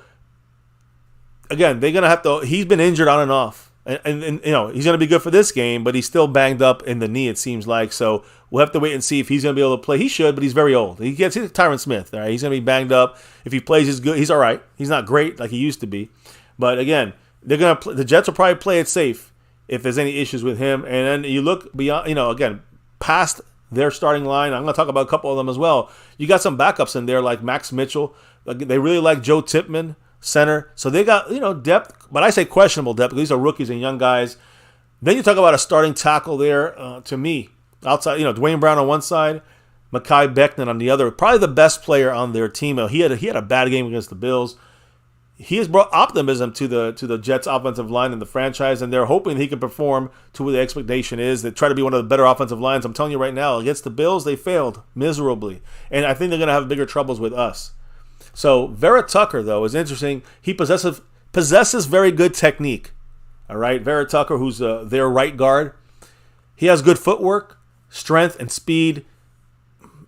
again, they're going to have to. He's been injured on and off. And he's going to be good for this game, but he's still banged up in the knee, it seems like. So we'll have to wait and see if he's going to be able to play. He should, but he's very old. He's Tyron Smith. All right? He's going to be banged up. If he plays, he's good. He's all right. He's not great like he used to be. But, again, the Jets will probably play it safe if there's any issues with him. And then you look beyond, again, past their starting line. I'm going to talk about a couple of them as well. You got some backups in there like Max Mitchell. They really like Joe Tipman, center. So they got, depth, but I say questionable depth because these are rookies and young guys. Then you talk about a starting tackle there, to me, outside, Dwayne Brown on one side, Mekhi Becton on the other. Probably the best player on their team. He had a bad game against the Bills. He has brought optimism to the Jets offensive line and the franchise, and they're hoping he can perform to what the expectation is. They try to be one of the better offensive lines. I'm telling you right now, against the Bills, they failed miserably. And I think they're going to have bigger troubles with us. So Vera Tucker, though, is interesting. He possesses very good technique. All right, Vera Tucker, who's their right guard. He has good footwork, strength, and speed.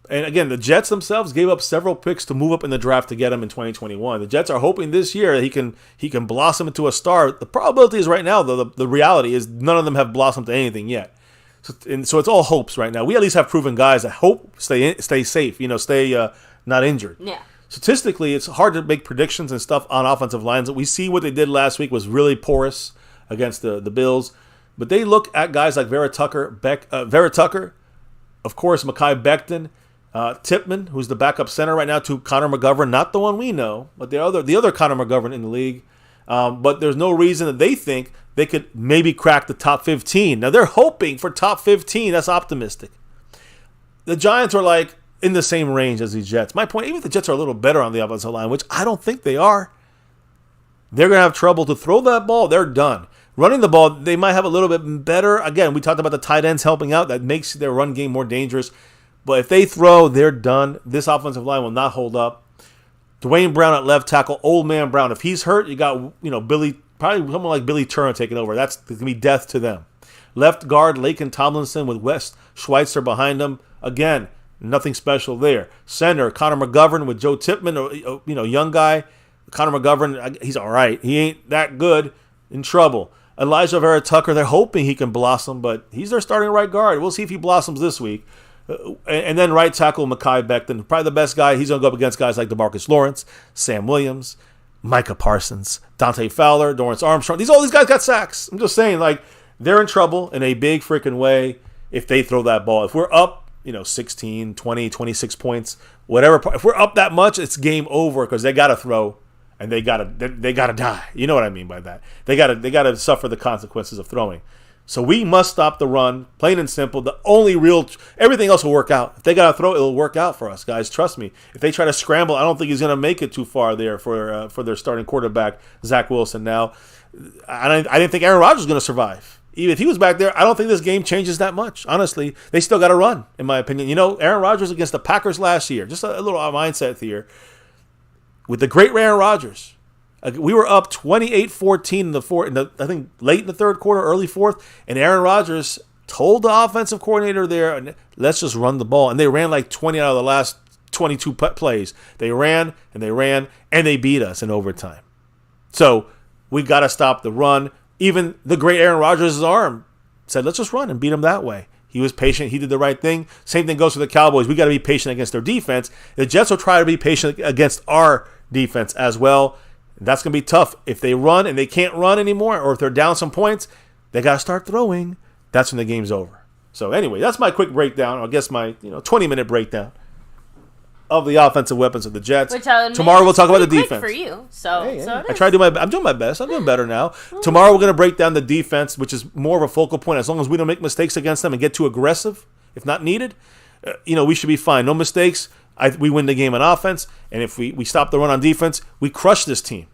And again, the Jets themselves gave up several picks to move up in the draft to get him in 2021. The Jets are hoping this year that he can blossom into a star. The probability is right now, though, the reality is none of them have blossomed to anything yet. So it's all hopes right now. We at least have proven guys that hope stay safe, stay not injured. Yeah. Statistically, it's hard to make predictions and stuff on offensive lines. We see what they did last week was really porous against the Bills. But they look at guys like Vera Tucker, of course, Mekhi Becton, Tipman, who's the backup center right now to Connor McGovern, not the one we know, but the other Connor McGovern in the league. But there's no reason that they think they could maybe crack the top 15. Now, they're hoping for top 15. That's optimistic. The Giants are like in the same range as the Jets. My point, even if the Jets are a little better on the offensive line, which I don't think they are, they're going to have trouble to throw that ball. They're done. Running the ball, they might have a little bit better. Again, we talked about the tight ends helping out. That makes their run game more dangerous. But if they throw, they're done. This offensive line will not hold up. Dwayne Brown at left tackle, old man Brown. If he's hurt, you got Billy, probably someone like Billy Turner taking over. That's going to be death to them. Left guard, Laken Tomlinson with Wes Schweitzer behind him. Again, nothing special there. Center, Connor McGovern with Joe Tipman, young guy. Connor McGovern, he's all right. He ain't that good. In trouble. Elijah Vera Tucker, they're hoping he can blossom, but he's their starting right guard. We'll see if he blossoms this week. And then right tackle, Mekhi Becton, probably the best guy. He's going to go up against guys like DeMarcus Lawrence, Sam Williams, Micah Parsons, Dante Fowler, Dorrance Armstrong. All these guys got sacks. I'm just saying, they're in trouble in a big freaking way if they throw that ball. If we're up, 16, 20, 26 points, whatever. If we're up that much, it's game over because they got to throw. And they gotta die. You know what I mean by that. They gotta suffer the consequences of throwing. So we must stop the run, plain and simple. The only everything else will work out. If they gotta throw, it'll work out for us, guys. Trust me. If they try to scramble, I don't think he's gonna make it too far there for their starting quarterback, Zach Wilson. Now, I didn't think Aaron Rodgers was gonna survive. Even if he was back there, I don't think this game changes that much. Honestly, they still got to run, in my opinion. Aaron Rodgers against the Packers last year. Just a little mindset here. With the great Aaron Rodgers, we were up 28-14 I think late in the third quarter, early fourth, and Aaron Rodgers told the offensive coordinator there, let's just run the ball. And they ran like 20 out of the last 22 plays. They ran, and they beat us in overtime. So we got to stop the run. Even the great Aaron Rodgers' arm said, let's just run and beat him that way. He was patient. He did the right thing. Same thing goes for the Cowboys. We got to be patient against their defense. The Jets will try to be patient against our defense as well. That's going to be tough. If they run and they can't run anymore, or if they're down some points, they got to start throwing. That's when the game's over. So anyway, that's my quick breakdown. I guess my 20-minute breakdown. of the offensive weapons of the Jets. Which, tomorrow we'll talk about the defense. For you, so I try to do I'm doing my best. I'm doing better now. Tomorrow we're going to break down the defense, which is more of a focal point. As long as we don't make mistakes against them and get too aggressive, if not needed, we should be fine. No mistakes. We win the game on offense, and if we stop the run on defense, we crush this team.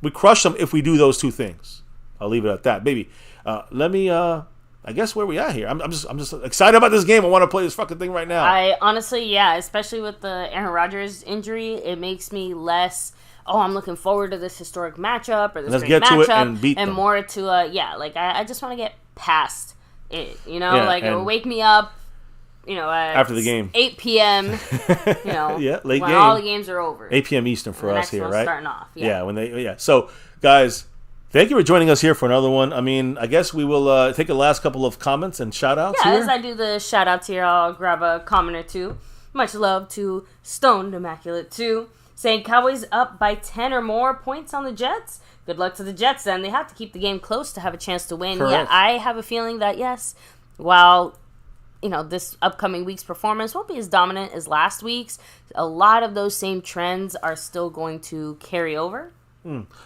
We crush them if we do those two things. I'll leave it at that, baby. Let me. I guess where we at here. I'm just excited about this game. I want to play this fucking thing right now. I honestly, yeah, especially with the Aaron Rodgers injury, it makes me less. Oh, I'm looking forward to this historic matchup or this Let's great get matchup, to it and beat them. More to I just want to get past it. Yeah, wake me up. After the game, 8 p.m. yeah, late when game. all the games are over. 8 p.m. Eastern for us here, right? Starting off. Yeah. So, guys. Thank you for joining us here for another one. I mean, I guess we will take the last couple of comments and shout-outs here. As I do the shout-outs here, I'll grab a comment or two. Much love to Stoned Immaculate 2, saying Cowboys up by 10 or more points on the Jets. Good luck to the Jets, then. They have to keep the game close to have a chance to win. Correct. Yeah, I have a feeling that, yes, while this upcoming week's performance won't be as dominant as last week's, a lot of those same trends are still going to carry over.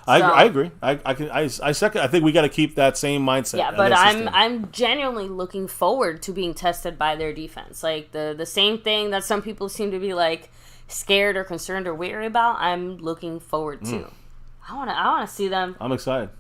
I agree. I second. I think we got to keep that same mindset. Yeah, but I'm genuinely looking forward to being tested by their defense. Like the same thing that some people seem to be like scared or concerned or wary about. I'm looking forward to. I wanna see them. I'm excited.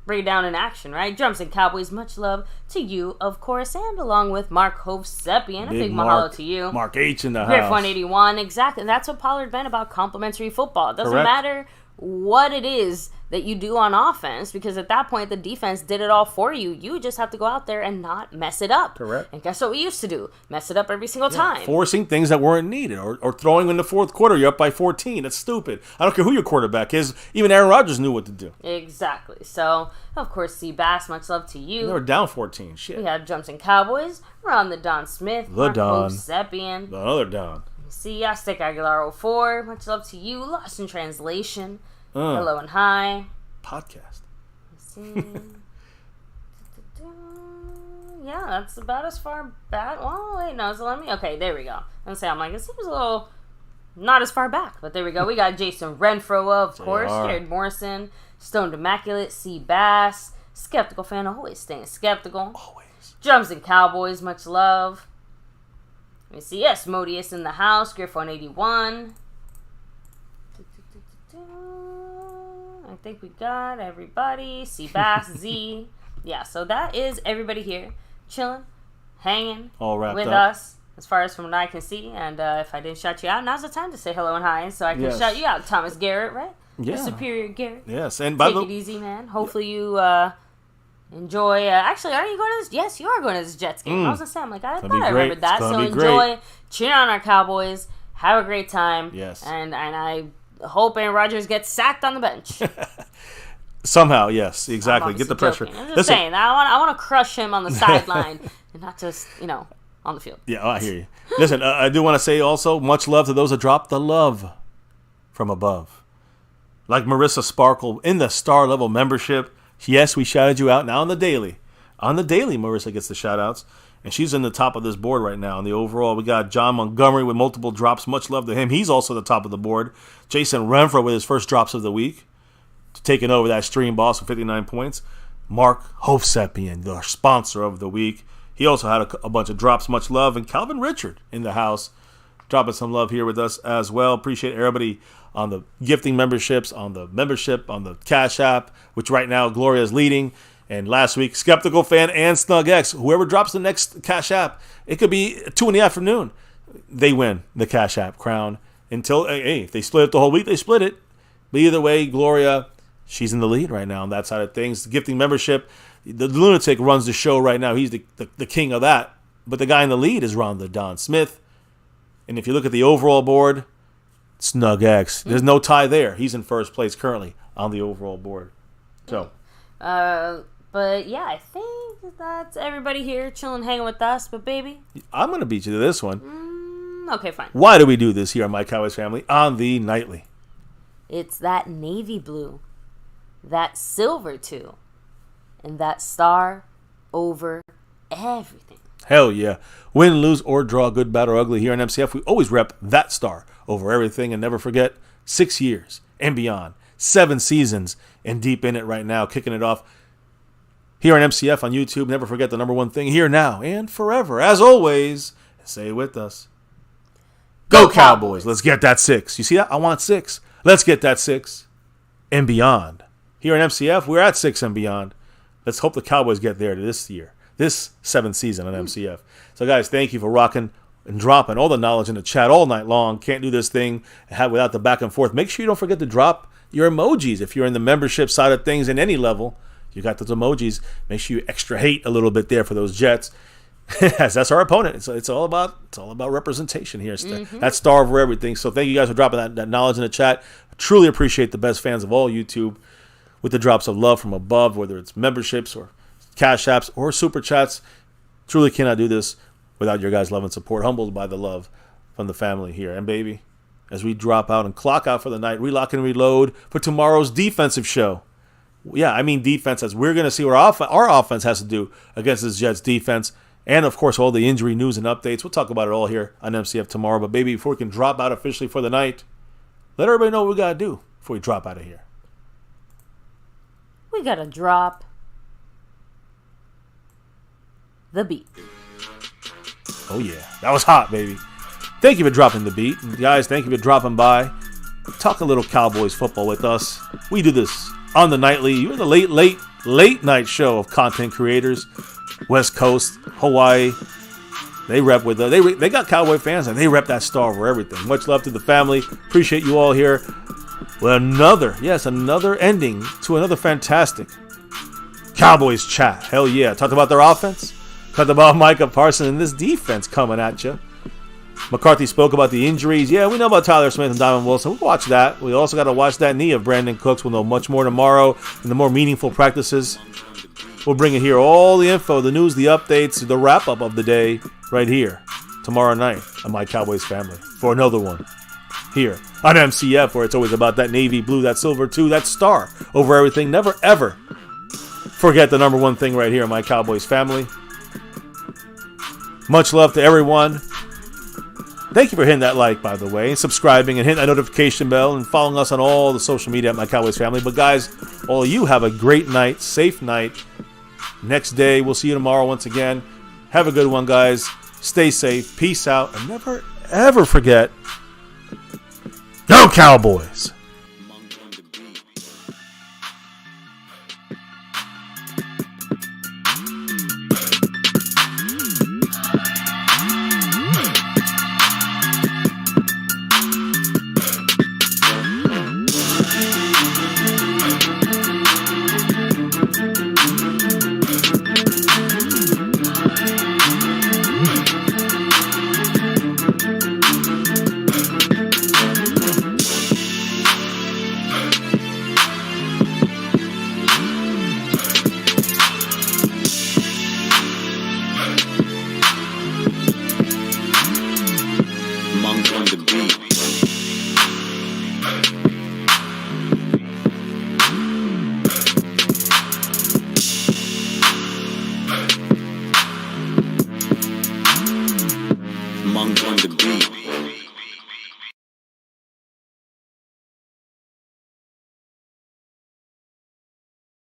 Bring it down in action, right? Drums and Cowboys, much love to you, of course, and along with Mark Hovsepian. A big mahalo to you. Mark H in the Griff house. 181, exactly. And that's what Pollard meant about complimentary football. It doesn't matter what it is that you do on offense, because at that point the defense did it all for you. You just have to go out there and not mess it up. Correct. And guess what we used to do? Mess it up every single time. Forcing things that weren't needed, or throwing in the fourth quarter. You're up by 14. That's stupid. I don't care who your quarterback is. Even Aaron Rodgers knew what to do. Exactly. So, of course, C. Bass, much love to you. They were down 14. Shit. We have Jumps and Cowboys. We're on the Don Smith. The Mark Don. Hovsepian. The other Don. See, Stick Aguilar 04. Much love to you. Lost in Translation. Hello and hi. Podcast. Let's see. Yeah, that's about as far back. Oh, wait, no, so let me. Okay, there we go. I'm like, it seems a little not as far back, but there we go. We got Jason Renfro, of course, Jared Morrison, Stoned Immaculate, C. Bass, Skeptical Fan, always staying skeptical. Always. Drums and Cowboys, much love. Let me see. Yes, Modius in the house, Griff 181. I think we got everybody. C. Bass, Z. Yeah, so that is everybody here. Chilling, hanging all wrapped with up. Us, as far as from what I can see. And if I didn't shout you out, now's the time to say hello and hi, so I can shout you out. Thomas Garrett, right? Yeah. The Superior Garrett. Yes, and take it easy, man. Hopefully you enjoy. Actually, are you going to this? Yes, you are going to this Jets game. I was going to say, I'm like, I thought I remembered that. So enjoy, cheer on our Cowboys, have a great time. Yes. And I hope Aaron Rodgers gets sacked on the bench. Somehow, yes, exactly. Get the pressure. I'm just saying, I want to crush him on the sideline and not just, on the field. Yeah, I hear you. Listen, I do want to say also, much love to those that dropped the love from above. Like Marissa Sparkle in the star level membership. Yes, we shouted you out now on the daily. On the daily, Marissa gets the shout outs. And she's in the top of this board right now. In the overall, we got John Montgomery with multiple drops. Much love to him. He's also the top of the board. Jason Renfro with his first drops of the week, taking over that stream boss with 59 points. Mark Hovsepian, the sponsor of the week. He also had a bunch of drops. Much love. And Calvin Richard in the house, dropping some love here with us as well. Appreciate everybody on the gifting memberships, on the membership, on the Cash App, which right now Gloria is leading. And last week, Skeptical Fan and Snug X, whoever drops the next Cash App, it could be 2 in the afternoon. They win the Cash App crown. Until, hey, if they split it the whole week, they split it. But either way, Gloria, she's in the lead right now on that side of things. The gifting membership, the lunatic runs the show right now. He's the king of that. But the guy in the lead is Ron the Don Smith. And if you look at the overall board, Snug X, there's no tie there. He's in first place currently on the overall board. So, but yeah, I think that's everybody here chilling, hanging with us. But baby, I'm going to beat you to this one. Okay, fine. Why do we do this here on My Cowboys Family on the Nightly? It's that navy blue, that silver too, and that star over everything. Hell yeah. Win, lose, or draw, good, bad, or ugly, here in MCF, we always rep that star over everything. And never forget, 6 years and beyond, 7 seasons and deep in it right now, kicking it off here on MCF on YouTube. Never forget the number one thing here now and forever. As always, say it with us. Go Cowboys. Let's get that 6. You see that? I want 6. Let's get that 6 and beyond. Here in MCF, we're at 6 and beyond. Let's hope the Cowboys get there this year, this 7th season on MCF. So, guys, thank you for rocking and dropping all the knowledge in the chat all night long. Can't do this thing without the back and forth. Make sure you don't forget to drop your emojis. If you're in the membership side of things in any level, you got those emojis. Make sure you extra hate a little bit there for those Jets. As that's our opponent. It's all about representation here. That star over everything. So thank you guys for dropping that knowledge in the chat. I truly appreciate the best fans of all YouTube with the drops of love from above, whether it's memberships or cash apps or super chats. Truly cannot do this without your guys' love and support. Humbled by the love from the family here. And baby, as we drop out and clock out for the night, relock and reload for tomorrow's defensive show. Yeah, I mean defense, as we're going to see what our offense has to do against this Jets defense. And, of course, all the injury news and updates. We'll talk about it all here on MCF tomorrow. But, baby, before we can drop out officially for the night, let everybody know what we got to do before we drop out of here. We got to drop the beat. Oh, yeah. That was hot, baby. Thank you for dropping the beat. And guys, thank you for dropping by. Talk a little Cowboys football with us. We do this on the nightly. You're the late night show of content creators. West Coast, Hawaii, they rep with us. They got Cowboy fans, and they rep that star over everything. Much love to the family. Appreciate you all here. Well, another ending to another fantastic Cowboys chat. Hell yeah. Talked about their offense. Talked about Micah Parsons and this defense coming at you. McCarthy spoke about the injuries. Yeah, we know about Tyler Smith and Diamond Wilson. We'll watch that. We also got to watch that knee of Brandon Cooks. We'll know much more tomorrow in the more meaningful practices. We'll bring it here, all the info, the news, the updates, the wrap-up of the day right here tomorrow night on My Cowboys Family for another one here on MCF, where it's always about that navy blue, that silver too, that star over everything. Never, ever forget the number one thing right here on My Cowboys Family. Much love to everyone. Thank you for hitting that like, by the way, and subscribing and hitting that notification bell and following us on all the social media at My Cowboys Family. But guys, all of you have a great night, safe night. Next day, we'll see you tomorrow once again. Have a good one, guys. Stay safe. Peace out. And never, ever forget, Go Cowboys!